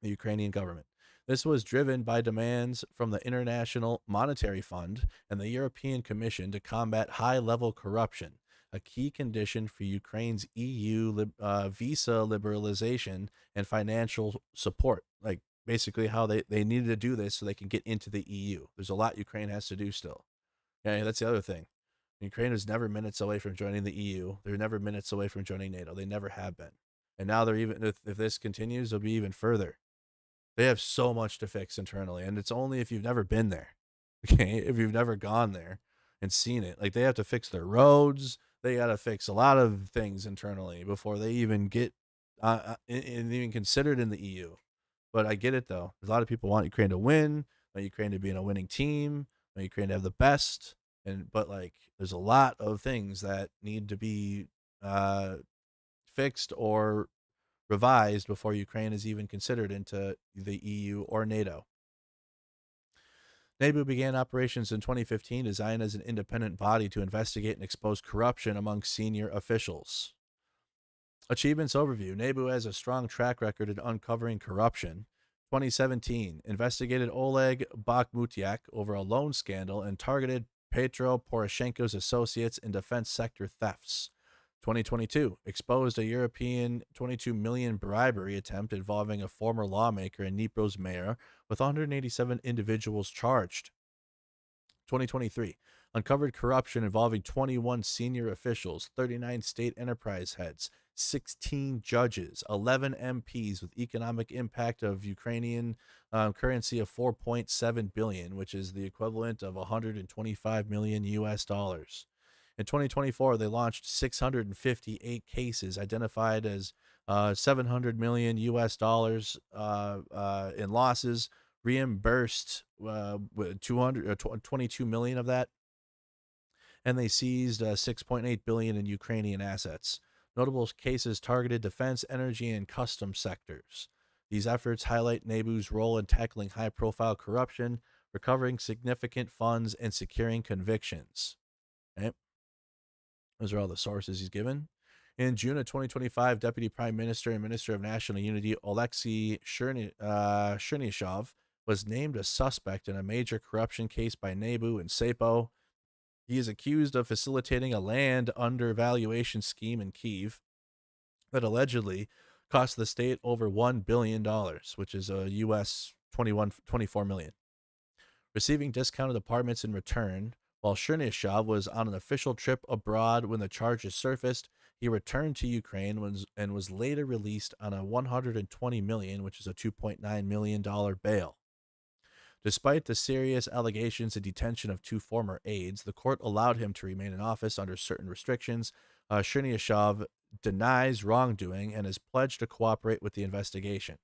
the Ukrainian government. This was driven by demands from the International Monetary Fund and the European Commission to combat high-level corruption, a key condition for Ukraine's EU visa liberalization and financial support. Like basically how they needed to do this so they can get into the EU. There's a lot Ukraine has to do still. Okay, that's the other thing. Ukraine was never minutes away from joining the EU. They're never minutes away from joining NATO. They never have been. And now they're even, if this continues, they'll be even further. They have so much to fix internally, and it's only if you've never been there. Okay, if you've never gone there and seen it. Like they have to fix their roads. They got to fix a lot of things internally before they even get even considered in the EU. But I get it though. There's a lot of people want Ukraine to win, want Ukraine to be in a winning team, want Ukraine to have the best. But like, there's a lot of things that need to be fixed or revised before Ukraine is even considered into the EU or NATO. NABU began operations in 2015, designed as an independent body to investigate and expose corruption among senior officials. Achievements overview. NABU has a strong track record in uncovering corruption. 2017, investigated Oleg Bakhmutyak over a loan scandal and targeted Petro Poroshenko's associates in defense sector thefts. 2022 exposed a European 22 million bribery attempt involving a former lawmaker and Dnipro's mayor, with 187 individuals charged. 2023 uncovered corruption involving 21 senior officials, 39 state enterprise heads, 16 judges, 11 MPs, with economic impact of Ukrainian currency of 4.7 billion, which is the equivalent of 125 million US dollars. In 2024, they launched 658 cases identified as 700 million US dollars in losses, reimbursed 22 million of that, and they seized 6.8 billion in Ukrainian assets. Notable cases targeted defense, energy, and customs sectors. These efforts highlight NABU's role in tackling high-profile corruption, recovering significant funds, and securing convictions. Okay. Those are all the sources he's given. In June of 2025, Deputy Prime Minister and Minister of National Unity Oleksiy Chernyshov was named a suspect in a major corruption case by NABU and SEPO. He is accused of facilitating a land undervaluation scheme in Kyiv that allegedly cost the state over $1 billion, which is a US 24 million. Receiving discounted apartments in return, while Chernyshov was on an official trip abroad when the charges surfaced, he returned to Ukraine and was later released on a $120 million, which is a $2.9 million bail. Despite the serious allegations and detention of 2 former aides, the court allowed him to remain in office under certain restrictions. Chernyshov denies wrongdoing and has pledged to cooperate with the investigation.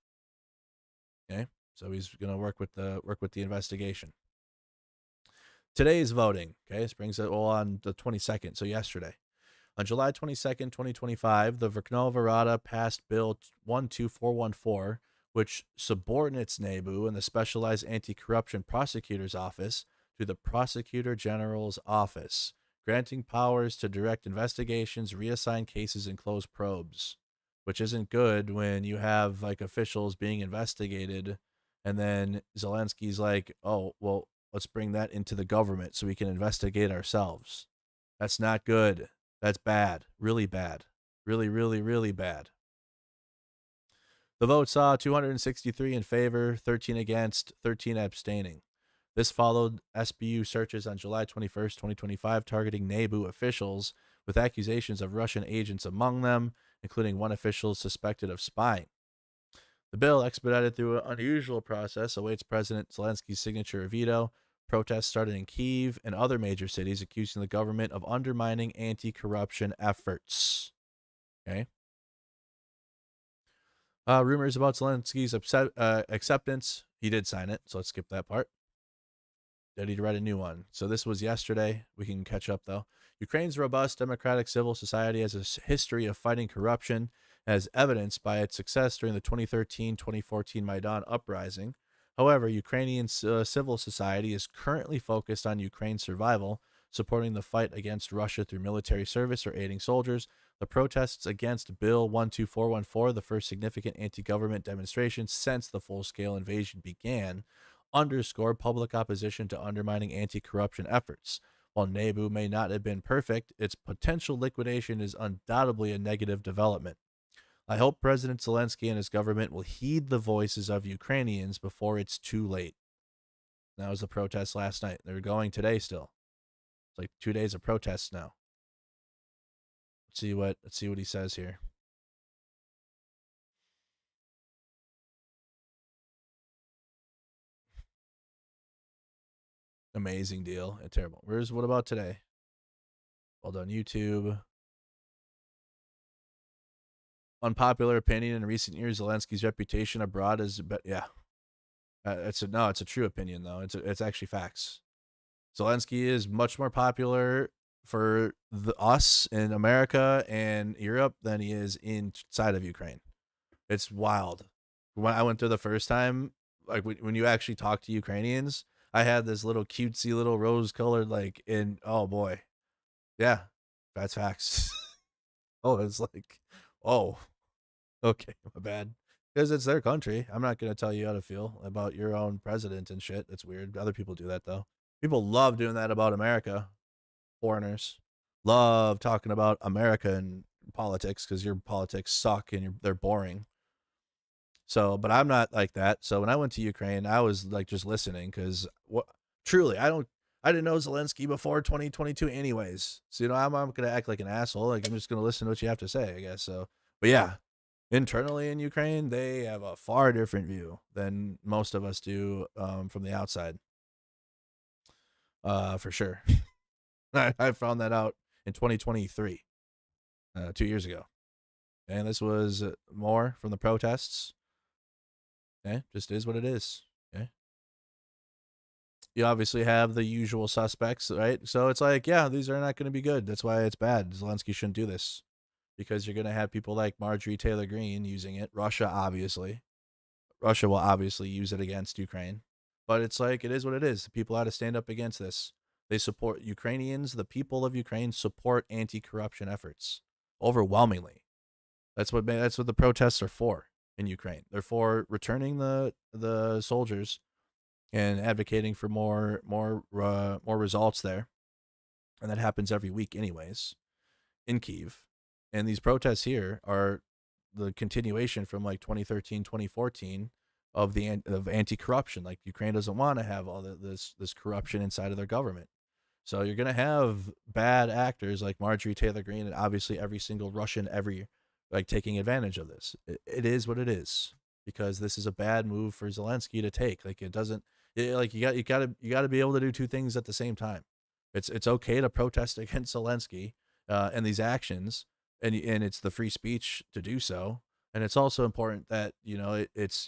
Okay, so he's going to work with the investigation. Today's voting. Okay, this brings it all on the 22nd, so yesterday. On July 22nd, 2025, the Verkhnova Rada passed Bill 12414, which subordinates NABU and the Specialized Anti-Corruption Prosecutor's Office to the Prosecutor General's Office, granting powers to direct investigations, reassign cases, and close probes, which isn't good when you have like officials being investigated and then Zelensky's like, oh, well, let's bring that into the government so we can investigate ourselves. That's not good. That's bad. Really bad. Really, really, really bad. The vote saw 263 in favor, 13 against, 13 abstaining. This followed SBU searches on July 21st, 2025, targeting NABU officials with accusations of Russian agents among them, including one official suspected of spying. The bill, expedited through an unusual process, awaits President Zelensky's signature or veto. Protests started in Kyiv and other major cities, accusing the government of undermining anti-corruption efforts. Okay. Rumors about Zelensky's acceptance. He did sign it, so let's skip that part. Ready to write a new one. So this was yesterday. We can catch up, though. Ukraine's robust democratic civil society has a history of fighting corruption, as evidenced by its success during the 2013-2014 Maidan uprising. However, Ukrainian civil society is currently focused on Ukraine's survival, supporting the fight against Russia through military service or aiding soldiers. The protests against Bill 12414, the first significant anti-government demonstration since the full-scale invasion began, underscore public opposition to undermining anti-corruption efforts. While NABU may not have been perfect, its potential liquidation is undoubtedly a negative development. I hope President Zelenskyy and his government will heed the voices of Ukrainians before it's too late. That was the protest last night. They're going today still. It's like 2 days of protests now. Let's see what he says here. Amazing deal. Terrible. What about today? Well done, YouTube. Unpopular opinion in recent years, Zelensky's reputation abroad is, yeah. It's a true opinion though. It's actually facts. Zelenskyy is much more popular for us in America and Europe than he is inside of Ukraine. It's wild. When I went there the first time, like when you actually talk to Ukrainians, I had this little cutesy little rose-colored oh boy, yeah, that's facts. Oh, it's like, oh, okay, my bad. Because it's their country. I'm not going to tell you how to feel about your own president and shit. It's weird. Other people do that, though. People love doing that about America. Foreigners love talking about America and politics because your politics suck and they're boring. So, but I'm not like that. So when I went to Ukraine, I was like just listening because truly, I didn't know Zelenskyy before 2022 anyways. So, you know, I'm going to act like an asshole. Like, I'm just going to listen to what you have to say, I guess. So, but yeah, internally in Ukraine, they have a far different view than most of us do from the outside. For sure. I found that out in 2023, 2 years ago. And this was more from the protests. Okay, just is what it is. Okay. You obviously have the usual suspects, right? So it's like, yeah, these are not going to be good. That's why it's bad. Zelenskyy shouldn't do this because you're going to have people like Marjorie Taylor Greene using it. Russia, obviously. Russia will obviously use it against Ukraine. But it's like, it is what it is. The people ought to stand up against this. They support Ukrainians. The people of Ukraine support anti-corruption efforts overwhelmingly. That's what the protests are for in Ukraine. They're for returning the soldiers and advocating for more results there. And that happens every week anyways in Kyiv. And these protests here are the continuation from like 2013, 2014 of anti-corruption. Like Ukraine doesn't want to have all this corruption inside of their government. So you're going to have bad actors like Marjorie Taylor Greene and obviously every single Russian taking advantage of this. It is what it is because this is a bad move for Zelenskyy to take. Like it doesn't like you got to be able to do two things at the same time. It's okay to protest against Zelenskyy and these actions and it's the free speech to do so. And it's also important that, you know, it's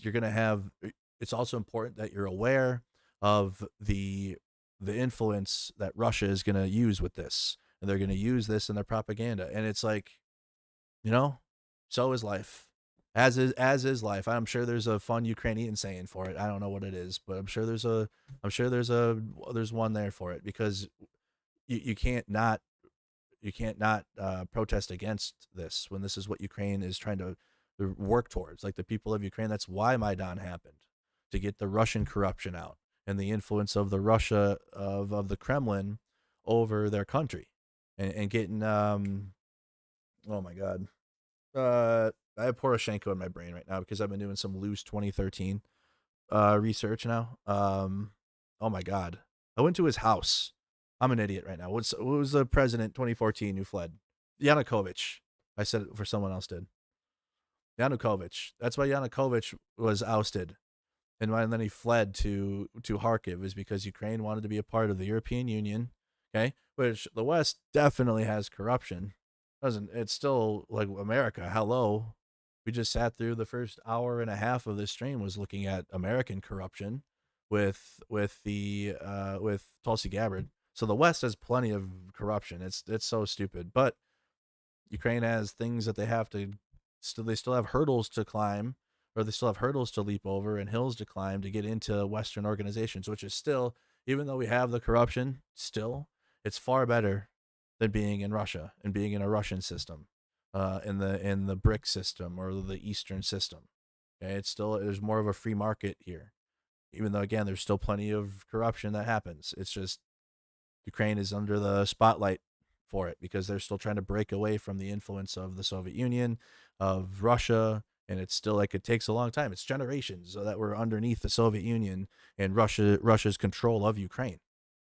also important that you're aware of the influence that Russia is going to use with this, and they're going to use this in their propaganda. And it's like, you know, so is life, as is life. I'm sure there's a fun Ukrainian saying for it. I don't know what it is, but I'm sure there's one there for it because you can't not protest against this when this is what Ukraine is trying to work towards. Like the people of Ukraine, that's why Maidan happened, to get the Russian corruption out and the influence of the Russia of the Kremlin over their country, and getting oh my god, I have Poroshenko in my brain right now because I've been doing some loose 2013 research now. Oh my god, I went to his house. I'm an idiot right now. What was the president 2014 who fled? Yanukovych. I said it for someone else did. Yanukovych. That's why Yanukovych was ousted. And then he fled to Kharkiv is because Ukraine wanted to be a part of the European Union, okay? Which the West definitely has corruption. It's still like America. Hello. We just sat through the first hour and a half of this stream was looking at American corruption with Tulsi Gabbard. So the West has plenty of corruption. It's so stupid. But Ukraine has things that they have to they still have hurdles to climb, or they still have hurdles to leap over and hills to climb to get into Western organizations, which is still, even though we have the corruption, still, it's far better than being in Russia and being in a Russian system, in the BRIC system or the Eastern system. Okay, there's more of a free market here, even though again there's still plenty of corruption that happens. It's just Ukraine is under the spotlight for it because they're still trying to break away from the influence of the Soviet Union, of Russia, and it's still like it takes a long time. It's generations that we're underneath the Soviet Union and Russia's control of Ukraine.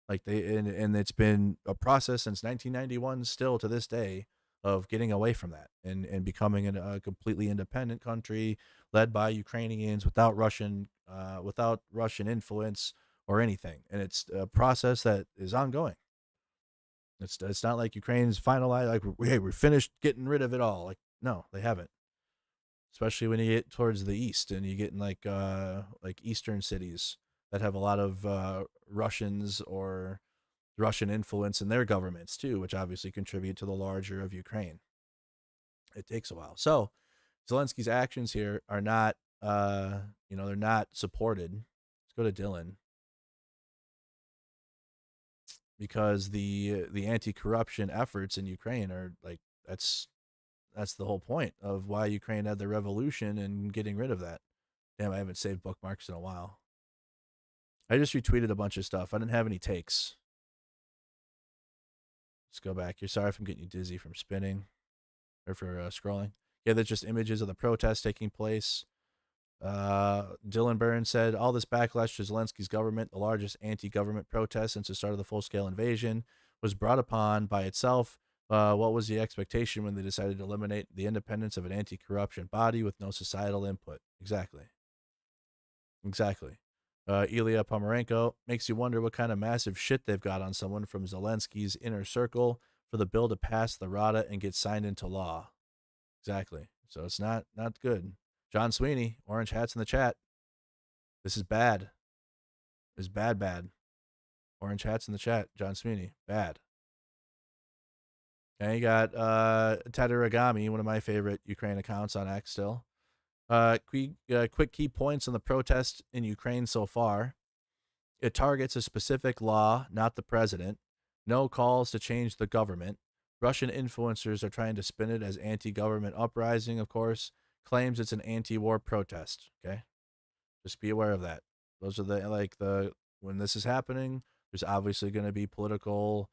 Like and it's been a process since 1991 still to this day of getting away from that and becoming a completely independent country led by Ukrainians without Russian influence or anything. And it's a process that is ongoing. It's not like Ukraine's finalized, like, hey, we're finished getting rid of it all. Like, no, they haven't. Especially when you get towards the east and you get in like eastern cities that have a lot of Russians or Russian influence in their governments too, which obviously contribute to the larger of Ukraine. It takes a while. So Zelensky's actions here are not, they're not supported. Let's go to Dylan. Because the anti-corruption efforts in Ukraine are like, that's the whole point of why Ukraine had the revolution and getting rid of that. Damn, I haven't saved bookmarks in a while. I just retweeted a bunch of stuff. I didn't have any takes. Let's go back here. Sorry if I'm getting you dizzy from spinning. or for scrolling. Yeah, that's just images of the protests taking place. Dylan Burns said, all this backlash to Zelensky's government, the largest anti-government protest since the start of the full-scale invasion, was brought upon by itself. What was the expectation when they decided to eliminate the independence of an anti-corruption body with no societal input? Exactly. Ilya Pomerenko makes you wonder what kind of massive shit they've got on someone from Zelensky's inner circle for the bill to pass the Rada and get signed into law. Exactly. So it's not good. John Sweeney, orange hats in the chat. This is bad. This is bad. Orange hats in the chat. John Sweeney, bad. Okay, you got Tadaragami, one of my favorite Ukraine accounts on X still. Quick key points on the protest in Ukraine so far. It targets a specific law, not the president. No calls to change the government. Russian influencers are trying to spin it as anti-government uprising, of course. Claims it's an anti-war protest. Okay, just be aware of that. Those are when this is happening, there's obviously going to be political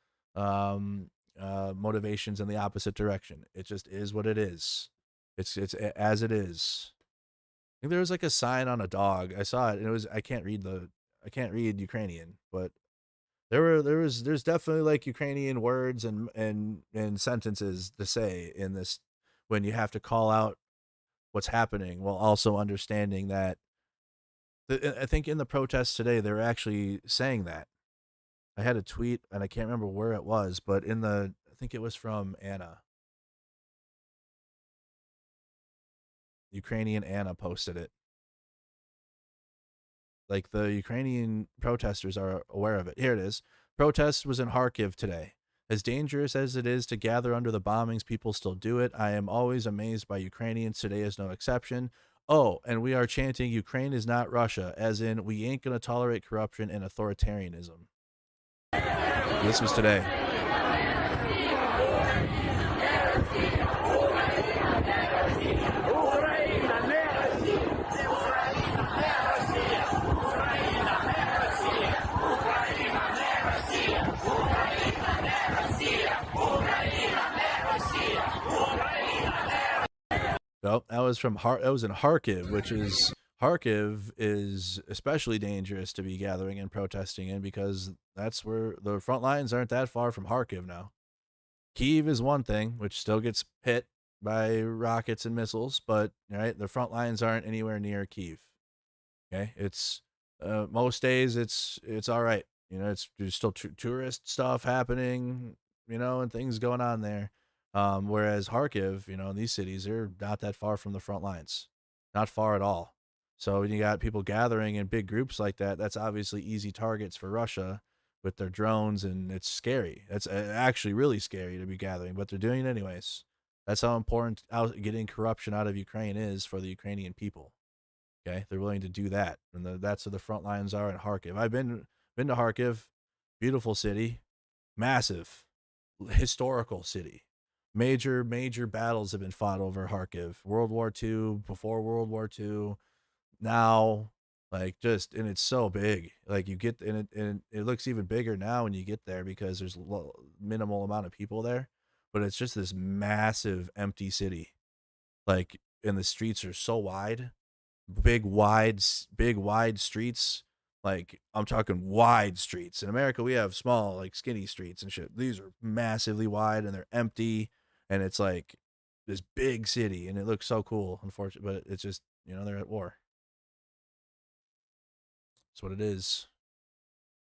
motivations in the opposite direction. It just is what it is. It's as it is. I think there was like a sign on a dog. I saw it, and it was I can't read Ukrainian, but there's definitely like Ukrainian words and sentences to say in this when you have to call out what's happening while also understanding that I think in the protests today they're actually saying that. I had a tweet and I can't remember where it was, but I think it was from Anna. Ukrainian Anna posted it. Like the Ukrainian protesters are aware of it. Here it is. Protest was in Kharkiv today. As dangerous as it is to gather under the bombings, people still do it. I am always amazed by Ukrainians. Today is no exception. Oh, and we are chanting, Ukraine is not Russia, as in we ain't going to tolerate corruption and authoritarianism. This was today. Well, that was in Kharkiv, which is Kharkiv is especially dangerous to be gathering and protesting in because that's where the front lines aren't that far from Kharkiv now. Kyiv is one thing, which still gets hit by rockets and missiles, but right, the front lines aren't anywhere near Kyiv. Okay, it's most days it's all right. There's still tourist stuff happening, and things going on there. Whereas Kharkiv, these cities are not that far from the front lines, not far at all. So when you got people gathering in big groups like that, that's obviously easy targets for Russia with their drones, and it's scary. It's actually really scary to be gathering, but they're doing it anyways. That's how important getting corruption out of Ukraine is for the Ukrainian people. Okay, they're willing to do that, and that's where the front lines are in Kharkiv. I've been to Kharkiv, beautiful city, massive, historical city. Major battles have been fought over Kharkiv. World War II, before World War II, now, and it's so big. Like you get, and it looks even bigger now when you get there because there's minimal amount of people there, but it's just this massive empty city. Like, and the streets are so wide, big wide streets. Like, I'm talking wide streets. In America, we have small, like skinny streets and shit. These are massively wide and they're empty. And it's like this big city, and it looks so cool, unfortunately, but it's just, they're at war. That's what it is.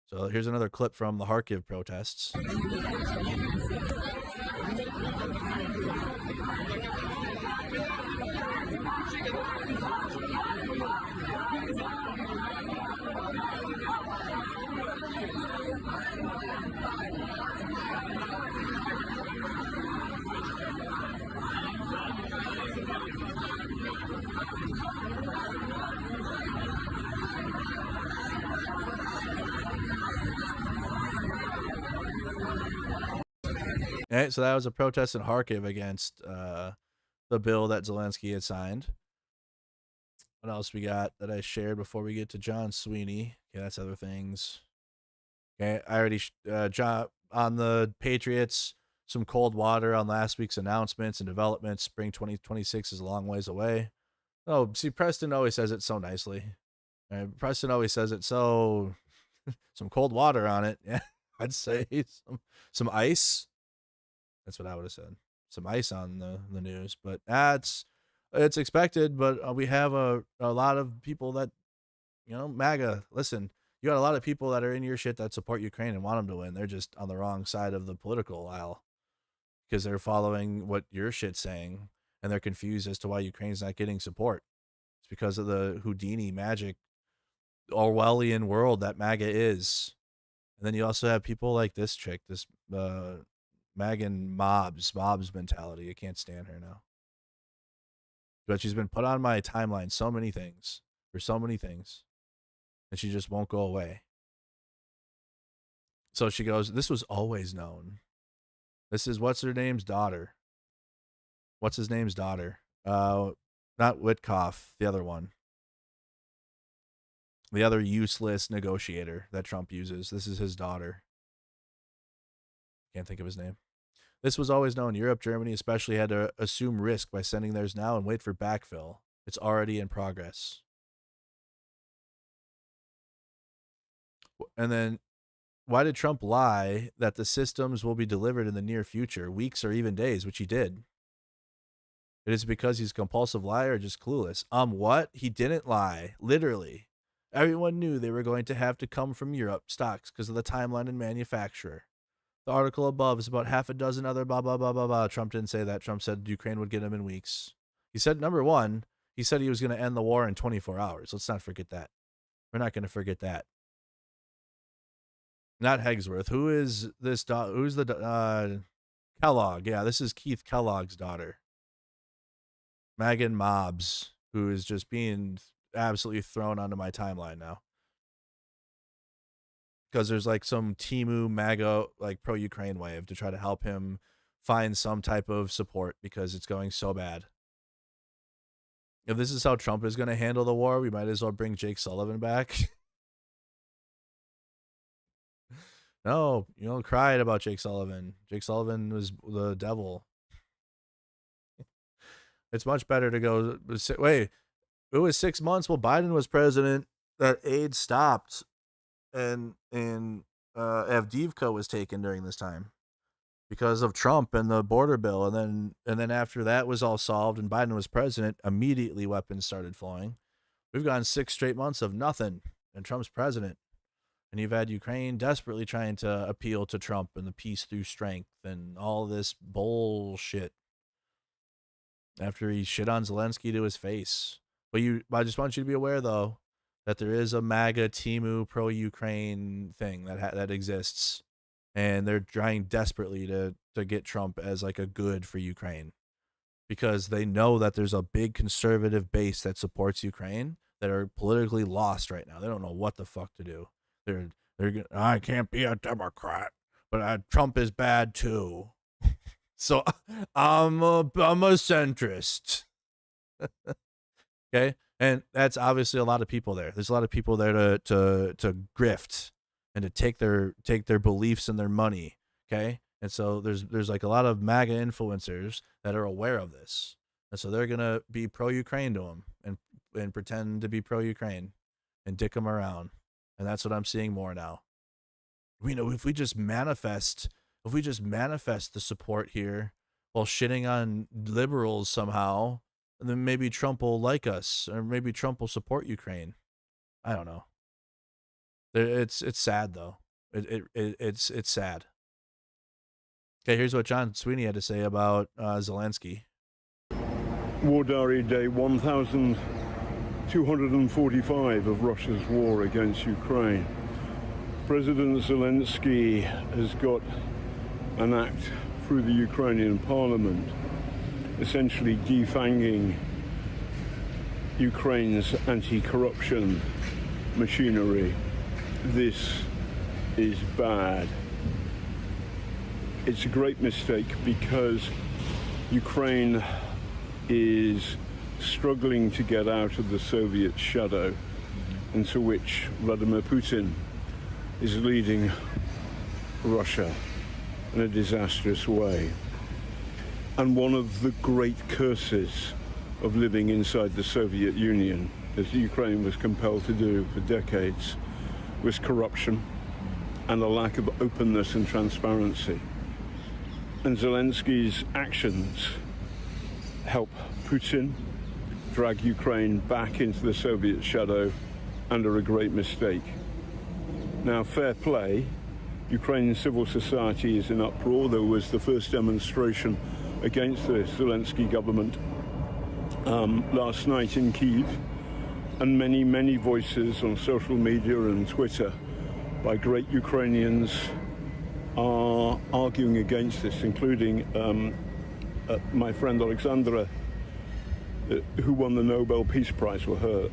So here's another clip from the Kharkiv protests. Okay, so that was a protest in Kharkiv against the bill that Zelenskyy had signed. What else we got that I shared before we get to John Sweeney? Okay, that's other things. Okay, I already John on the Patriots some cold water on last week's announcements and developments. Spring 2026 is a long ways away. Oh, see, Preston always says it so nicely. Preston always says it so, some cold water on it. Yeah, I'd say some ice. That's what I would have said. Some ice on the news, but it's expected. But we have a lot of people that, MAGA. Listen, you got a lot of people that are in your shit that support Ukraine and want them to win. They're just on the wrong side of the political aisle because they're following what your shit's saying, and they're confused as to why Ukraine's not getting support. It's because of the Houdini magic, Orwellian world that MAGA is. And then you also have people like this chick, this Megan mobs mentality. I can't stand her now. But she's been put on my timeline so many things, for so many things, and she just won't go away. So she goes, this was always known. This is what's her name's daughter. What's his name's daughter? Not Witkoff, the other one. The other useless negotiator that Trump uses. This is his daughter. Can't think of his name. This was always known. Europe, Germany especially had to assume risk by sending theirs now and wait for backfill. It's already in progress. And then, why did Trump lie that the systems will be delivered in the near future, weeks or even days, which he did? It is because he's a compulsive liar or just clueless. What? He didn't lie. Literally. Everyone knew they were going to have to come from Europe stocks because of the timeline and manufacturer. The article above is about half a dozen other blah, blah, blah, blah, blah. Trump didn't say that. Trump said Ukraine would get him in weeks. He said, number one, he said he was going to end the war in 24 hours. Let's not forget that. We're not going to forget that. Not Hegsworth. Who is this? Who's the Kellogg? Yeah, this is Keith Kellogg's daughter. Megan Mobs, who is just being absolutely thrown onto my timeline now. Because there's like some Timu MAGA, like pro-Ukraine wave to try to help him find some type of support because it's going so bad. If this is how Trump is going to handle the war, we might as well bring Jake Sullivan back. No, you don't cry about Jake Sullivan. Jake Sullivan was the devil. It's much better to go, wait, it was 6 months while Biden was president that aid stopped and Avdiivka was taken during this time because of Trump and the border bill. And then after that was all solved and Biden was president, immediately weapons started flowing. We've gone 6 straight months of nothing and Trump's president. And you've had Ukraine desperately trying to appeal to Trump and the peace through strength and all this bullshit after he shit on Zelenskyy to his face. But I just want you to be aware, though, that there is a MAGA Timu pro-Ukraine thing that exists. And they're trying desperately to get Trump as like a good for Ukraine. Because they know that there's a big conservative base that supports Ukraine that are politically lost right now. They don't know what the fuck to do. I can't be a Democrat, but Trump is bad too. So I'm a centrist. Okay, and that's obviously a lot of people there. There's a lot of people there to grift and to take their beliefs and their money. Okay, and so there's like a lot of MAGA influencers that are aware of this, and so they're gonna be pro-Ukraine to them and pretend to be pro-Ukraine and dick them around. And that's what I'm seeing more now. If we just manifest the support here while shitting on liberals somehow, then maybe Trump will like us, or maybe Trump will support Ukraine. I don't know. It's sad though. It's sad. Okay, here's what John Sweeney had to say about Zelenskyy. War Diary Day 1245 of Russia's war against Ukraine. President Zelenskyy has got an act through the Ukrainian parliament essentially defanging Ukraine's anti-corruption machinery. This is bad. It's a great mistake because Ukraine is struggling to get out of the Soviet shadow into which Vladimir Putin is leading Russia. in a disastrous way. And one of the great curses of living inside the Soviet Union, as Ukraine was compelled to do for decades, was corruption and a lack of openness and transparency. And Zelensky's actions help Putin drag Ukraine back into the Soviet shadow and are a great mistake. Now, fair play, Ukrainian civil society is in uproar. There was the first demonstration against the Zelensky government last night in Kyiv, and many voices on social media and Twitter by great Ukrainians are arguing against this, including my friend Alexandra, who won the Nobel Peace Prize, or her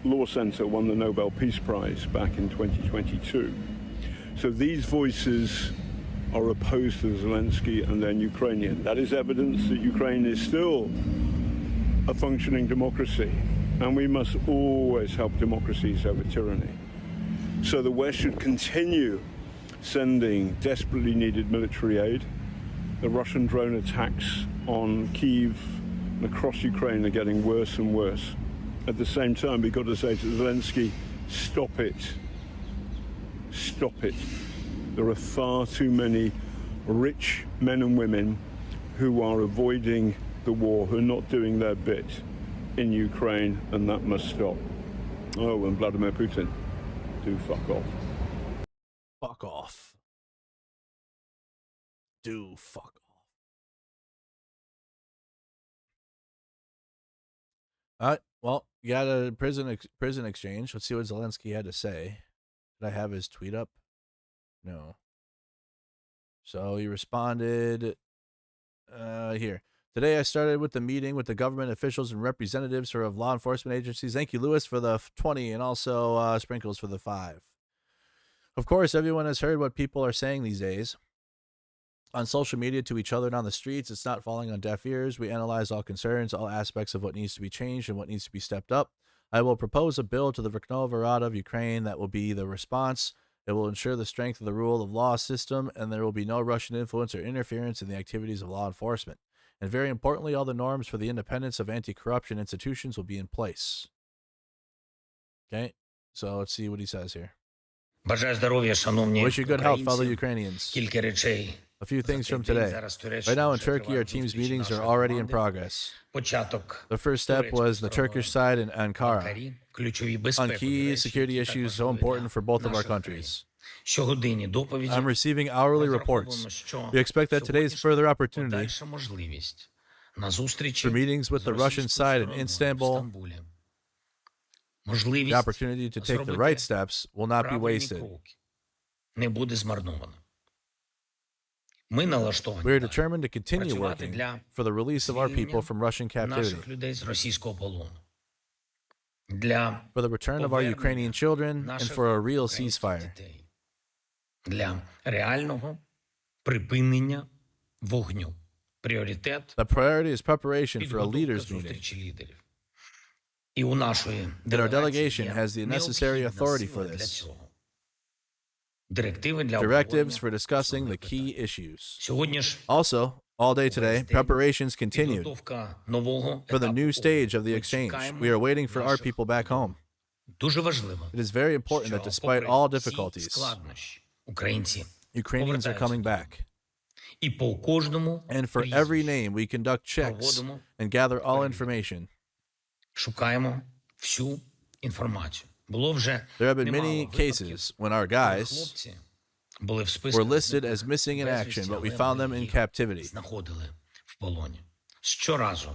law center won the Nobel Peace Prize back in 2022. So these voices are opposed to Zelensky and then Ukrainian. That is evidence that Ukraine is still a functioning democracy, and we must always help democracies over tyranny. So the West should continue sending desperately needed military aid. The Russian drone attacks on Kyiv and across Ukraine are getting worse and worse. At the same time, we've got to say to Zelensky, stop it. Stop it. There are far too many rich men and women who are avoiding the war, who are not doing their bit in Ukraine, and that must stop. Oh, and Vladimir Putin, do fuck off. Fuck off. Do fuck off. All right. Well, you got a prison exchange. Let's see what Zelensky had to say. Did I have his tweet up? No. So he responded here. Today I started with the meeting with the government officials and representatives of law enforcement agencies. Thank you, Lewis, for the 20 and also Sprinkles for the 5. Of course, everyone has heard what people are saying these days on social media to each other and on the streets. It's not falling on deaf ears. We analyze all concerns, all aspects of what needs to be changed and what needs to be stepped up. I will propose a bill to the Verkhovna Rada of Ukraine that will be the response. It will ensure the strength of the rule of law system, and there will be no Russian influence or interference in the activities of law enforcement. And very importantly, all the norms for the independence of anti-corruption institutions will be in place. Okay, so let's see what he says here. Wish you good health, fellow Ukrainians. A few things from today. Right now in Turkey, our team's meetings are already in progress. The first step was the Turkish side in Ankara on key security issues so important for both of our countries. I'm receiving hourly reports. We expect that today's further opportunity for meetings with the Russian side in Istanbul, the opportunity to take the right steps will not be wasted. We are determined to continue working for the release of our people from Russian captivity, for the return of our Ukrainian children, and for a real ceasefire. The priority is preparation for a leaders' meeting. And our delegation has the necessary authority for this. Directives for discussing the key issues. Also, all day today, preparations continued for the new stage of the exchange. We are waiting for our people back home. It is very important that despite all difficulties, Ukrainians are coming back. And for every name, we conduct checks and gather all information. There have been many cases when our guys were listed as missing in action, but we found them in captivity.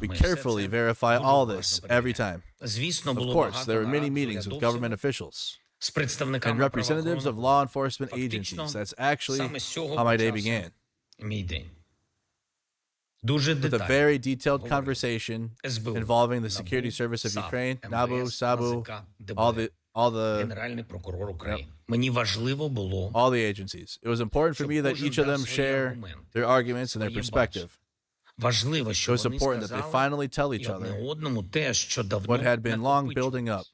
We carefully verify all this every time. Of course, there are many meetings with government officials and representatives of law enforcement agencies. That's actually how my day began. With a very detailed conversation involving the security service of Ukraine, NABU, SABU, all the agencies. It was important for me that each of them share their arguments and their perspective. It was important that they finally tell each other what had been long building up.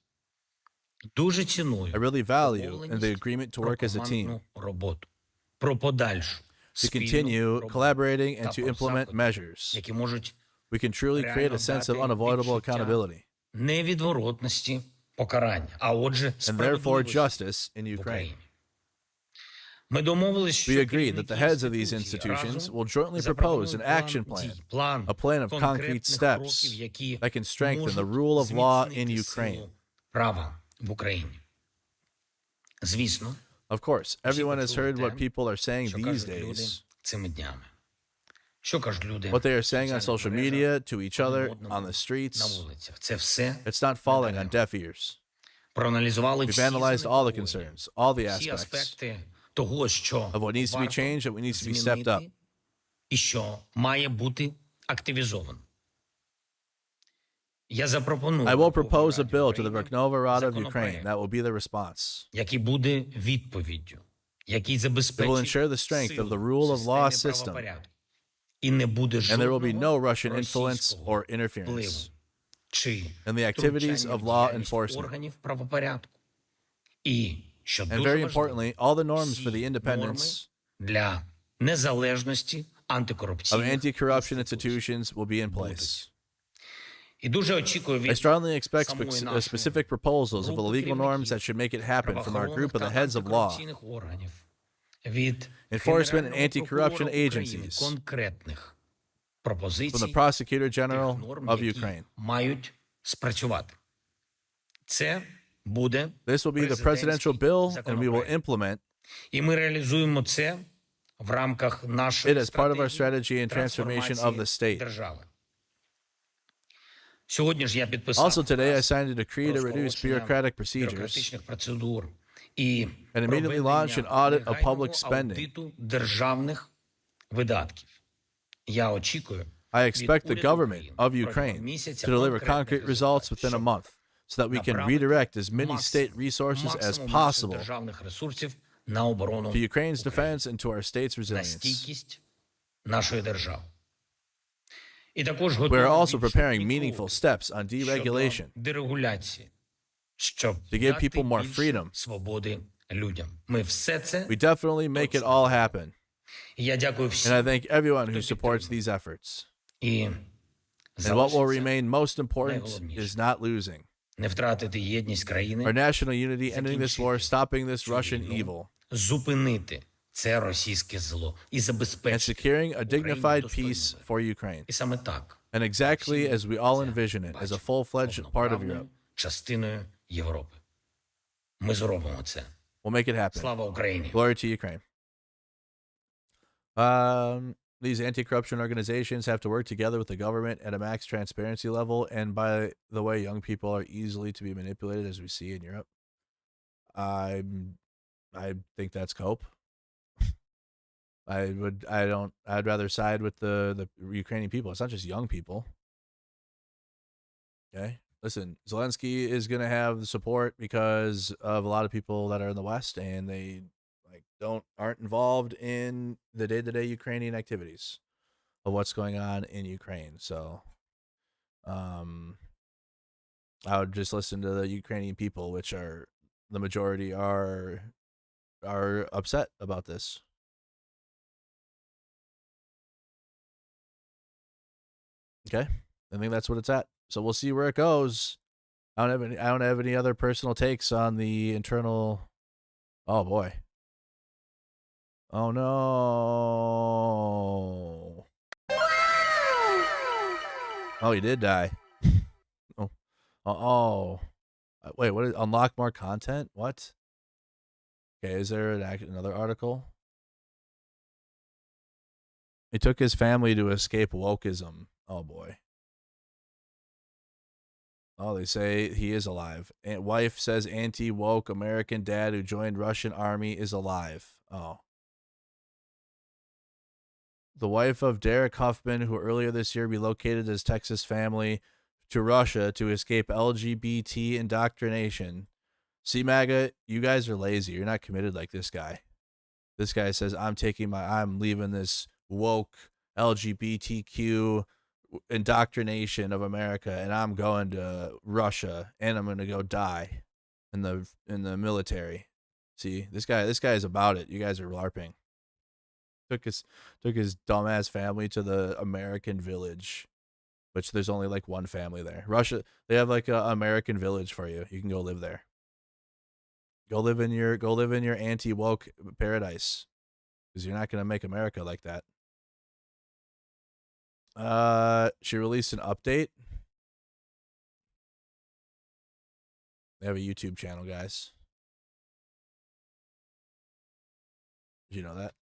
I really value in the agreement to work as a team. to continue collaborating and to implement measures. We can truly create a sense of unavoidable accountability невідворотності покарання, а отже, and therefore justice in Ukraine. Ми домовились, We agreed that the heads of these institutions will jointly propose an action plan, a plan of concrete steps that can strengthen the rule of law in Ukraine. права в Україні. Звісно, Of course, everyone has heard what people are saying these days, цими днями. Що кажуть люди? what they are saying on social media, to each other, on the streets. Це все It's not falling on deaf ears. проаналізували We've analyzed all the concerns, all the всі aspects аспекти того, що of what needs to be changed and what needs to be stepped up. і що має бути активізовано. Я запропоную I will propose a bill to the Verkhnova Rada of Ukraine that will be the response. який буде відповіддю, який It will забезпечить ensure the strength of the rule of law system, і не буде and there will be no жодного Russian influence or впливу interference чи in the activities втручання of в law діяльність enforcement. органів правопорядку. І, що And дуже very важливо, importantly, all the norms for the всі independence норми для незалежності of антикорупційних anti-corruption institutions will be in place. І дуже очікую I від strongly expect самої specific proposals of the legal norms that should make it happen from our group of the heads of law, правоохоронних органів, від enforcement and Генерального anti-corruption прокурора України agencies, конкретних from пропозицій, the Prosecutor General тих норм, of які Ukraine. мають спрацювати. Це буде This will be the presidential bill, and we will implement і ми реалізуємо це в рамках нашої it as part of our стратегії strategy and transformation of the трансформації state. держави. Сьогодні ж я підписав Also today, I signed a decree to про reduce скорочення bureaucratic procedures бюрократичних процедур і and immediately launch an audit of public spending. аудиту державних видатків. Я очікую I expect the від уряду government України of протягом Ukraine місяця to deliver конкретних concrete results результатів, within a щоб month so that we can направити redirect as many максимум state resources as наших possible державних ресурсів на оборону to Ukraine's defense and to our state's на resilience. стійкість нашої держави. І також We готові are also більше preparing кроків meaningful steps on щодо deregulation дерегуляції, щоб to give дати people more більше freedom. свободи людям. Ми все це We definitely make it all happen. І я дякую And I всім. thank everyone who supports these efforts. І And what will залишиться remain most important найголовніше. is not losing не втратити єдність країни, our national unity, ending this war, stopping this Russian evil, зупинити це російське зло і and забезпечити securing a Україну dignified достойним peace миром. for Ukraine. І саме так And exactly as we all envision it, as a full-fledged part of повноправною Europe. частиною Європи. Ми зробимо це. We'll make it happen. Слава Україні! Glory to Ukraine. These anti-corruption organizations have to work together with the government at a max transparency level. And by the way, young people are easily to be manipulated, as we see in Europe. I think that's cope. I'd rather side with the Ukrainian people. It's not just young people. Okay. Listen, Zelenskyy is going to have the support because of a lot of people that are in the West, and they aren't involved in the day-to-day Ukrainian activities of what's going on in Ukraine. So I would just listen to the Ukrainian people, which are the majority are upset about this. Okay. I think that's what it's at. So we'll see where it goes. I don't have any other personal takes on the internal. Oh boy. Oh no. Oh, he did die. Oh. Oh. Wait, what is unlock more content? What? Okay, is there another article? It took his family to escape wokeism. Oh boy. Oh, they say he is alive. And wife says anti-woke American dad who joined Russian army is alive. Oh. The wife of Derek Huffman, who earlier this year relocated his Texas family to Russia to escape LGBT indoctrination. See, MAGA, you guys are lazy. You're not committed like this guy. This guy says, I'm leaving this woke LGBTQ indoctrination of America, and I'm going to Russia, and I'm going to go die in the military. See, this guy is about it. You guys are LARPing. took his dumbass family to the American village, which there's only like one family there. Russia, they have like a American village for you. You can go live there. Go live in your anti-woke paradise, because you're not gonna make America like that. She released an update. They have a YouTube channel, guys. Did you know that?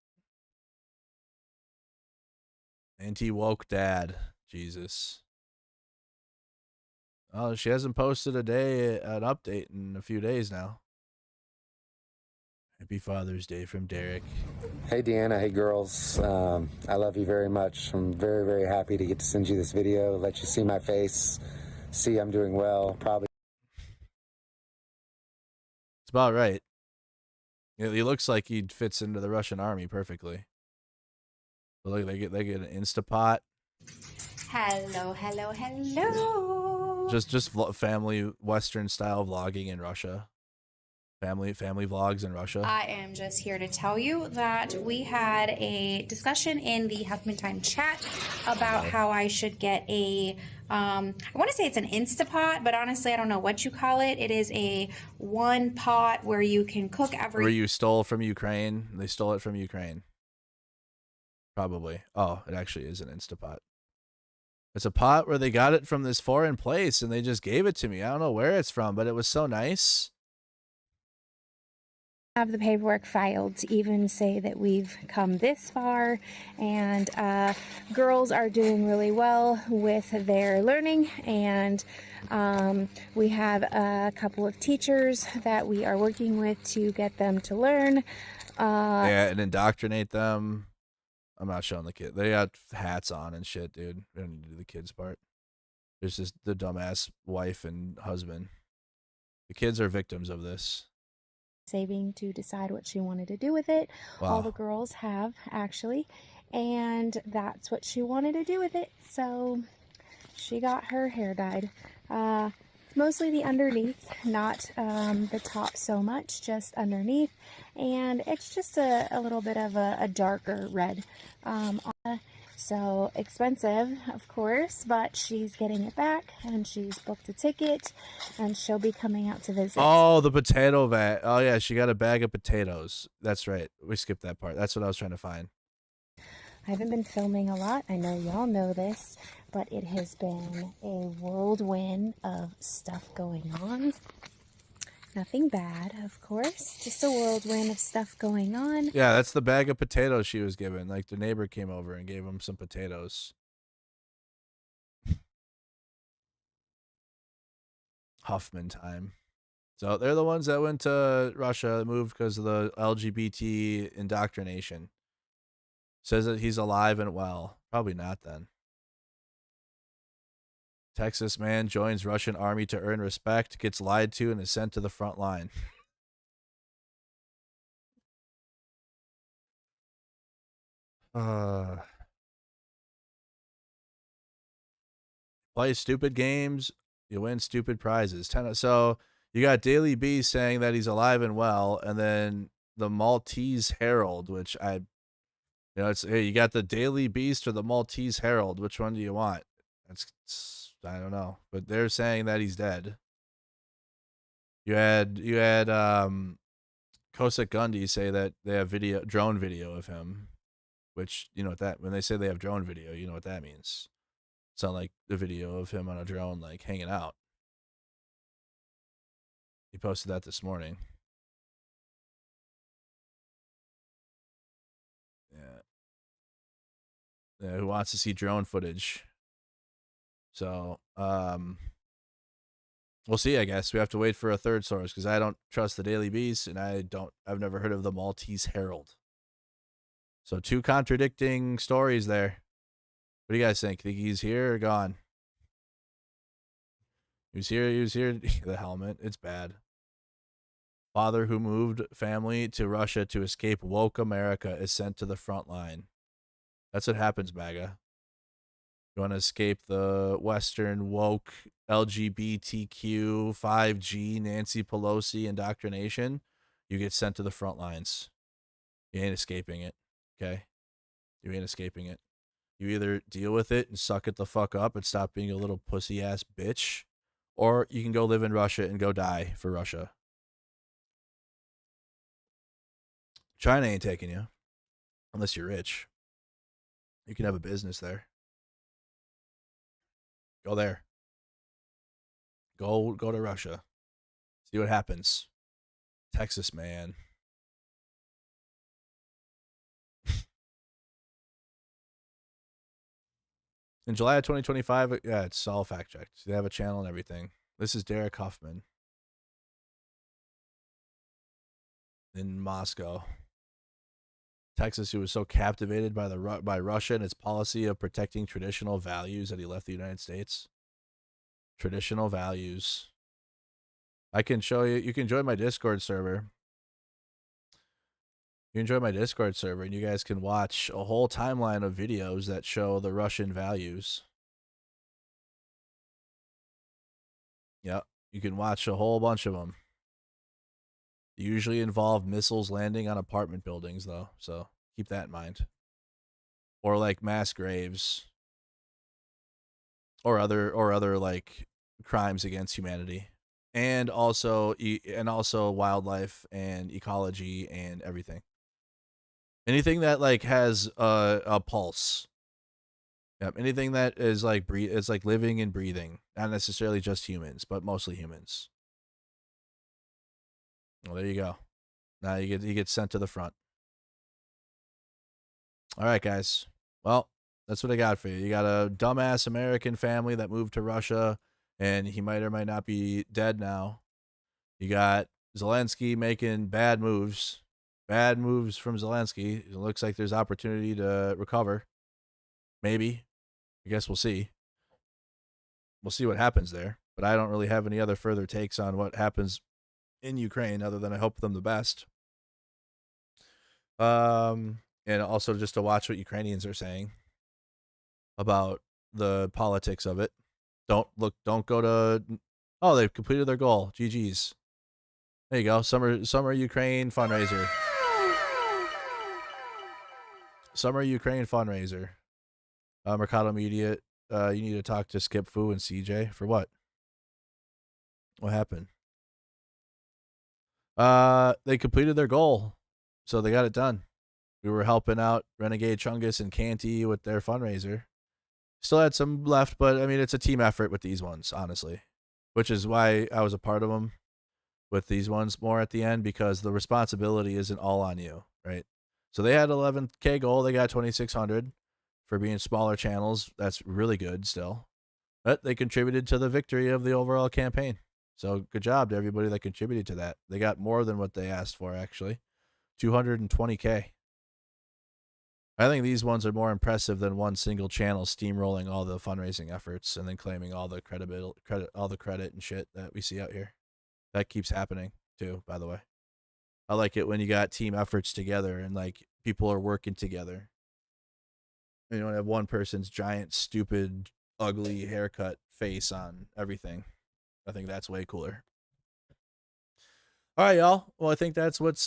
Anti-woke dad. Jesus. Oh, she hasn't posted an update in a few days now. Happy Father's Day from Derek. Hey Deanna, hey girls. I love you very much. I'm very, very happy to get to send you this video, let you see my face, see I'm doing well, probably. It's about right. He looks like he fits into the Russian army perfectly. Look, they get an Instapot. Hello, hello, hello. Just family Western style vlogging in Russia. Family vlogs in Russia. I am just here to tell you that we had a discussion in the Huffman Time chat about how I should get a, I want to say it's an Instapot, but honestly, I don't know what you call it. It is a one pot where you can cook Where you stole from Ukraine. They stole it from Ukraine. Probably. Oh, it actually is an Instapot. It's a pot where they got it from this foreign place and they just gave it to me. I don't know where it's from, but it was so nice. Have the paperwork filed to even say that we've come this far, and girls are doing really well with their learning, and we have a couple of teachers that we are working with to get them to learn. Yeah, and indoctrinate them. I'm not showing the kid. They got hats on and shit, dude. We don't need to do the kids part. There's just the dumbass wife and husband. The kids are victims of this. Saving to decide what she wanted to do with it. Wow. All the girls have, actually, and that's what she wanted to do with it. So she got her hair dyed. Mostly the underneath, not the top so much, just underneath. And it's just a little bit of a darker red. So expensive, of course, but she's getting it back, and she's booked a ticket, and she'll be coming out to visit. Oh, the potato vat. Oh, yeah, she got a bag of potatoes. That's right. We skipped that part. That's what I was trying to find. I haven't been filming a lot. I know y'all know this, but it has been a whirlwind of stuff going on. Nothing bad, of course. Just a whirlwind of stuff going on. Yeah, that's the bag of potatoes she was given. Like, the neighbor came over and gave him some potatoes. Huffman time. So they're the ones that went to Russia, moved because of the LGBT indoctrination. Says that he's alive and well. Probably not then. Texas man joins Russian army to earn respect, gets lied to, and is sent to the front line. Play stupid games, you win stupid prizes. So you got Daily Beast saying that he's alive and well, and then the Maltese Herald, which it's, hey, you got the Daily Beast or the Maltese Herald. Which one do you want? I don't know, but they're saying that he's dead. You had Kosik Gundy say that they have drone video of him, which, you know what that, when they say they have drone video, you know what that means. It's not like the video of him on a drone, like, hanging out. He posted that this morning. Yeah, who wants to see drone footage? So, we'll see, I guess. We have to wait for a third source, because I don't trust the Daily Beast, and I've never heard of the Maltese Herald. So 2 contradicting stories there. What do you guys think? Think he's here or gone? He was here. The helmet. It's bad. Father who moved family to Russia to escape woke America is sent to the front line. That's what happens, MAGA. You want to escape the Western woke LGBTQ 5G Nancy Pelosi indoctrination, you get sent to the front lines. You ain't escaping it. Okay? You ain't escaping it. You either deal with it and suck it the fuck up and stop being a little pussy ass bitch, or you can go live in Russia and go die for Russia. China ain't taking you unless you're rich. You can have a business there. Go there. Go to Russia. See what happens. Texas, man. In July of 2025, yeah, it's all fact checked. They have a channel and everything. This is Derek Huffman in Moscow, Texas, who was so captivated by Russia and its policy of protecting traditional values that he left the United States. Traditional values. I can show you. You can join my Discord server. You can join my Discord server, and you guys can watch a whole timeline of videos that show the Russian values. Yep, you can watch a whole bunch of them. They usually involve missiles landing on apartment buildings, though, so keep that in mind. Or like mass graves, or other like crimes against humanity, and also wildlife and ecology and everything. Anything that like has a pulse. Yep. Anything that is like it's like living and breathing. Not necessarily just humans, but mostly humans. Well, there you go. Now you get sent to the front. All right, guys. Well, that's what I got for you. You got a dumbass American family that moved to Russia, and he might or might not be dead now. You got Zelenskyy making bad moves. Bad moves from Zelenskyy. It looks like there's opportunity to recover. Maybe. I guess we'll see. We'll see what happens there. But I don't really have any other further takes on what happens in Ukraine other than I hope them the best. And also just to watch what Ukrainians are saying about the politics of it. Don't go to... Oh, they've completed their goal. GG's. There you go. Summer Ukraine fundraiser. Summer Ukraine fundraiser. Marcado Media, you need to talk to Skip Fu and CJ. For what? What happened? They completed their goal, so they got it done. We were helping out Renegade Chungus and Canty with their fundraiser. Still had some left, but I mean, it's a team effort with these ones, honestly, which is why I was a part of them with these ones more at the end, because the responsibility isn't all on you, right? So they had 11K goal. They got 2,600 for being smaller channels. That's really good still. But they contributed to the victory of the overall campaign. So good job to everybody that contributed to that. They got more than what they asked for, actually. 220K. I think these ones are more impressive than one single channel steamrolling all the fundraising efforts and then claiming all the credit and shit that we see out here. That keeps happening too, by the way. I like it when you got team efforts together and like people are working together. You don't have one person's giant, stupid, ugly haircut face on everything. I think that's way cooler. All right, y'all. Well, I think that's what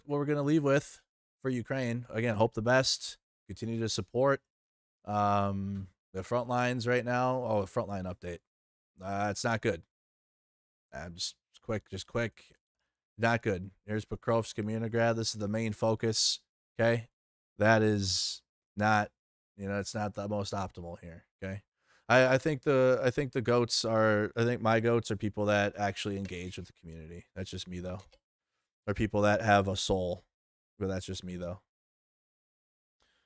we're gonna leave with for Ukraine. Again, hope the best. Continue to support the front lines right now. Oh, the frontline update. It's not good. Just quick. Not good. Here's Pokrovsk Communigrad. This is the main focus. Okay, that is not. It's not the most optimal here. Okay, I think the goats are. I think my goats are people that actually engage with the community. That's just me though. Or people that have a soul. But that's just me though.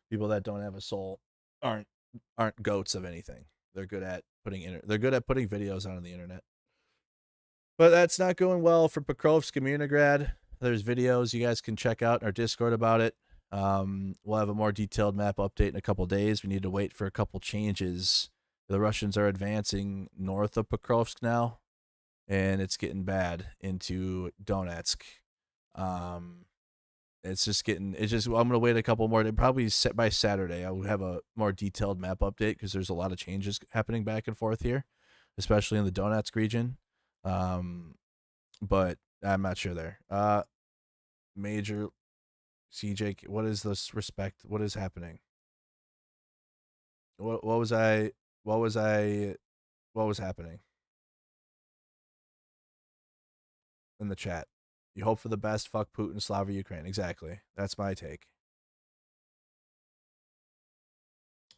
People that don't have a soul aren't goats of anything. They're good at putting videos on the internet. But that's not going well for Pokrovsk Communigrad. There's videos you guys can check out in our Discord about it. We'll have a more detailed map update in a couple days. We need to wait for a couple changes. The Russians are advancing north of Pokrovsk now, and it's getting bad into Donetsk. I'm gonna wait a couple more. Probably by Saturday I will have a more detailed map update because there's a lot of changes happening back and forth here, especially in the Donetsk region. But I'm not sure there. Major CJ, what is this respect? What is happening? What was happening in the chat? You hope for the best. Fuck Putin. Slava Ukraine. Exactly. That's my take.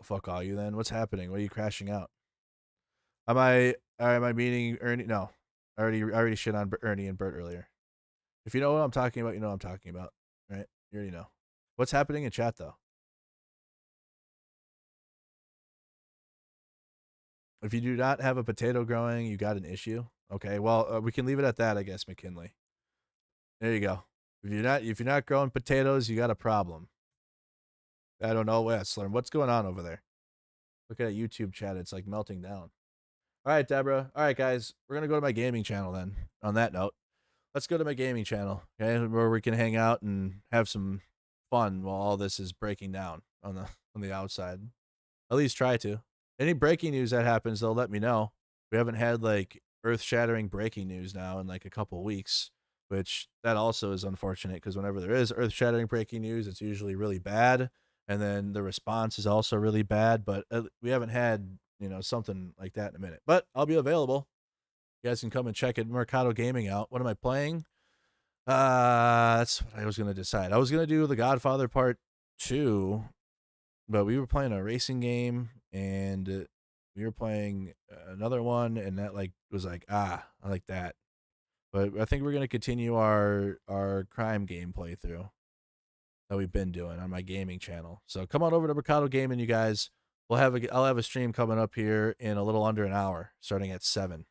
Fuck all you then. What's happening? What are you crashing out? Am I meeting Ernie? No. I already shit on Ernie and Bert earlier. If you know what I'm talking about, you know what I'm talking about. Right? You already know. What's happening in chat though? If you do not have a potato growing, you got an issue. Okay, well, we can leave it at that, I guess, McKinley. There you go. If you're not growing potatoes, you got a problem. I don't know, Slurm. What's going on over there? Look at that YouTube chat. It's like melting down. All right, Deborah. All right, guys. We're going to go to my gaming channel then. On that note, let's go to my gaming channel, okay, where we can hang out and have some fun while all this is breaking down on the outside. At least try to. Any breaking news that happens, they'll let me know. We haven't had like earth-shattering breaking news now in like a couple weeks, which that also is unfortunate because whenever there is earth-shattering breaking news, it's usually really bad, and then the response is also really bad. But we haven't had something like that in a minute. But I'll be available. You guys can come and check it. Marcado Gaming out. What am I playing? That's what I was gonna decide. I was gonna do The Godfather Part 2, but we were playing a racing game and we were playing another one, and that was like, I like that. But I think we're gonna continue our crime game playthrough that we've been doing on my gaming channel. So come on over to Marcado Gaming, you guys. I'll have a stream coming up here in a little under an hour, starting at 7.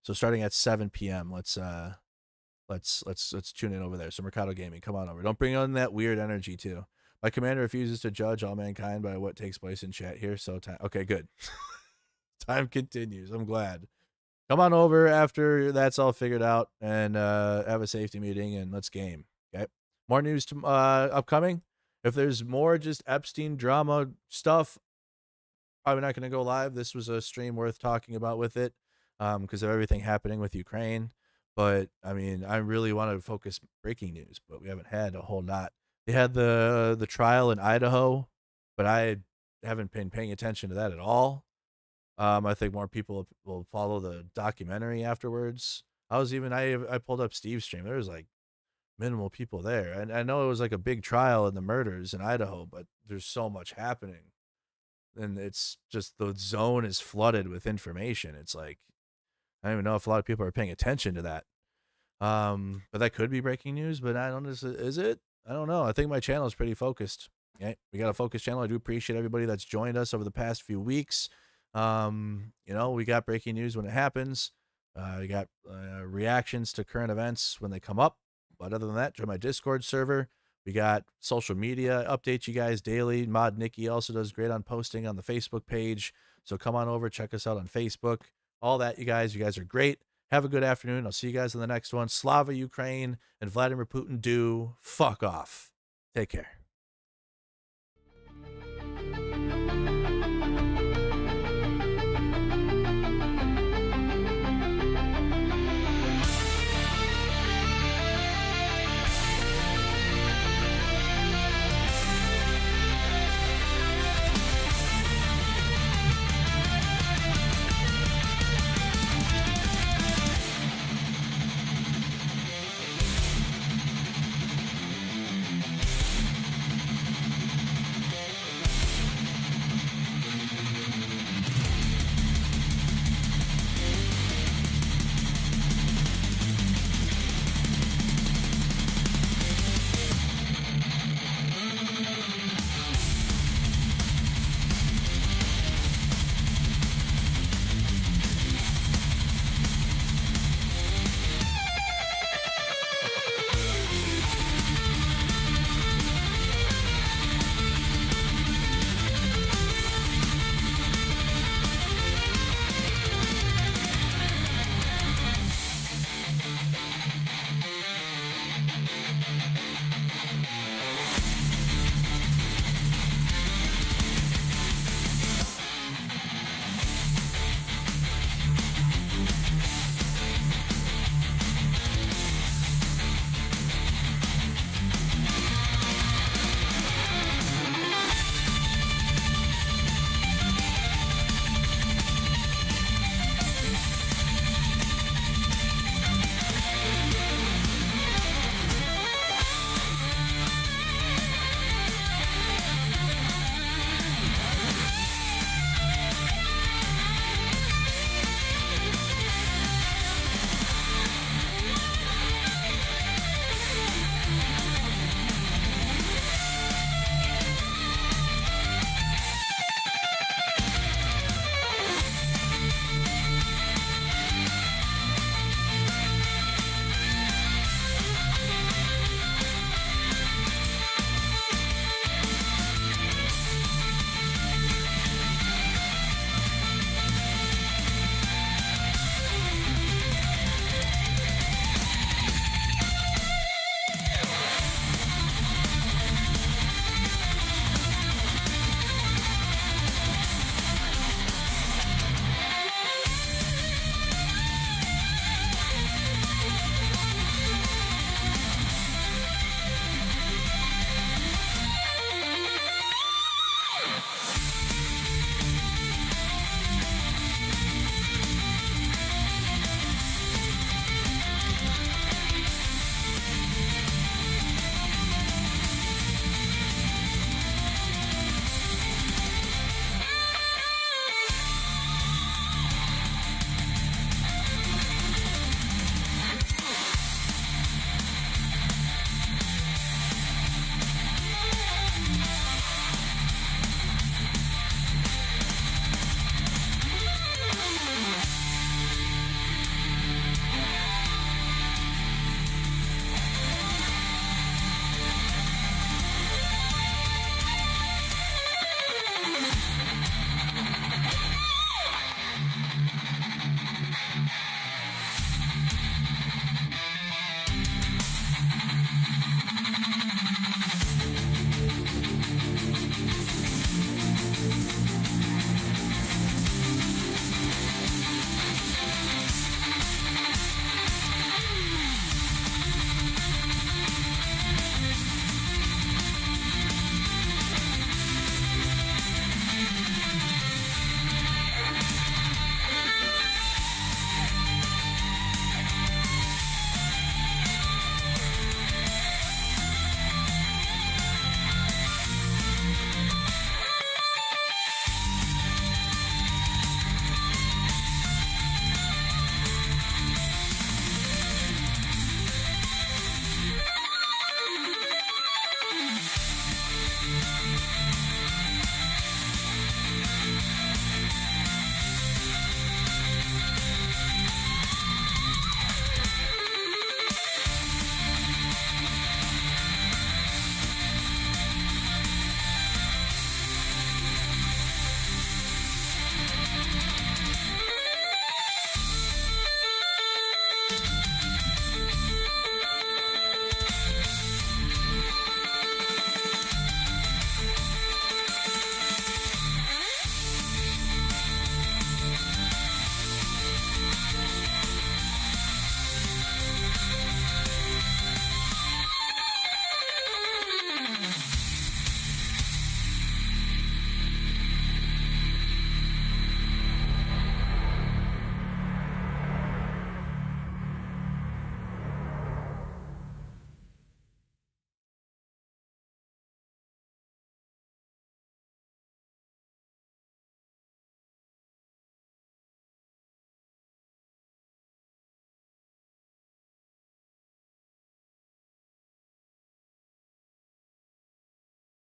So starting at 7 p.m. Let's tune in over there. So Marcado Gaming, come on over. Don't bring on that weird energy too. My commander refuses to judge all mankind by what takes place in chat here. So time. Okay, good. Time continues. I'm glad. Come on over after that's all figured out and have a safety meeting and let's game. Okay. More news to, upcoming. If there's more just Epstein drama stuff, probably not going to go live. This was a stream worth talking about with it because of everything happening with Ukraine. But I mean, I really want to focus breaking news, but we haven't had a whole lot. They had the trial in Idaho, but I haven't been paying attention to that at all. I think more people will follow the documentary afterwards. I pulled up Steve's stream. There was like minimal people there. And I know it was like a big trial in the murders in Idaho, but there's so much happening. And it's just the zone is flooded with information. It's like, I don't even know if a lot of people are paying attention to that. But that could be breaking news, but I don't know. Is it? I don't know. I think my channel is pretty focused. Okay. We got a focused channel. I do appreciate everybody that's joined us over the past few weeks. We got breaking news when it happens. We got reactions to current events when they come up. But other than that, join my Discord server. We got social media updates you guys daily. Mod Nikki also does great on posting on the Facebook page. So come on over, check us out on Facebook. All that, you guys are great. Have a good afternoon. I'll see you guys in the next one. Slava Ukraine and Vladimir Putin do fuck off. Take care.